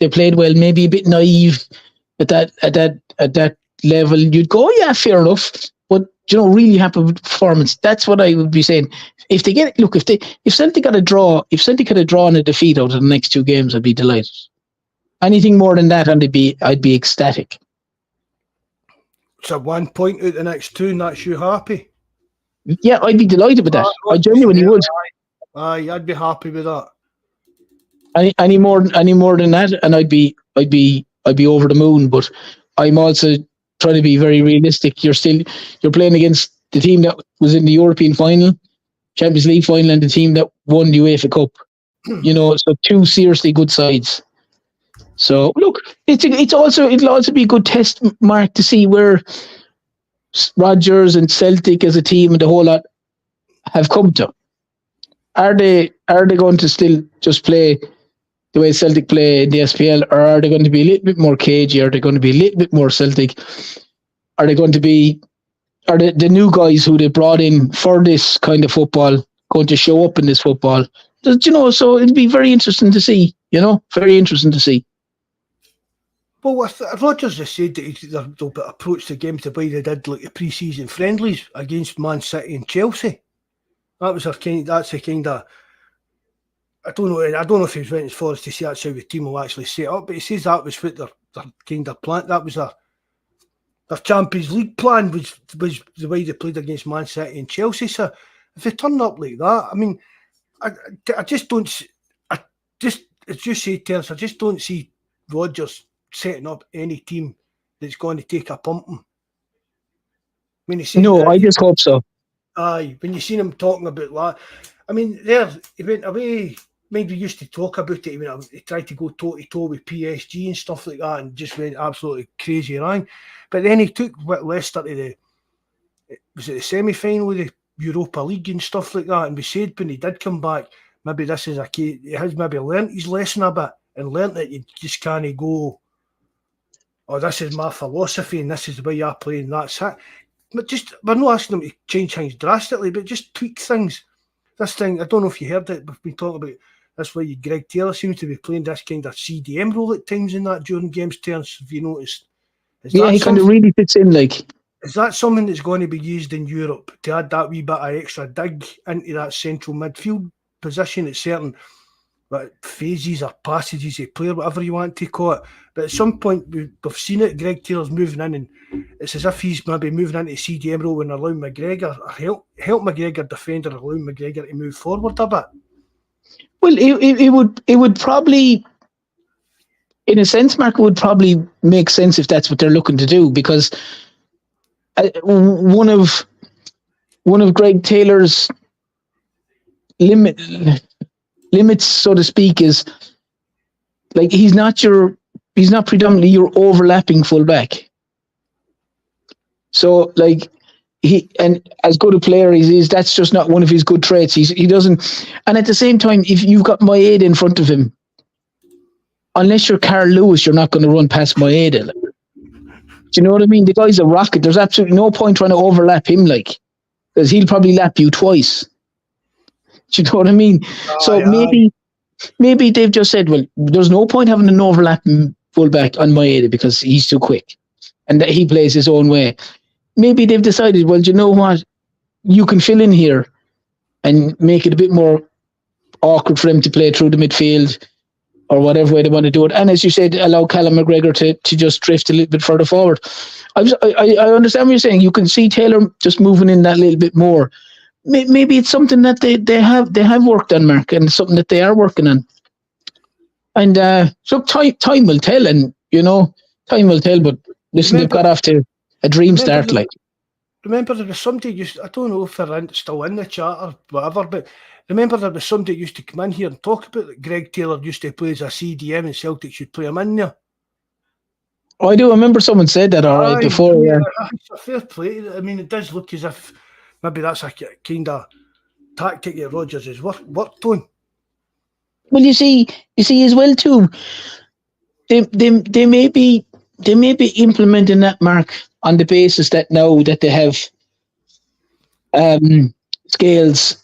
played well, maybe a bit naive at that level, you'd go, oh, yeah, fair enough. But really happy with the performance. That's what I would be saying. If Celtic got a draw, if Celtic had a draw and a defeat out of the next 2 games, I'd be delighted. Anything more than that, I'd be ecstatic. So 1 point out the next 2, and that's you happy? Yeah, I'd be delighted with that. I genuinely would. Aye, I'd be happy with that. Any more than that, and I'd be over the moon. But I'm also trying to be very realistic. You're playing against the team that was in the European final, Champions League final, and the team that won the UEFA Cup. So 2 seriously good sides. So look, it'll also be a good test, Mark, to see where Rodgers and Celtic as a team and the whole lot have come to. Are they going to still just play the way Celtic play in the SPL, or are they going to be a little bit more cagey? Are they going to be a little bit more Celtic? Are the new guys who they brought in for this kind of football going to show up in this football? So it'd be very interesting to see. Very interesting to see. Well, if Rodgers has said that they'll approach the game the way they did like the pre-season friendlies against Man City and Chelsea. That's the kind of. I don't know if he went as far as to say that's how the team will actually set up, but he says that was what their kind of plan. That was their Champions League plan was the way they played against Man City and Chelsea. So if they turn up like that, I mean, I just don't. As you say, Terrence, I just don't see Rodgers setting up any team that's going to take a pumping. I just hope so. Aye, when you seen him talking about that, I mean, he went away. Maybe used to talk about it. He tried to go toe-to-toe with PSG and stuff like that and just went absolutely crazy wrong. But then he took Leicester to the semi-final of the Europa League and stuff like that. And we said when he did come back, maybe this is a case, he has maybe learnt his lesson a bit and learnt that you just can't go, oh, this is my philosophy and this is the way I play and that's it. But we're not asking him to change things drastically, but just tweak things. This thing, I don't know if you heard it, we've been talking about this way. Greg Taylor seems to be playing this kind of CDM role at times in that during games. Terrence, have you noticed? He kind of really fits in. Is that something that's going to be used in Europe to add that wee bit of extra dig into that central midfield position at certain phases or passages of play, whatever you want to call it? But at some point we've seen it. Greg Taylor's moving in, and it's as if he's maybe moving into CDM role and allowing McGregor or help McGregor defend or allowing McGregor to move forward a bit. Well, it would probably, in a sense, Mark, it would probably make sense if that's what they're looking to do, because one of Greg Taylor's limits, so to speak, is like he's not predominantly your overlapping fullback. So and as good a player as he is, that's just not one of his good traits. He doesn't, and at the same time, if you've got Maeda in front of him, unless you're Carl Lewis, you're not going to run past Maeda. Do you know what I mean? The guy's a rocket. There's absolutely no point trying to overlap him, because he'll probably lap you twice. Do you know what I mean? Maybe they've just said, well, there's no point having an overlapping fullback on Maeda because he's too quick and that he plays his own way. Maybe they've decided, well, you know what? You can fill in here and make it a bit more awkward for him to play through the midfield or whatever way they want to do it. And as you said, allow Callum McGregor to just drift a little bit further forward. I understand what you're saying. You can see Taylor just moving in that little bit more. Maybe it's something that they have worked on, Mark, and something that they are working on. And so time will tell, and time will tell. But listen, they've got off to a dream start. Remember, there was somebody I don't know if they're still in the chat or whatever, but remember there was somebody used to come in here and talk about that Greg Taylor used to play as a CDM and Celtic should play him in there. Oh, I do remember someone said that before. Yeah, it's a fair play. I mean, it does look as if maybe that's a kind of tactic that Rodgers has worked on. Well, you see as well too. They may be implementing that, Mark, on the basis that now that they have Scales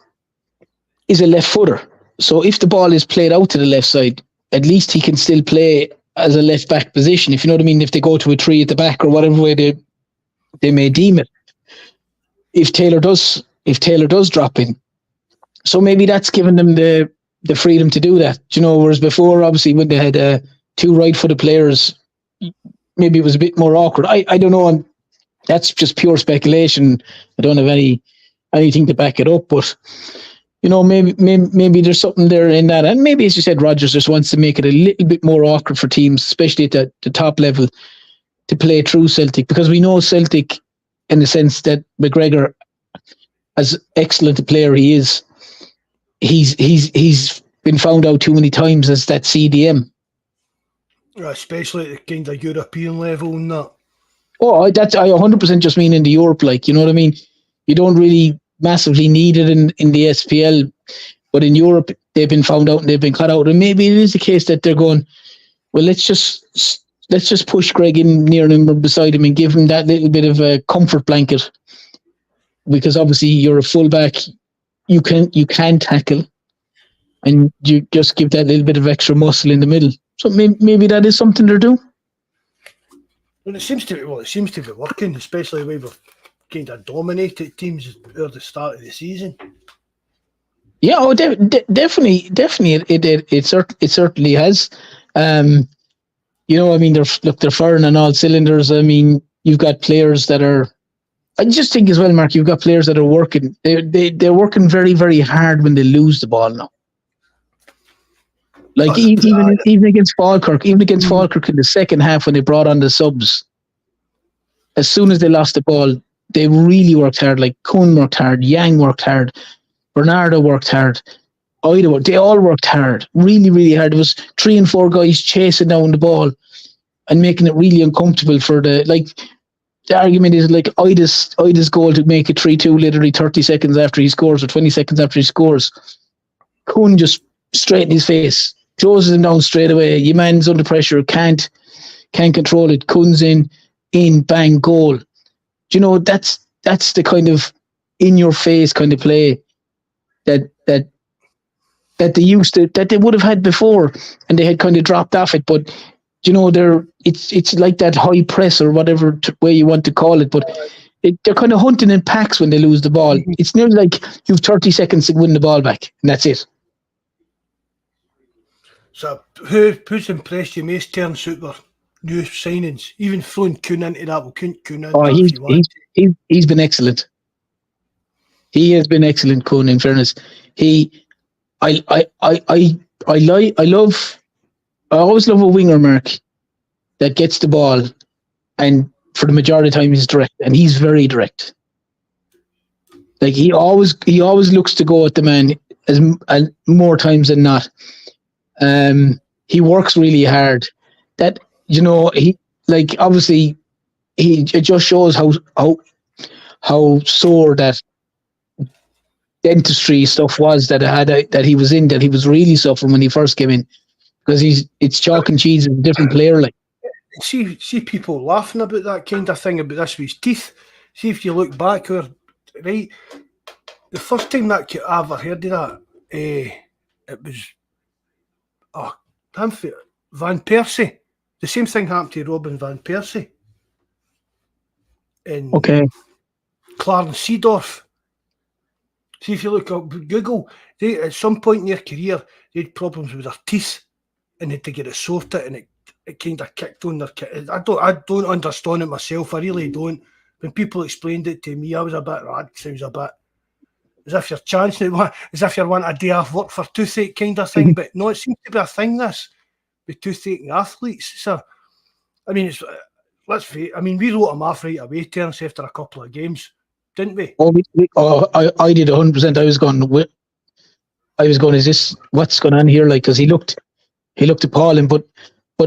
is a left footer. So if the ball is played out to the left side, at least he can still play as a left back position. If you know what I mean, if they go to a three at the back or whatever way they may deem it. If Taylor does drop in, so maybe that's given them the freedom to do that. Whereas before, obviously, when they had two right-footed players, maybe it was a bit more awkward. I don't know. That's just pure speculation. I don't have anything to back it up, but maybe there's something there in that. And maybe, as you said, Rodgers just wants to make it a little bit more awkward for teams, especially at the top level, to play through Celtic, because we know Celtic, in the sense that McGregor, as excellent a player he is, he's been found out too many times as that CDM. Especially at the kind of European level and that. Oh, I 100% just mean in the Europe, you know what I mean? You don't really massively need it in the SPL, but in Europe they've been found out and they've been cut out. And maybe it is the case that they're going, well, let's just push Greg in near him or beside him and give him that little bit of a comfort blanket, because obviously you're a fullback, you can tackle, and you just give that little bit of extra muscle in the middle. So maybe that is something they're doing. Well, it seems to be working, especially the way we've kind of dominated teams at the start of the season. Yeah, definitely, it certainly has. They're firing on all cylinders. I mean, you've got players that are. I just think as well, Mark, you've got players that are working. They're working very, very hard when they lose the ball now. Like even against Falkirk, in the second half when they brought on the subs, as soon as they lost the ball, they really worked hard. Like Kuhn worked hard, Yang worked hard, Bernardo worked hard, they all worked hard, really, really hard. It was 3 and 4 guys chasing down the ball and making it really uncomfortable for the argument is like Ida's goal to make it 3-2 literally 30 seconds after he scores or 20 seconds after he scores. Kuhn just straight in his face, closes him down straight away. Your man's under pressure, can't control it. Kuhn's in, bang, goal. Do you know, that's the kind of in your face kind of play that they would have had before, and they had kind of dropped off it. But you know, it's like that high press or whatever way you want to call it. But they're kind of hunting in packs when they lose the ball. It's nearly like you've 30 seconds to win the ball back, and that's it. So who's impressed you most, Terrence, out there? New signings, even throwing Kuhn into that. We'll count Kuhn in. Oh, he's been excellent. He has been excellent, Kuhn. In fairness, I always love a winger, Mark, that gets the ball, and for the majority of the time he's direct, and he's very direct. Like he always looks to go at the man as more times than not. He works really hard. That, you know, it just shows how sore that dentistry stuff was that he was in, that he was really suffering when he first came in, because it's chalk and cheese and a different player. Like, see people laughing about that kind of thing about this with his teeth. See if you look back, the first time that I ever heard of that, it was Van Persie. The same thing happened to Robin Van Persie in Clarence Seedorf. See if you look up Google, they at some point in their career they had problems with their teeth and had to get it sorted, and it kind of kicked on their. I don't understand it myself. I really don't. When people explained it to me, I was a bit. That sounds a bit as if you're chancing it, as if you're wanting a day off work for toothache kind of thing. But no, it seems to be a thing, this with toothache athletes. So, I mean, let's face it. I mean, we wrote him off right away, Terrence, after a couple of games, didn't we? I did 100%. I was going, is this what's going on here? Like, because he looked appalling. But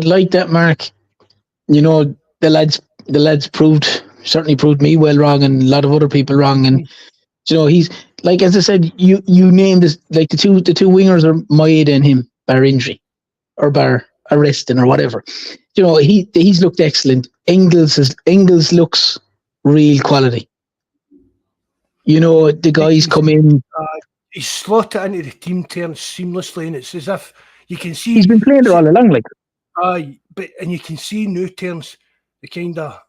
like that, Mark, you know, the lads certainly proved me well wrong, and a lot of other people wrong. And you know, he's like, as I said, you named this, like the two wingers are Maeda and him, bar injury or bar arresting or whatever. You know, he's looked excellent. Engels looks real quality. You know, the guys come in. He's slotted into the team, Terrence, seamlessly, and it's as if you can see he's been playing there all along, like. And you can see now, Terrence, the kind of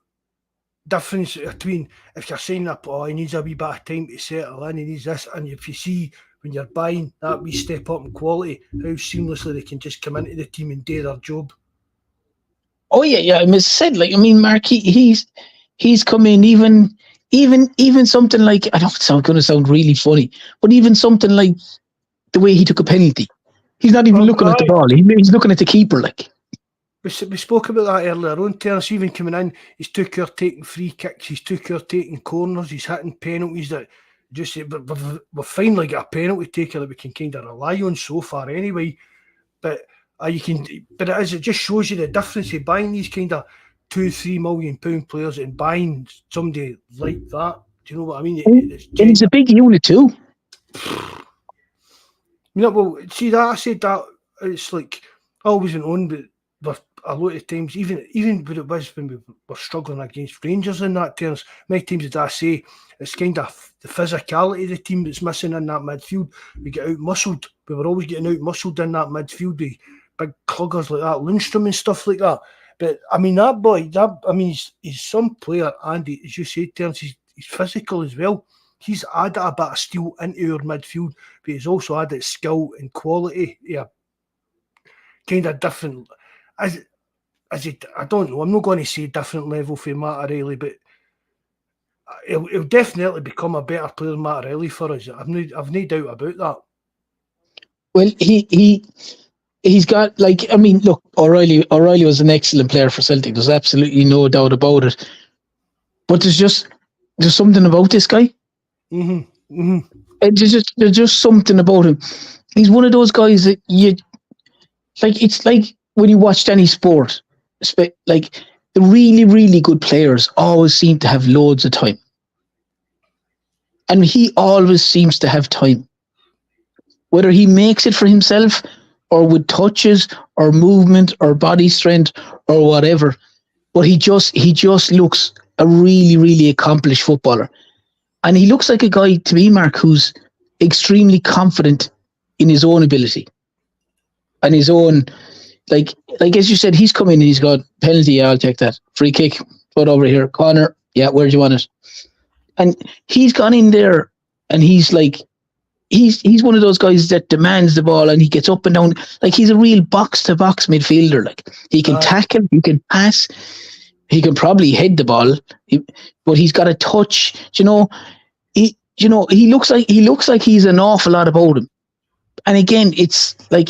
difference between if you're saying up, he needs a wee bit of time to settle in, he needs this, and if you see when you're buying that wee step up in quality, how seamlessly they can just come into the team and do their job. Oh yeah. I said, like, I mean, Mark, he's come in even something like, I know it's going to sound really funny, but even something like the way he took a penalty. He's not even looking at the ball. He's looking at the keeper, like. We spoke about that earlier on, Terrence. Even coming in, he's too care taking free kicks, he's too care taking corners, he's hitting penalties that just we've finally got a penalty taker that we can kind of rely on so far anyway. But it just shows you the difference of buying these kind of £2-3 million players and buying somebody like that. Do you know what I mean? It's a big unit too. You know, well, see that I said that it's like I always went on, but a lot of times, even when it was when we were struggling against Rangers in that terms, many times did I say it's kind of the physicality of the team that's missing in that midfield. We get out muscled. We were always getting out muscled in that midfield with big cluggers like that, Lundstrom and stuff like that. But I mean, that boy, he's some player, and as you say, Terrence, he's physical as well. He's added a bit of steel into our midfield, but he's also added skill and quality. Yeah, kind of different. I don't know. I'm not going to say different level for Matt O'Reilly, but he'll definitely become a better player than Matt O'Reilly for us. I've no doubt about that. Well, he's got, like, I mean, look, O'Reilly was an excellent player for Celtic. There's absolutely no doubt about it. But there's something about this guy. Mm-hmm. Mm-hmm. There's just something about him. He's one of those guys that it's like when you watch any sport, like the really, really good players always seem to have loads of time. And he always seems to have time. Whether he makes it for himself or with touches or movement or body strength or whatever. But he just looks a really, really accomplished footballer. And he looks like a guy, to me, Mark, who's extremely confident in his own ability. And his own, like as you said, he's come in and he's got penalty, yeah, I'll take that. Free kick, put over here. Corner, yeah, where do you want it? And he's gone in there and he's like, he's one of those guys that demands the ball and he gets up and down. Like, he's a real box-to-box midfielder. Like, he can tackle, he can pass, he can probably head the ball, but he's got a touch. He looks like he's an awful lot about him. And again, it's like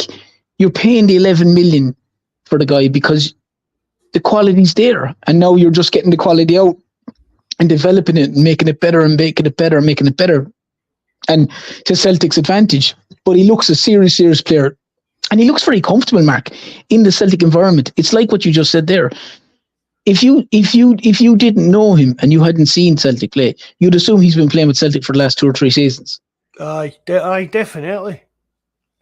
you're paying the 11 million for the guy because the quality's there, and now you're just getting the quality out and developing it and making it better and making it better and making it better. And to Celtic's advantage. But he looks a serious player. And he looks very comfortable, Mark, in the Celtic environment. It's like what you just said there. If you didn't know him and you hadn't seen Celtic play, you'd assume he's been playing with Celtic for the last 2 or 3 seasons. Aye, definitely.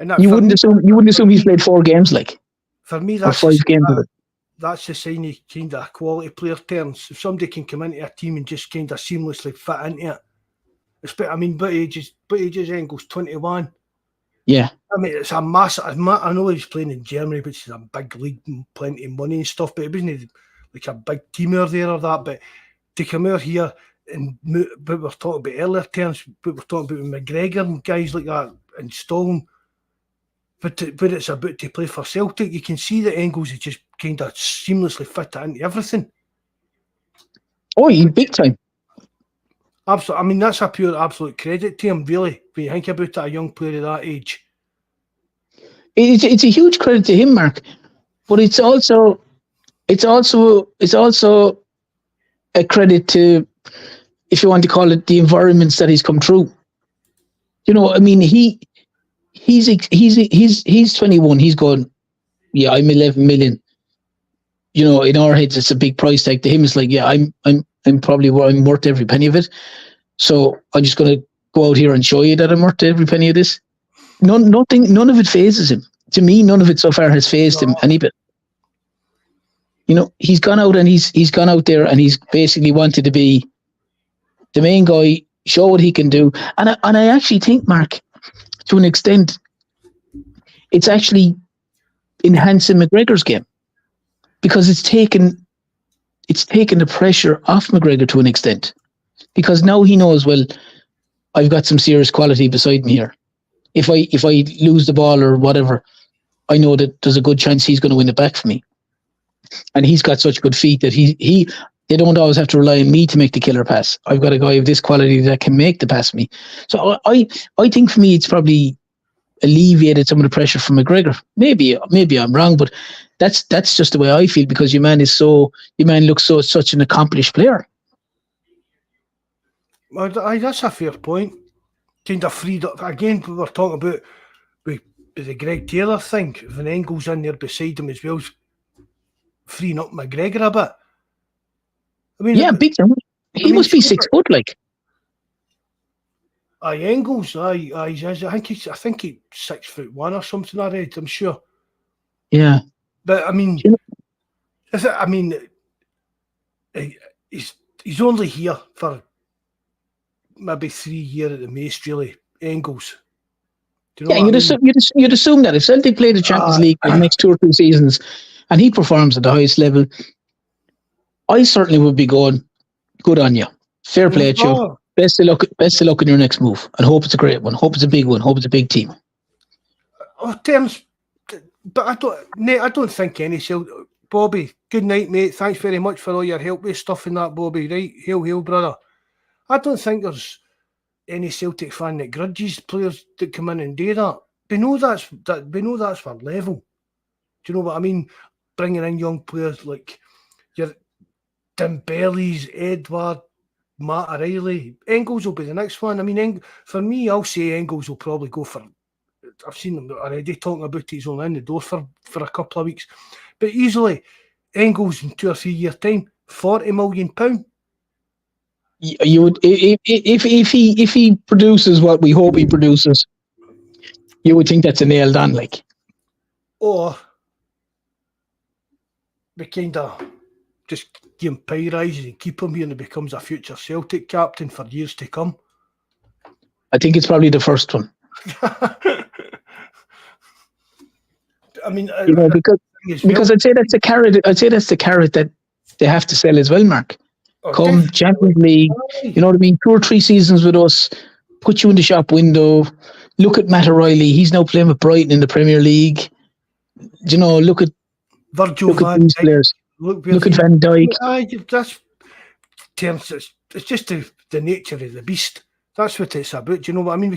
And you wouldn't assume he's played 4 games, like. For me, that's 5 games of it. That's the sign of kind of a quality player, Terrence. If somebody can come into a team and just kind of seamlessly fit into it. I mean, but ages Engel's 21. Yeah. I mean, it's a massive. I know he's playing in Germany, which is a big league and plenty of money and stuff, but it wasn't like a big team out there or that. But to come out here and what we were talking about earlier, Terrence, what we're talking about with McGregor and guys like that and Stone, but it's about to play for Celtic, you can see that Engels is just kind of seamlessly fit into everything. Oh, he's big time. Absolutely. I mean, that's a pure absolute credit to him, really. When you think about it, a young player of that age. It's a huge credit to him, Mark. But it's also a credit to, if you want to call it, the environments that he's come through. I mean, he's 21. He's going, yeah, I'm 11 million. In our heads, it's a big price tag. To him, it's like, yeah, I'm worth every penny of it. So I'm just going to go out here and show you that I'm worth every penny of this. None of it phases him. To me, none of it so far has phased him any bit. He's gone out and he's gone out there and he's basically wanted to be the main guy, show what he can do. And I actually think, Mark, to an extent, it's actually enhancing McGregor's game because it's taken the pressure off McGregor to an extent, because now he knows, well, I've got some serious quality beside me here. If I lose the ball or whatever, I know that there's a good chance he's going to win it back for me. And he's got such good feet that they don't always have to rely on me to make the killer pass. I've got a guy of this quality that can make the pass for me. So I think for me it's probably alleviated some of the pressure from McGregor. Maybe I'm wrong, but that's just the way I feel, because your man looks such an accomplished player. Well, that's a fair point. Kind of freed up again. We were talking about with the Greg Taylor thing. When Engels in there beside him as well, freeing up McGregor a bit. I mean, yeah, big time. He must be 6 foot, like. Engels, I think he's 6'1" or something. I read, I'm sure. Yeah, but I mean, I mean, he's only here for maybe 3 years at the most, really. Engels. Do you know what I mean? You'd assume that if Celtic play the Champions League for the next 2 or 3 seasons and he performs at the highest level, I certainly would be going, good on you. Fair play to you. Best of luck in your next move. And hope it's a great one. Hope it's a big one. Hope it's a big team. Oh, Terrence, but I don't think any Bobby, good night, mate. Thanks very much for all your help with stuff and that, Bobby. Right? Hail, brother. I don't think there's any Celtic fan that grudges players that come in and do that. We know that's for level. Do you know what I mean? Bringing in young players like your Dembele's, Edward, Matt O'Reilly. Engels will be the next one. I mean, for me, I'll say Engels will probably go for. I've seen them already talking about it. He's only in the door for a couple of weeks, but easily Engels in 2 or 3 years' time, £40 million. You would if he produces what we hope he produces, you would think that's a nailed on, like. Or we kind of just give him pay rises and keep him here, and he becomes a future Celtic captain for years to come. I think it's probably the first one. I mean, because I'd say that's the carrot. I'd say that's the carrot that they have to sell as well, Mark. Come Champions League, you know what I mean? 2 or 3 seasons with us, put you in the shop window. Look at Matt O'Reilly. He's now playing with Brighton in the Premier League. You know, look at Virgil van Dijk. Players. Look at Van Dijk. That's Terrence. It's just the nature of the beast. That's what it's about. Do you know what I mean?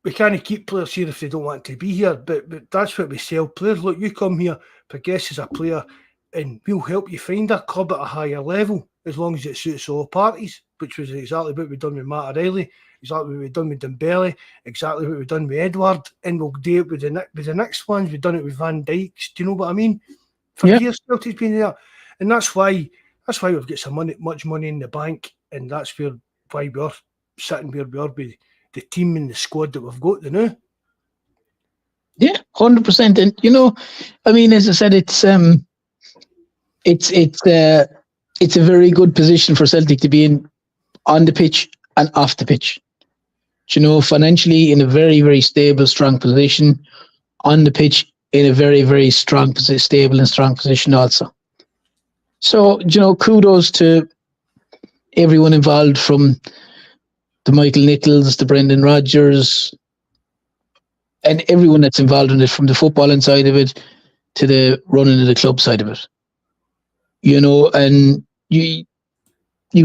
We can't keep players here if they don't want to be here. But that's what we sell players. Look, you come here, progress as a player, and we'll help you find a club at a higher level as long as it suits all parties, which was exactly what we've done with Matt O'Reilly, exactly what we've done with Dembele, exactly what we've done with Edward, and we'll do it with the next ones. We've done it with Van Dijk. Do you know what I mean? For years, Celtic's been there, and that's why we've got much money in the bank, and that's why we're sitting where we are with the team and the squad that we've got now. Yeah, 100%. And you know, I mean, as I said, it's a very good position for Celtic to be in, on the pitch and off the pitch. You know, financially in a very, very stable, strong position. On the pitch in a very, very strong, stable and strong position also. So, you know, kudos to everyone involved, from the Michael Nichols, the Brendan Rodgers, and everyone that's involved in it, from the footballing side of it to the running of the club side of it. You know, and you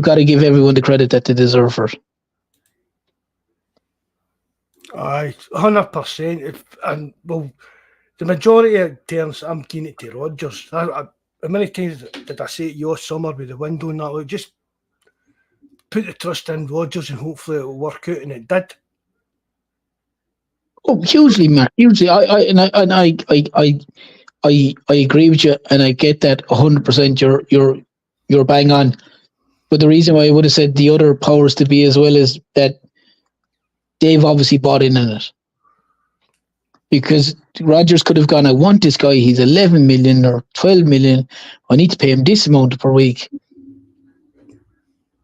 got to give everyone the credit that they deserve for it. Aye, 100%. And well, the majority of Terrence, I'm keen it to Rodgers. How many times did I say to you summer with the window and that? Like, just put the trust in Rodgers and hopefully it'll work out, and it did. Oh, hugely, Matt. Hugely. I agree with you, and I get that 100%. You're bang on. But the reason why I would have said the other powers to be as well is that they've obviously bought in on it. Because Rodgers could have gone, I want this guy, he's 11 million or 12 million, I need to pay him this amount per week.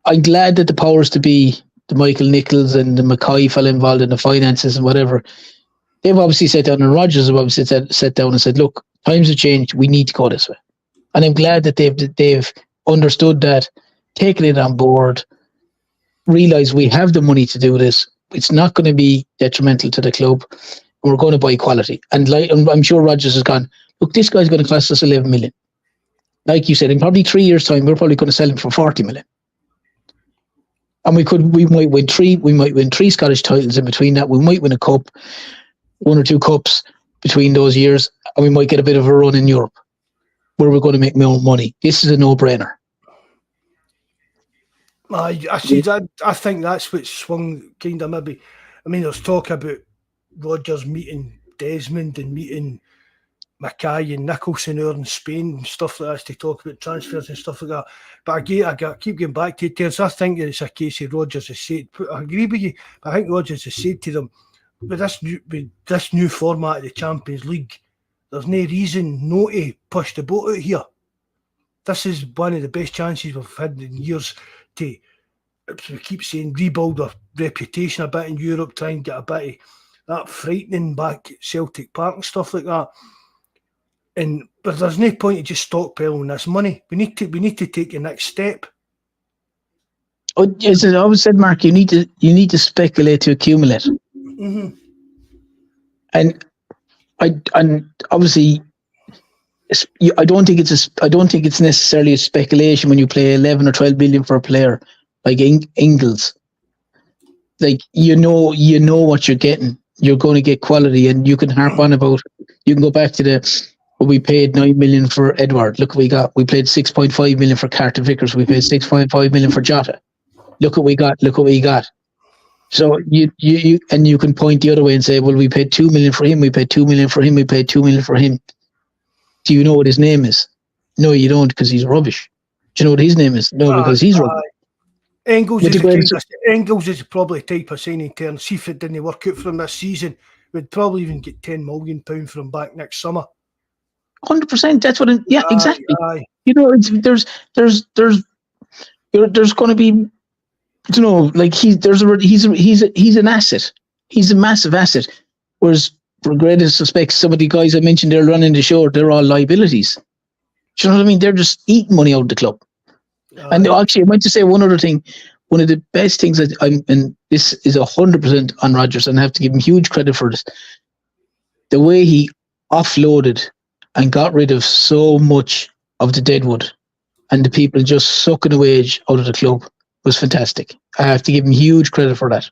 I'm glad that the powers to be, the Michael Nichols and the McCoy fella involved in the finances and whatever, they've obviously sat down, and Rodgers have obviously sat down and said, look, times have changed, we need to go this way. And I'm glad that they've understood that, taken it on board, realised we have the money to do this. It's not going to be detrimental to the club. We're going to buy quality. And I'm sure Rodgers has gone, look, this guy's going to cost us 11 million. Like you said, in probably 3 years' time, we're probably going to sell him for 40 million. And we might win three Scottish titles in between that. We might win a cup, 1 or 2 cups between those years, and we might get a bit of a run in Europe where we're going to make more money. This is a no-brainer. I see that. I think that's what swung kind of maybe. I mean, there's talk about Rodgers meeting Desmond and meeting Mackay and Nicholson over in Spain and stuff like that to talk about transfers and stuff like that. But I keep going back to it, Terrence. I think it's a case of Rodgers has said, I agree with you, but I think Rodgers has said to them, with this new format of the Champions League, there's no reason not to push the boat out here. This is one of the best chances we've had in years to, as we keep saying, rebuild our reputation a bit in Europe, try and get a bit of that frightening back at Celtic Park and stuff like that. But there's no point in just stockpiling this money. We need to take the next step. Oh, as I always said, Mark, you need to speculate to accumulate. Mm-hmm. And obviously, I don't think it's necessarily a speculation when you pay 11 or 12 million for a player like Ingles. Like you know what you're getting. You're going to get quality, and you can harp on about. You can go back to we paid 9 million for Edward. Look what we got. We paid 6.5 million for Carter Vickers. We paid 6.5 million for Jota. Look what we got. Look what we got. So you can point the other way and say, well, we paid 2 million for him. We paid 2 million for him. We paid 2 million for him. Do you know what his name is? No, you don't, because he's rubbish. Do you know what his name is? No, because he's rubbish. Engels is probably the type of signing Terrence. See if it didn't work out for him this season, we'd probably even get £10 million for him back next summer. 100%. That's what. Exactly. Aye. You know, there's going to be, you know, like he's an asset. He's a massive asset. Whereas, for greatest respect, some of the guys I mentioned there running the show, they're all liabilities. Do you know what I mean? They're just eating money out of the club. And actually, I meant to say one other thing. One of the best things and this is 100% on Rodgers, and I have to give him huge credit for this. The way he offloaded and got rid of so much of the deadwood and the people just sucking a wage out of the club was fantastic. I have to give him huge credit for that.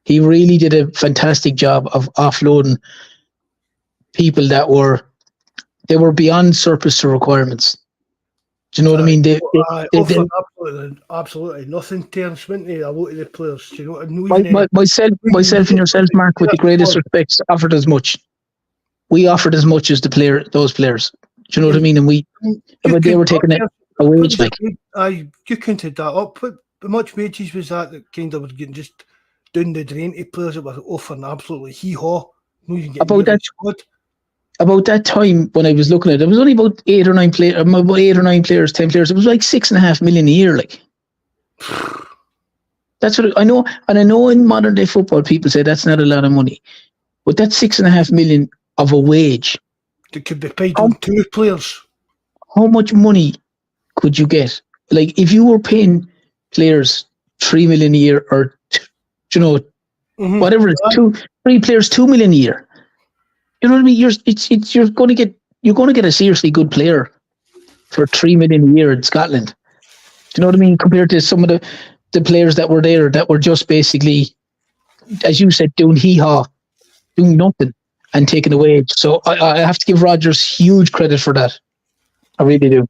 He really did a fantastic job of offloading people that were beyond surplus to requirements. Do you know what I mean? They absolutely nothing, Terrence, wouldn't they? A lot of the players. Do you know, myself and yourself, Mark, with the greatest respect, offered as much. We offered as much as those players. Do you know what I mean? And they were taking a wage. You counted that up. How much wages was that kind of was getting just down the drain to players that were offering absolutely hee-haw? About that time when I was looking at it, was only about 8 or 9 players, 10 players. It was like 6.5 million a year. Like that's what I know. And I know in modern day football, people say that's not a lot of money, but that's 6.5 million of a wage. It could be paid on 2 players. How much money could you get? Like if you were paying players 3 million a year, or whatever it's 3 players 2 million a year. You know what I mean? You're going to get a seriously good player for 3 million a year in Scotland. Do you know what I mean? Compared to some of the players that were there that were just basically, as you said, doing hee-haw, doing nothing and taking a wage. So I have to give Rodgers huge credit for that. I really do.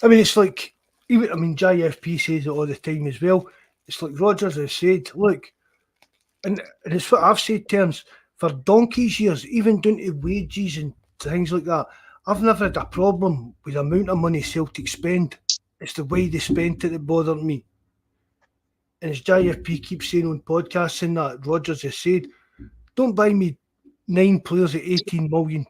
I mean, it's like, JFP says it all the time as well. It's like Rodgers has said, look, and it's what I've said, Terrence, for donkey's years, even down to wages and things like that, I've never had a problem with the amount of money Celtic spend. It's the way they spent it that bothered me. And as JFP keeps saying on podcasts and that, Rodgers has said, don't buy me 9 players at 18 million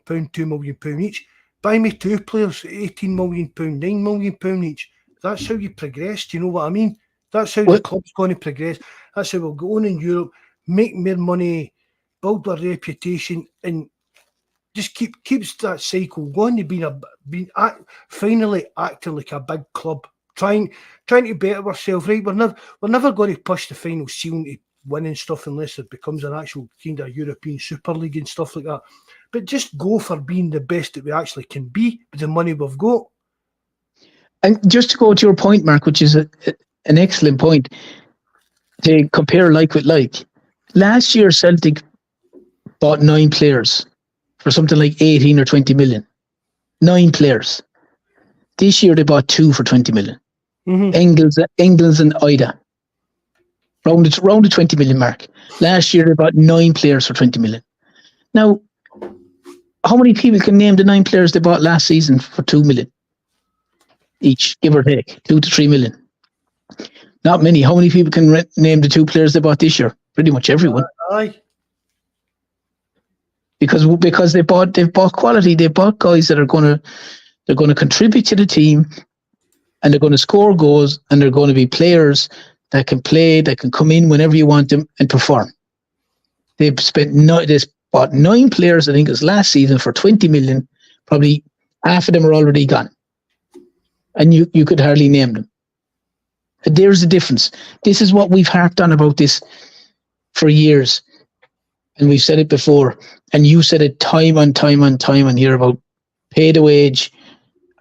pound, £2 million each. Buy me 2 players at 18 million pound, £9 million each. That's how you progress. Do you know what I mean? That's how the club's going to progress. That's how we'll go on in Europe, make more money, build our reputation, and just keeps that cycle going. Being finally acting like a big club, trying to better ourselves. Right, we're never going to push the final ceiling to winning stuff unless it becomes an actual kind of European Super League and stuff like that. But just go for being the best that we actually can be with the money we've got. And just to go to your point, Mark, which is an excellent point, to compare like with like. Last year, Celtic bought 9 players for something like 18 or 20 million. 9 players. This year, they bought 2 for 20 million. Mm-hmm. Engels and Ida. Round the 20 million mark. Last year, they bought 9 players for 20 million. Now, how many people can name the 9 players they bought last season for 2 million? Each, give or take, 2 to 3 million. Not many. How many people can name the 2 players they bought this year? Pretty much everyone. Aye. because they've bought quality. They bought guys that are gonna contribute to the team, and they're going to score goals, and they're going to be players that can play, that can come in whenever you want them and perform. They bought 9 players, I think it was last season, for 20 million. Probably half of them are already gone, and you could hardly name them. There's the difference. This is what we've harped on about this for years, and we've said it before, and you said it time and time and time on here about pay the wage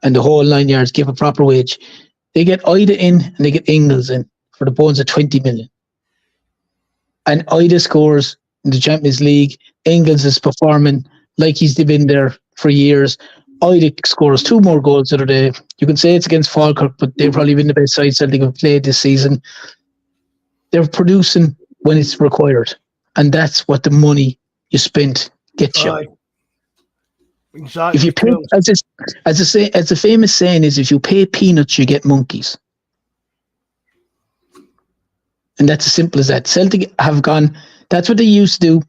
and the whole 9 yards, give a proper wage. They get Ida in and they get Ingles in for the bones of 20 million. And Ida scores in the Champions League. Ingles is performing like he's been there for years. Ida scores 2 more goals the other day. You can say it's against Falkirk, but they've probably been the best side Celtic have played this season. They're producing when it's required. And that's what the money you spent gets you. Exactly. If you pay, as the famous saying is, if you pay peanuts, you get monkeys. And that's as simple as that. Celtic have gone, that's what they used to do.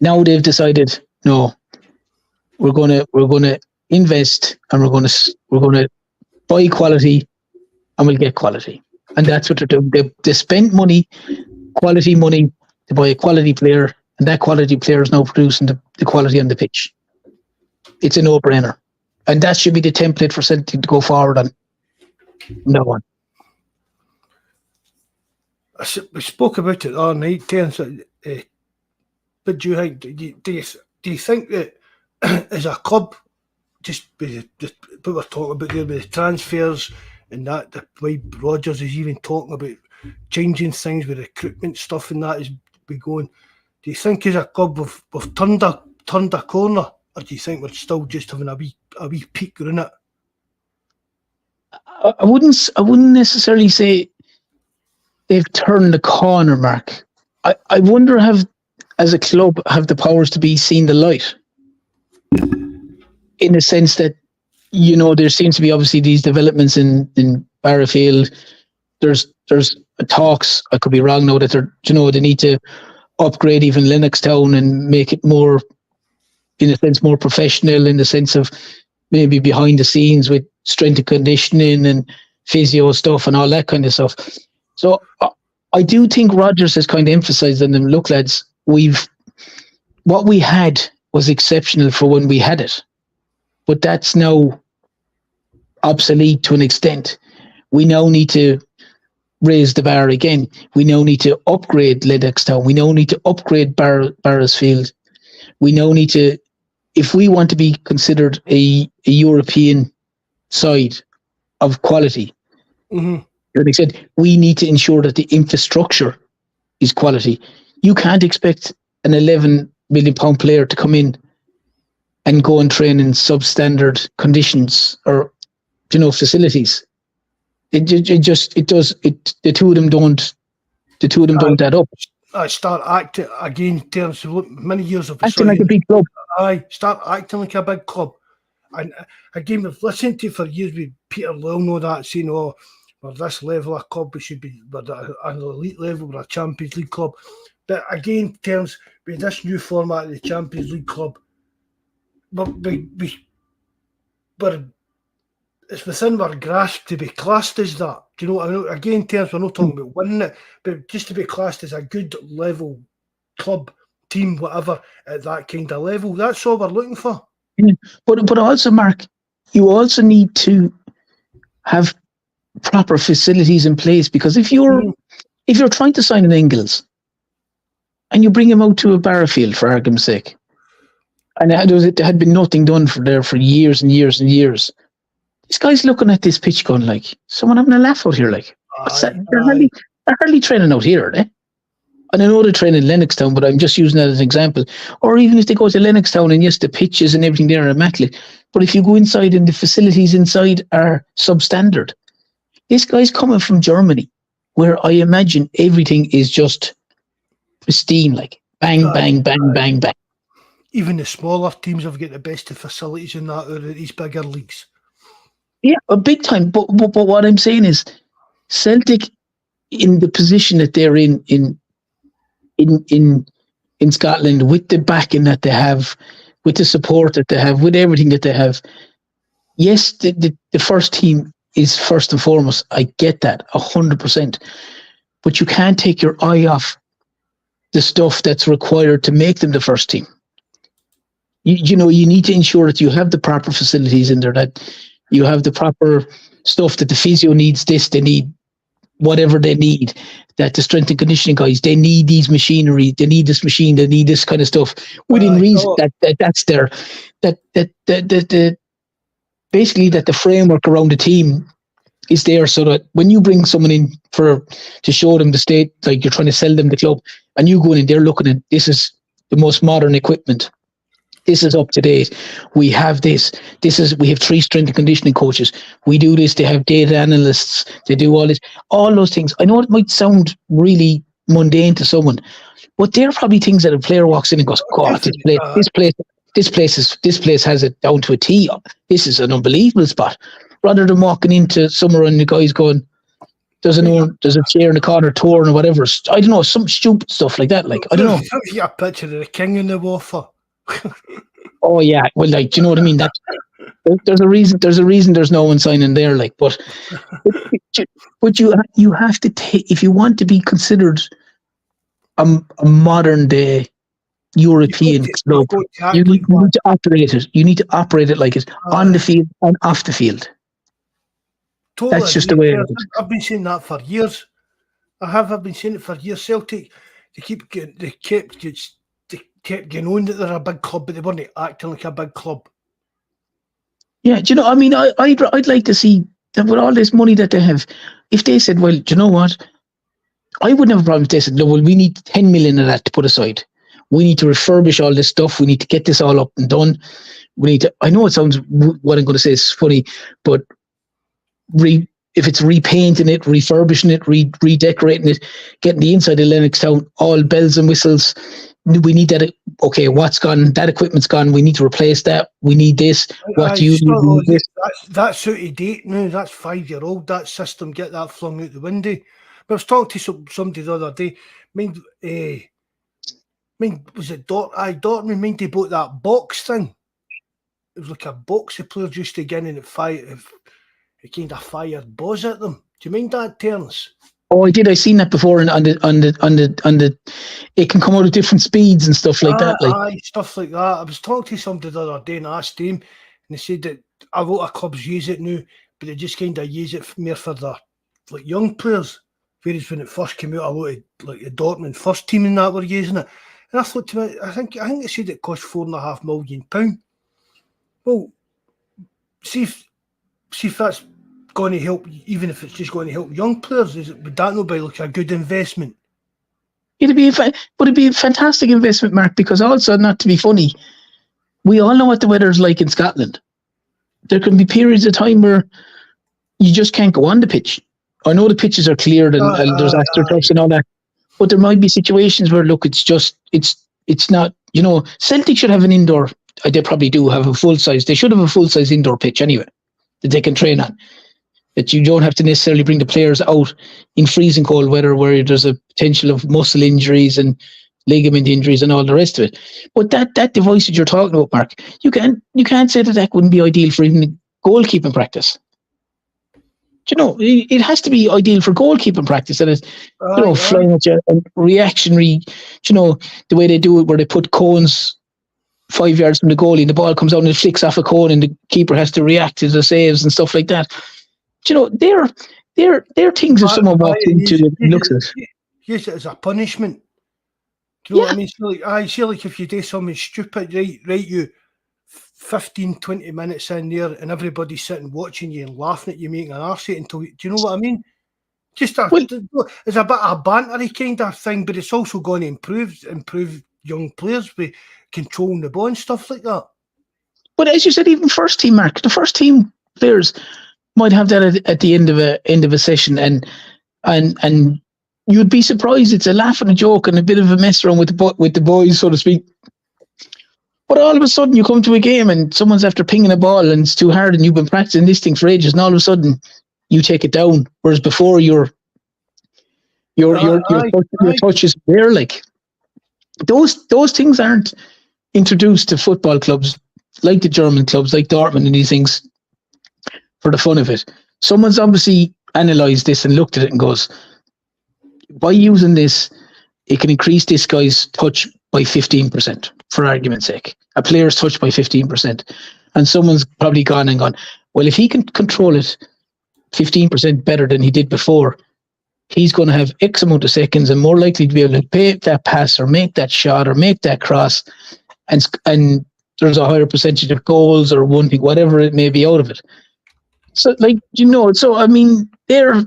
Now they've decided, no, we're gonna invest, and we're gonna buy quality, and we'll get quality. And that's what they're doing. They spend money, quality money, to buy a quality player, and that quality player is now producing the quality on the pitch. It's a no-brainer. And that should be the template for Celtic to go forward on. No one. We spoke about it the other night, Terrence. But do you think that as a club, just what we're talking about there with the transfers and that, the way Rodgers is even talking about changing things with recruitment stuff and that is be going. Do you think as a club we've turned a corner? Or do you think we're still just having a wee peak in it? I wouldn't necessarily say they've turned the corner, Mark. I wonder as a club have the powers to be seen the light, in the sense that there seems to be obviously these developments in Barrafield. There's talks. I could be wrong now that they need to upgrade even Lennoxtown and make it more, in a sense, more professional, in the sense of maybe behind the scenes with strength and conditioning and physio stuff and all that kind of stuff. So I do think Rodgers has kind of emphasised on them, look lads, what we had was exceptional for when we had it, but that's now obsolete to an extent. We now need to raise the bar again. We now need to upgrade Lennoxtown. We now need to upgrade Barrisfield. We now need to, if we want to be considered a European side of quality, to an extent, we need to ensure that the infrastructure is quality. You can't expect an £11 million player to come in and go and train in substandard conditions or facilities. The two of them don't add up. I start acting again, Terrence. Many years of acting like a big club. Start acting like a big club. And again, we've listened to for years with Peter Lyle, know that, saying, "Oh, we're this level of club. We should be at an elite level. We're a Champions League club." But again, Terrence, with this new format of the Champions League club, but it's within our grasp to be classed as that. Do you know what I mean? Again, Terrence, we're not talking about winning it, but just to be classed as a good level club, team, whatever, at that kind of level. That's all we're looking for. Yeah. But also, Mark, you also need to have proper facilities in place, because if you're trying to sign an Ingles and you bring him out to a Barrafield, for argument's sake, and there had been nothing done for years and years and years. This guy's looking at this pitch going like, someone having a laugh out here, like, what's that? They're hardly training out here, eh? And I know they train in Lennoxtown, but I'm just using that as an example. Or even if they go to Lennoxtown, and yes, the pitches and everything there are immaculate, but if you go inside and the facilities inside are substandard. This guy's coming from Germany, where I imagine everything is just pristine, like bang, bang, bang, bang, bang. Even the smaller teams have got the best of facilities in that, or these bigger leagues. Yeah, a big time. But what I'm saying is, Celtic, in the position that they're in in Scotland, with the backing that they have, with the support that they have, with everything that they have. Yes, the first team is first and foremost. I get that 100%, but you can't take your eye off the stuff that's required to make them the first team. You need to ensure that you have the proper facilities in there, that you have the proper stuff, that the physio needs this, they need whatever they need, that the strength and conditioning guys, they need these machinery, they need this machine, they need this kind of stuff within reason. That's there. That basically that the framework around the team is there, so that when you bring someone in to show them the state, like you're trying to sell them the club, and you go in and they're looking at, this is the most modern equipment, this is up to date, we have this, we have 3 strength and conditioning coaches, we do this, they have data analysts, they do all this, all those things. I know it might sound really mundane to someone, but they're probably things that a player walks in and goes, God, this place has it down to a T. This is an unbelievable spot. Rather than walking into somewhere and the guy's going, there's a chair in the corner torn or whatever. I don't know, some stupid stuff like that. Like, I don't know. Yeah, a picture of the king in the wafer. Oh yeah, well, like, do you know what I mean? That there's a reason. There's no one signing there. Like, but you have to take, if you want to be considered a modern day European club, you need to operate it. You need to operate it like it's on the field and off the field. Totally. That's just the way it is. I've been saying that for years. I've been saying it for years. Celtic, they kept getting on that they're a big club, but they weren't acting like a big club. Yeah, do you know? I mean, I'd like to see that with all this money that they have. If they said, well, do you know what? I wouldn't have a problem if they said, no, well, we need 10 million of that to put aside. We need to refurbish all this stuff. We need to get this all up and done. We need to, I know it sounds, what I'm going to say is funny, but if it's repainting it, refurbishing it, redecorating it, getting the inside of Lennoxtown, all bells and whistles, we need that. Okay, what's gone? That equipment's gone. We need to replace that. We need this. What do you need? This? That's out of date now. That's 5-year-old. That system, get that flung out the window. But I was talking to somebody the other day. Was it Dortmund? Mind they bought that box thing. It was like a box the players used to get in and it kind of fired buzz at them. Do you mind that, Terrence? Oh, I did. I seen that before, and on the it can come out at different speeds and stuff like that. Like stuff like that. I was talking to somebody the other day and I asked him, and they said that a lot of clubs use it now, but they just kind of use it more for the like young players. Whereas when it first came out, a lot of like the Dortmund first team and that were using it. And I thought to me, I think they said it cost £4.5 million. Well, see if that's going to help, even if it's just going to help young players, would that not be like a good investment? It'd be a fantastic investment, Mark, because also, not to be funny, we all know what the weather's like in Scotland. There can be periods of time where you just can't go on the pitch. I know the pitches are cleared and there's astroturfs and all that, but there might be situations where, look, it's not, you know, Celtic should have an indoor, they probably do have a full-size, they should have a full-size indoor pitch anyway, that they can train on. That you don't have to necessarily bring the players out in freezing cold weather where there's a potential of muscle injuries and ligament injuries and all the rest of it. But that device that you're talking about, Mark, you can't say that wouldn't be ideal for even goalkeeping practice. Do you know, it has to be ideal for goalkeeping practice. And it's, flying at you and reactionary, you know, the way they do it where they put cones 5 yards from the goalie and the ball comes out and it flicks off a cone and the keeper has to react to the saves and stuff like that. Do you know, they're things if someone walks into it and looks at it. Use it as a punishment. Do you know what I mean? So like if you do something stupid, right, you 15, 20 minutes in there and everybody's sitting watching you and laughing at you making an arse until, do you know what I mean? Just it's a bit of a bantery kind of thing, but it's also going to improve young players with controlling the ball and stuff like that. But as you said, even first team, Mark, the first team players might have that at the end of a session, and you'd be surprised. It's a laugh and a joke and a bit of a mess around with the boys, so to speak. But all of a sudden, you come to a game and someone's after pinging a ball and it's too hard, and you've been practicing this thing for ages, and all of a sudden you take it down. Whereas before, your touch is there, like. those things aren't introduced to football clubs like the German clubs, like Dortmund and these things for the fun of it. Someone's obviously analysed this and looked at it and goes, by using this, it can increase this guy's touch by 15%, for argument's sake. A player's touch by 15%. And someone's probably gone and gone, well, if he can control it 15% better than he did before, he's going to have X amount of seconds and more likely to be able to pay that pass or make that shot or make that cross. And there's a higher percentage of goals or one thing, whatever it may be out of it. So, like, so I mean, they're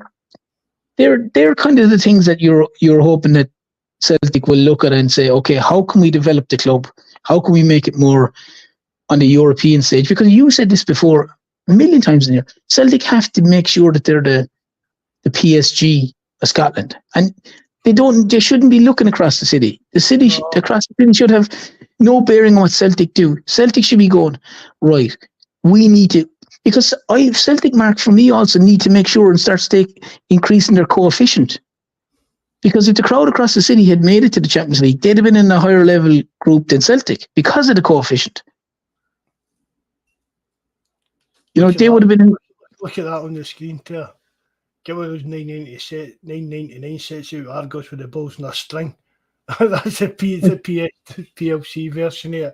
kind of the things that you're hoping that Celtic will look at and say, okay, how can we develop the club? How can we make it more on the European stage? Because you said this before a million times in here. Celtic have to make sure that they're the PSG of Scotland, and they shouldn't be looking across the city. The city across the city should have no bearing on what Celtic do. Celtic should be going, right, we need to, because Celtic, Mark, for me also need to make sure and start increasing their coefficient. Because if the crowd across the city had made it to the Champions League, they'd have been in a higher level group than Celtic because of the coefficient. They would have been. Look at that on the screen there. Give me those 999 sets out of Argos with the balls in a string. That's the PLC version here.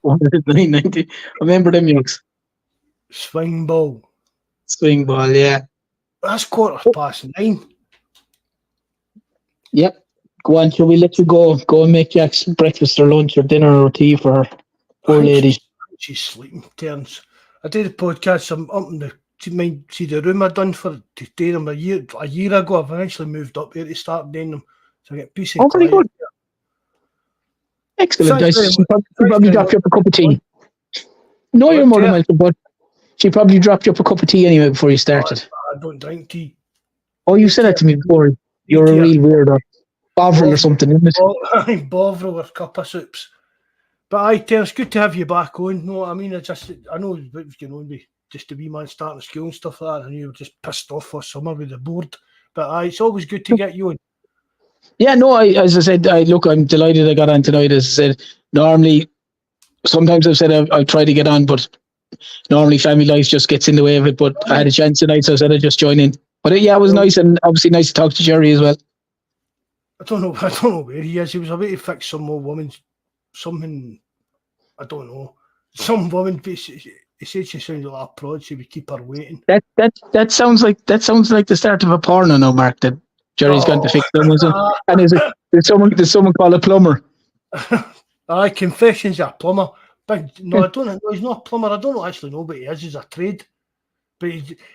990. Remember them yokes. Swing ball, yeah. That's 9:15. Yep. Go on, shall we let you go? Go and make Jack's breakfast or lunch or dinner or tea for her poor lady. She's sleeping, Terrence. I did a podcast. I'm up in the room I done for to do them a year ago. I've eventually moved up here to start doing them. So I get peace and very good. Excellent. She probably dropped you up a cup of tea. No, you're more than welcome, but she probably dropped you up a cup of tea anyway before you started. I don't drink tea. Oh, you said that to me before. You're a real weirdo. Bovril or something, isn't it? Bovril or cup of soups. But Terrence, good to have you back on. No, I mean, I know what was going on with just the wee man starting school and stuff like that, and you were just pissed off for summer with the board. But it's always good to get you on. Yeah, no, as I said, I'm delighted I got on tonight. As I said, normally, sometimes I've said I'll try to get on, but normally family life just gets in the way of it. But I had a chance tonight, so I said I'd just join in. But it was nice, and obviously nice to talk to Jerry as well. I don't know where he is. He was about to fix some more woman's something. I don't know. Some woman. He said she sounded like a prod. She would keep her waiting. That sounds like the start of a porno now, Mark. That Jerry's going to fix someone. And there's someone called a plumber. Confessions a plumber. But no, I don't know. He's not a plumber. I don't actually know what he is. He's a trade. But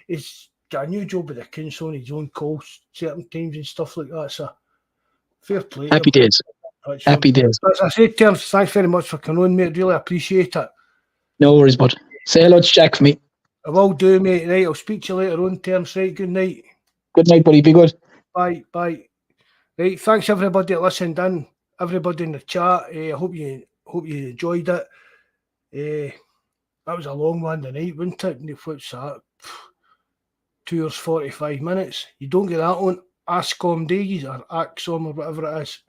he's got a new job with the council on his own calls certain times and stuff like that. So fair play. Happy days. Happy days. As I said, Terrence, thanks very much for coming on, mate. Really appreciate it. No worries, bud. Say hello to Jack for me. I will do, mate. Right, I'll speak to you later on, Terrence. Right, good night. Good night, buddy. Be good. Bye. Right, thanks everybody that listened in. Everybody in the chat. I hope you enjoyed it. That was a long one tonight, wasn't it? What's that? 2 hours 45 minutes. You don't get that on Ascom Days or Axom or whatever it is.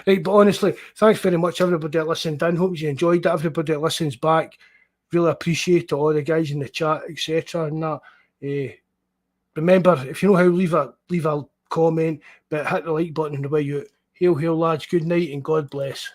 Right, but honestly, thanks very much everybody that listened in. Hope you enjoyed it. Everybody that listens back, really appreciate it. All the guys in the chat, etc. And that. Remember, if you know how, leave a comment, but hit the like button on the way out. Hail, lads. Good night and God bless.